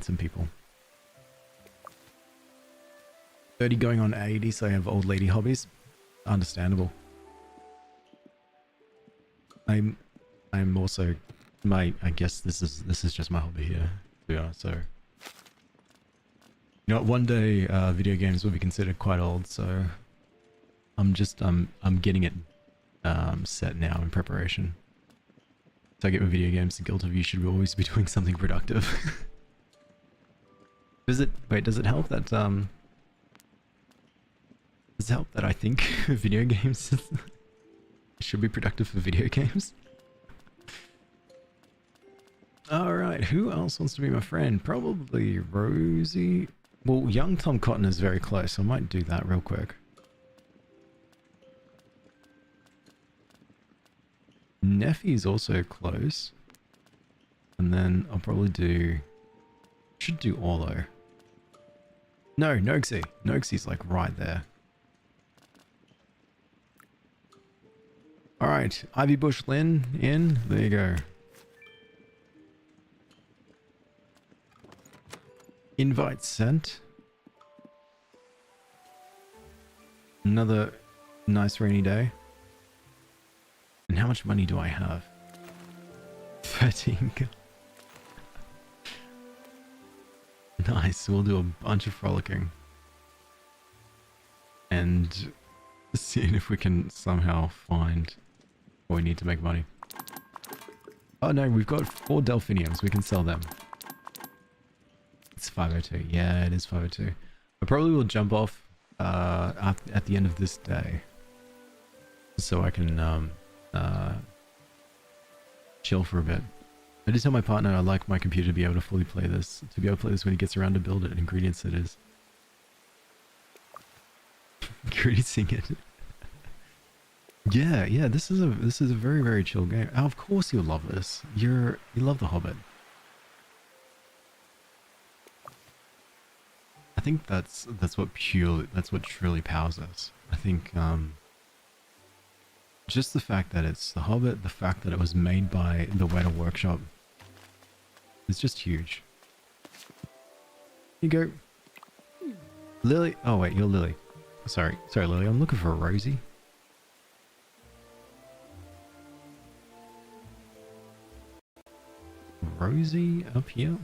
some people. 30 going on 80, so I have old lady hobbies. Understandable. I'm also I guess this is just my hobby here, to be honest. So, you know, one day video games will be considered quite old, so I'm getting it set now in preparation. So I get my video games, the guilt of you should always be doing something productive. Does it help that I think video games should be productive for video games? Alright, who else wants to be my friend? Probably Rosie. Well, young Tom Cotton is very close, so I might do that real quick. Neffy's also close. And then I'll probably should do Orlo. No, Nogsy. Nogsy's like right there. Alright, Ivy Bush Lynn in. There you go. Invite sent. Another nice rainy day. And how much money do I have? 13. Nice, we'll do a bunch of frolicking. And seeing if we can somehow find what we need to make money. Oh no, we've got 4 delphiniums, we can sell them. It's 502. Yeah, it is 502. I probably will jump off at the end of this day, so I can chill for a bit. I did tell my partner I like my computer to be able to fully play this, when he gets around to build it. Ingredients it is. Ingredientsing it. Yeah. This is a very, very chill game. Oh, of course you'll love this. You love The Hobbit. I think that's what truly powers us. I think just the fact that it's The Hobbit, the fact that it was made by the Weta Workshop, is just huge. You go, Lily. Oh wait, you're Lily. Sorry, Lily. I'm looking for Rosie. Rosie up here.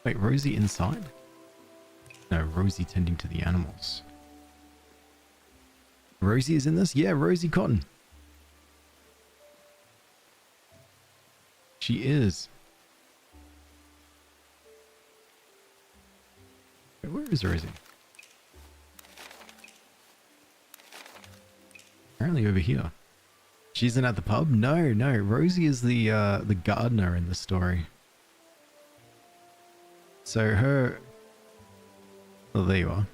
Wait, Rosie inside? No, Rosie tending to the animals. Rosie is in this? Yeah, Rosie Cotton. She is. Wait, where is Rosie? Apparently over here. She isn't at the pub? No, no. Rosie is the gardener in the story. So her... Well, there you are.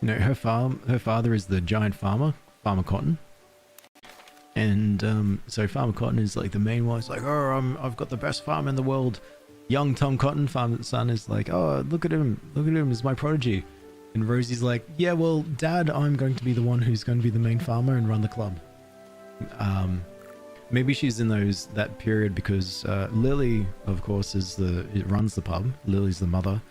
You know, her father is the giant farmer, Farmer Cotton. And so Farmer Cotton is like the main one. It's like, oh, I've got the best farm in the world. Young Tom Cotton, farmer's son, is like, oh, look at him, he's my prodigy. And Rosie's like, yeah, well, Dad, I'm going to be the one who's going to be the main farmer and run the club. Maybe she's in that period because Lily, of course, runs the pub. Lily's the mother.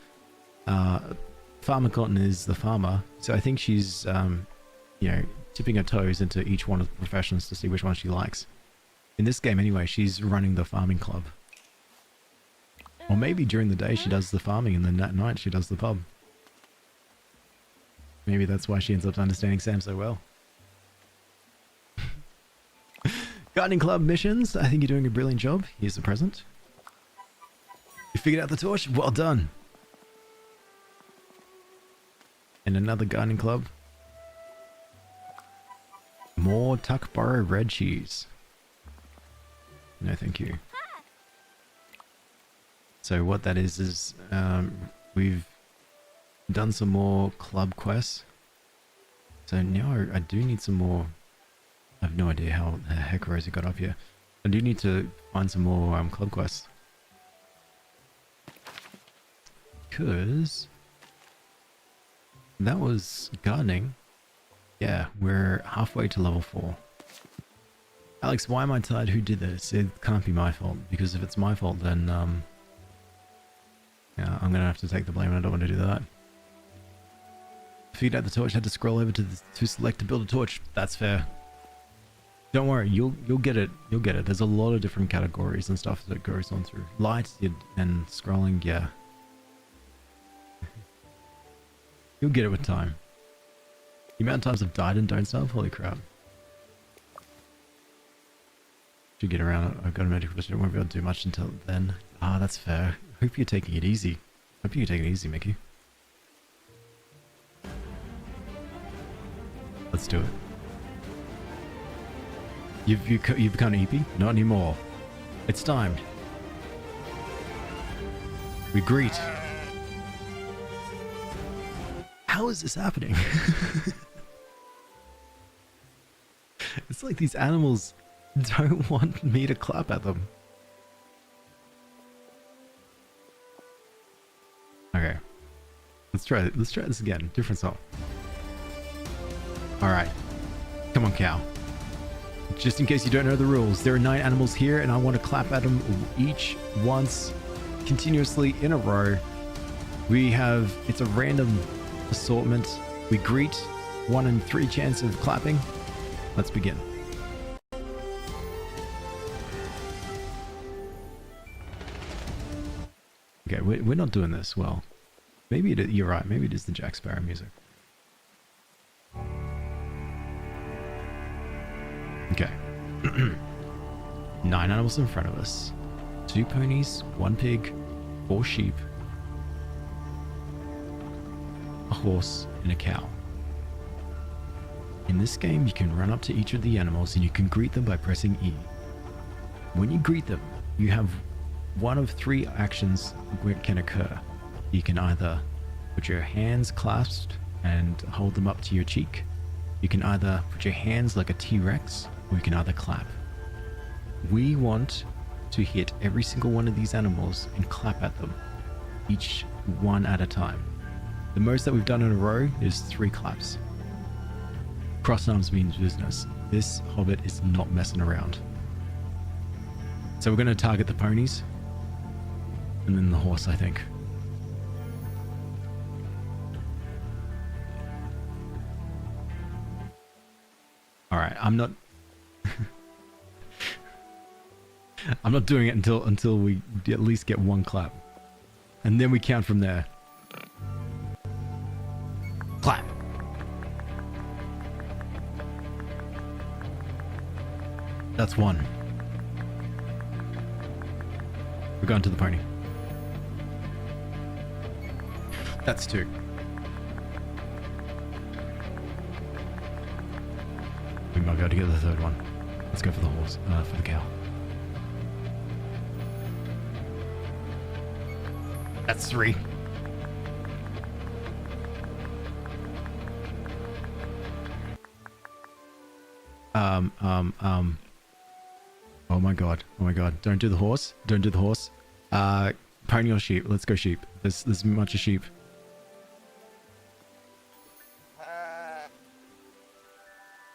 Farmer Cotton is the farmer. So I think she's, you know, tipping her toes into each one of the professions to see which one she likes. In this game, anyway, she's running the farming club. Or maybe during the day she does the farming and then at night she does the pub. Maybe that's why she ends up understanding Sam so well. Gardening club missions. I think you're doing a brilliant job. Here's the present. You figured out the torch? Well done. And another gardening club. More Tuckborough red cheese. No, thank you. So what that is we've done some more club quests. So now I do need some more. I have no idea how the heck Rosie got up here. I do need to find some more club quests. Because that was gardening. Yeah, we're halfway to level 4. Alex, why am I tired? Who did this? It can't be my fault, because if it's my fault, then yeah, I'm gonna have to take the blame and I don't want to do that. Figured out the torch, had to scroll over to select to build a torch. That's fair. Don't worry, you'll get it. You'll get it. There's a lot of different categories and stuff that goes on through. Light and scrolling, yeah. You'll get it with time. The amount of times I've died and don't stuff, holy crap. To get around it, I've got a medical question. I won't be able to do much until then. Ah, that's fair. Hope you're taking it easy. Hope you're taking it easy, Mickey. Let's do it. You've become an EP? Not anymore. It's timed. We greet. How is this happening? It's like these animals don't want me to clap at them. Okay. Let's try this again. Different song. Alright. Come on, cow. Just in case you don't know the rules, there are 9 animals here and I want to clap at them each once continuously in a row. It's a random assortment. We greet 1 in 3 chance of clapping. Let's begin. Okay, we're not doing this well. Maybe you're right. Maybe it is the Jack Sparrow music. Okay. 9 animals in front of us. 2 ponies, 1 pig, 4 sheep, a horse, and a cow. In this game, you can run up to each of the animals and you can greet them by pressing E. When you greet them, you have one of 3 actions that can occur. You can either put your hands clasped and hold them up to your cheek. You can either put your hands like a T-Rex, or you can either clap. We want to hit every single one of these animals and clap at them, each one at a time. The most that we've done in a row is 3 claps. Cross arms means business. This hobbit is not messing around. So we're going to target the ponies, and then the horse, I think. Alright, I'm not doing it until we at least get 1 clap. And then we count from there. Clap. That's 1. We're going to the pony. That's 2. We might be able to get the 3rd one. Let's go for the horse, for the cow. That's 3. Oh my god. Oh my god. Don't do the horse. Don't do the horse. Pony or sheep. Let's go sheep. There's much of sheep.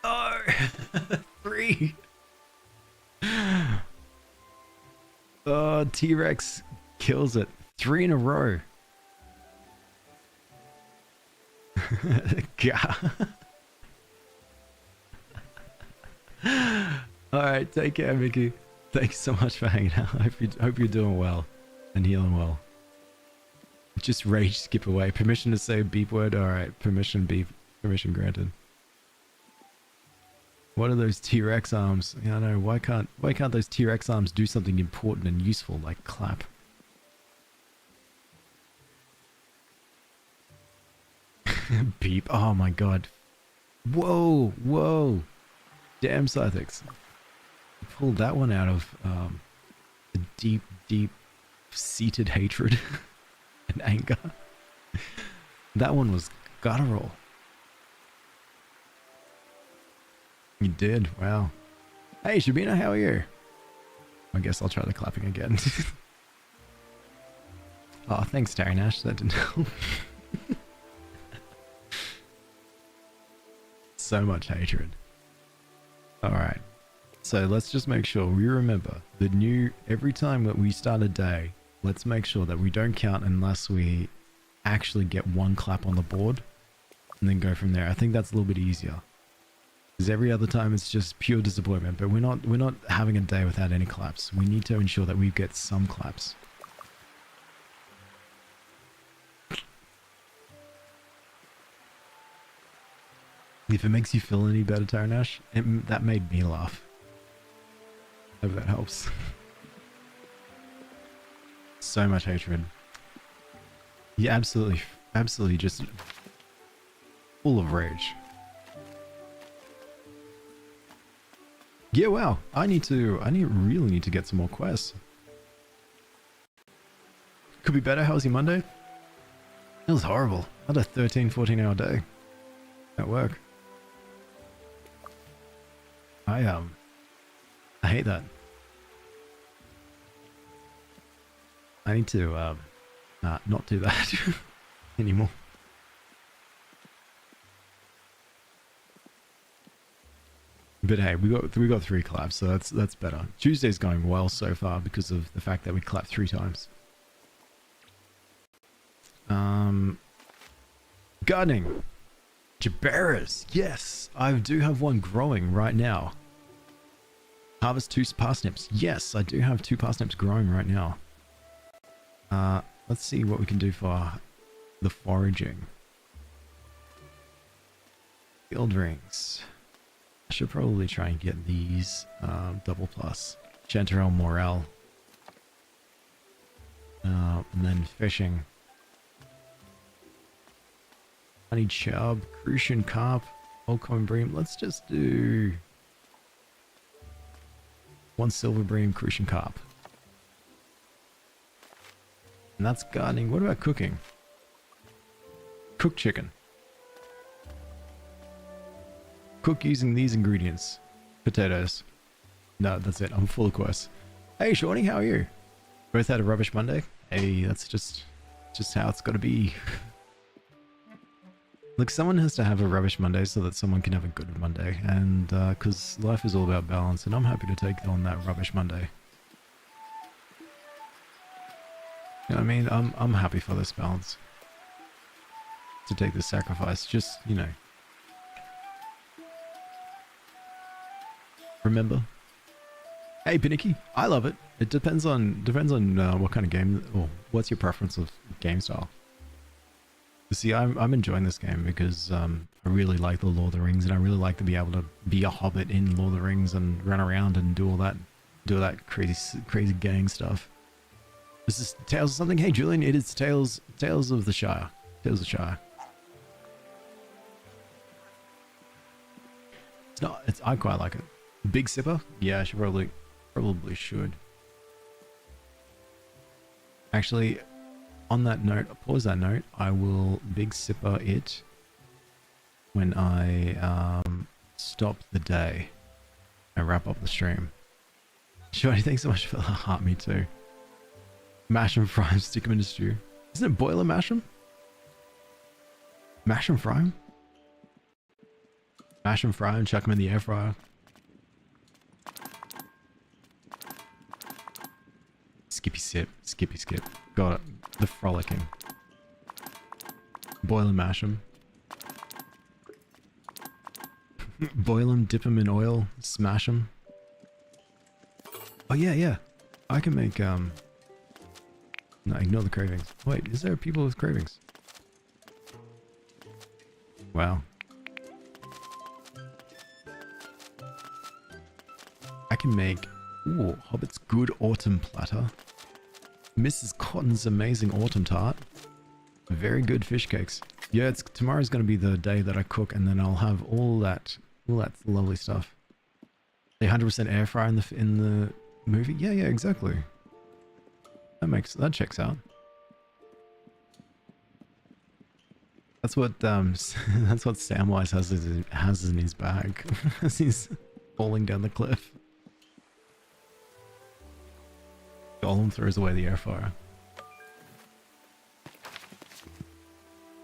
Oh! 3! Oh, T-Rex kills it. 3 in a row. God. Alright, take care, Mickey. Thanks so much for hanging out. Hope you're doing well and healing well. Just rage skip away. Permission to say a beep word? Alright, permission beep. Permission granted. What are those T-Rex arms? Yeah, I know. Why can't those T-Rex arms do something important and useful like clap? Beep. Oh my god. Whoa, whoa. Damn, Scythix. Pulled that one out of a deep, deep seated hatred and anger. That one was guttural. You did? Wow. Hey, Shabina, how are you? I guess I'll try the clapping again. Oh, thanks, Terry Nash. That didn't help. So much hatred. Alright. So let's just make sure we remember the every time that we start a day, let's make sure that we don't count unless we actually get 1 clap on the board and then go from there. I think that's a little bit easier. Because every other time it's just pure disappointment, but we're not having a day without any claps. We need to ensure that we get some claps. If it makes you feel any better, Taranash, that made me laugh. Hope that helps. So much hatred. Yeah, absolutely just full of rage. Yeah, wow. I really need to get some more quests. Could be better. How was your Monday? It was horrible. I had a 13, 14 hour day at work. I hate that. I need to not do that anymore. But hey, we got 3 claps, so that's better. Tuesday's going well so far because of the fact that we clapped 3 times. Gardening. Jaberas. Yes, I do have one growing right now. Harvest 2 parsnips. Yes, I do have 2 parsnips growing right now. Let's see what we can do for the foraging. Field rings. I should probably try and get these double plus. Chanterelle Morel. And then fishing. Honey chub, crucian carp, old common bream. Let's just do 1 silver bream, crucian carp. And that's gardening. What about cooking? Cook chicken. Cook using these ingredients. Potatoes. No, that's it. I'm full of quests. Hey, Shawnee, how are you? Both had a rubbish Monday? Hey, that's just how it's got to be. Look, someone has to have a rubbish Monday so that someone can have a good Monday. And because life is all about balance, and I'm happy to take on that rubbish Monday. You know what I mean? I'm happy for this balance. To take this sacrifice. Just, you know. Remember? Hey, Pinicky, I love it. It depends on what kind of game, or what's your preference of game style. See, I'm enjoying this game because I really like the Lord of the Rings, and I really like to be able to be a hobbit in Lord of the Rings and run around and do all that crazy gang stuff. This is Tales of something. Hey, Julian, it is Tales of the Shire. Tales of the Shire. I quite like it. Big sipper? Yeah, I should probably should. Actually, on that note, pause that note, I will big sipper it when I stop the day and wrap up the stream. Shorty, thanks so much for the heart, me too. Mash them, fry them, stick them in a stew. Isn't it boil and mash them? Mash them, fry them? Mash them, fry them, chuck them in the air fryer. Skippy sip, skippy skip. Got it. The frolicking. Boil and mash them. Boil them, dip them in oil, smash them. Oh yeah. I can make, no, ignore the cravings. Wait, is there people with cravings? Wow. I can make, ooh, Hobbit's good autumn platter. Mrs. Cotton's amazing autumn tart. Very good fish cakes. Yeah, tomorrow's going to be the day that I cook, and then I'll have all that lovely stuff. The 100% air fryer in the movie. Yeah, exactly. That checks out. That's what Samwise has in his bag as he's falling down the cliff. Gollum throws away the air fryer.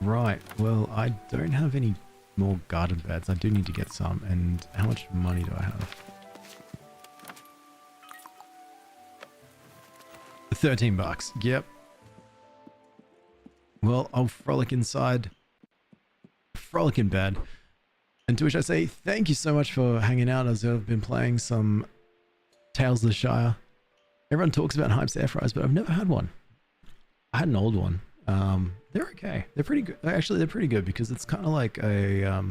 Right, well, I don't have any more garden beds. I do need to get some. And how much money do I have? 13 bucks. Yep. Well, I'll frolic inside. Frolic in bed. And to which I say, thank you so much for hanging out as I've been playing some Tales of the Shire. Everyone talks about hypes air fryers, but I've never had one. I had an old one. They're okay. They're pretty good. Actually, they're pretty good because it's kind of like a,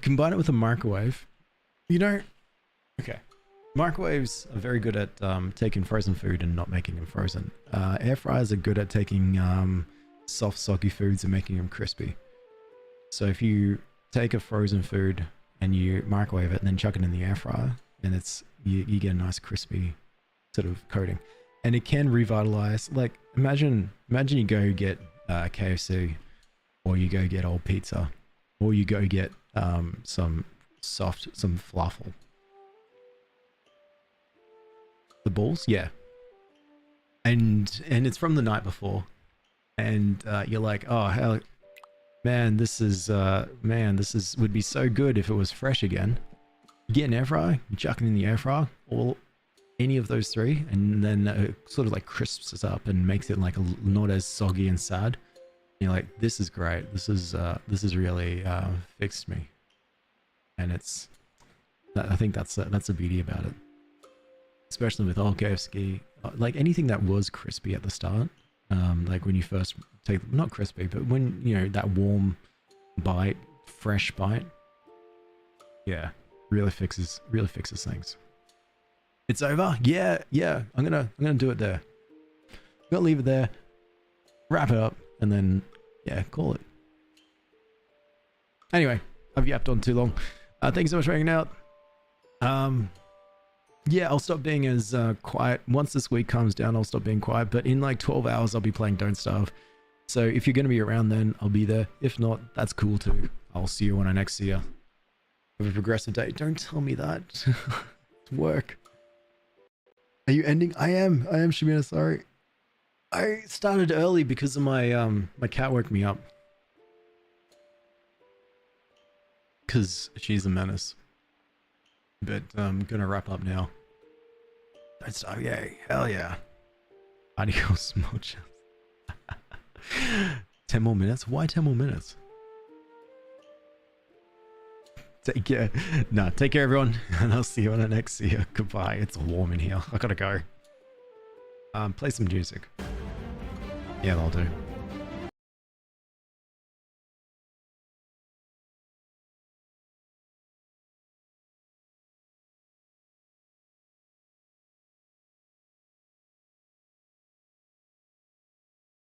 combine it with a microwave. You know, okay. Microwaves are very good at taking frozen food and not making them frozen. Air fryers are good at taking soft, soggy foods and making them crispy. So if you take a frozen food and you microwave it and then chuck it in the air fryer, and you get a nice crispy sort of coating, and it can revitalize. Like imagine you go get KFC, or you go get old pizza, or you go get some falafel. The balls, yeah, and it's from the night before, and you're like, oh hell, man, this would be so good if it was fresh again. You get an air fryer, you chuck it in the air fryer, or any of those three, and then it sort of like crisps it up and makes it like not as soggy and sad. You're like, this is great. This is really fixed me, and I think that's the beauty about it. Especially with old KFC, like anything that was crispy at the start, like when you first take, not crispy, but when, you know, that warm bite, fresh bite, yeah, really fixes things. It's over. Yeah. I'm gonna do it there. I'm gonna leave it there, wrap it up, and then yeah, call it. Anyway, I've yapped on too long. Thanks so much for hanging out. Yeah, I'll stop being as quiet. Once this week calms down, I'll stop being quiet. But in like 12 hours, I'll be playing Don't Starve. So if you're going to be around then, I'll be there. If not, that's cool too. I'll see you when I next see you. Have a progressive day. Don't tell me that. It's work. Are you ending? I am, Shamina, sorry. I started early because of my my cat woke me up. Because she's a menace. But I'm gonna wrap up now. That's, oh yay, hell yeah. Adios, muchas. 10 more minutes? Why 10 more minutes? Take care. No, take care everyone. And I'll see you on the next see you. Goodbye. It's warm in here. I gotta go. Play some music. Yeah, that'll do.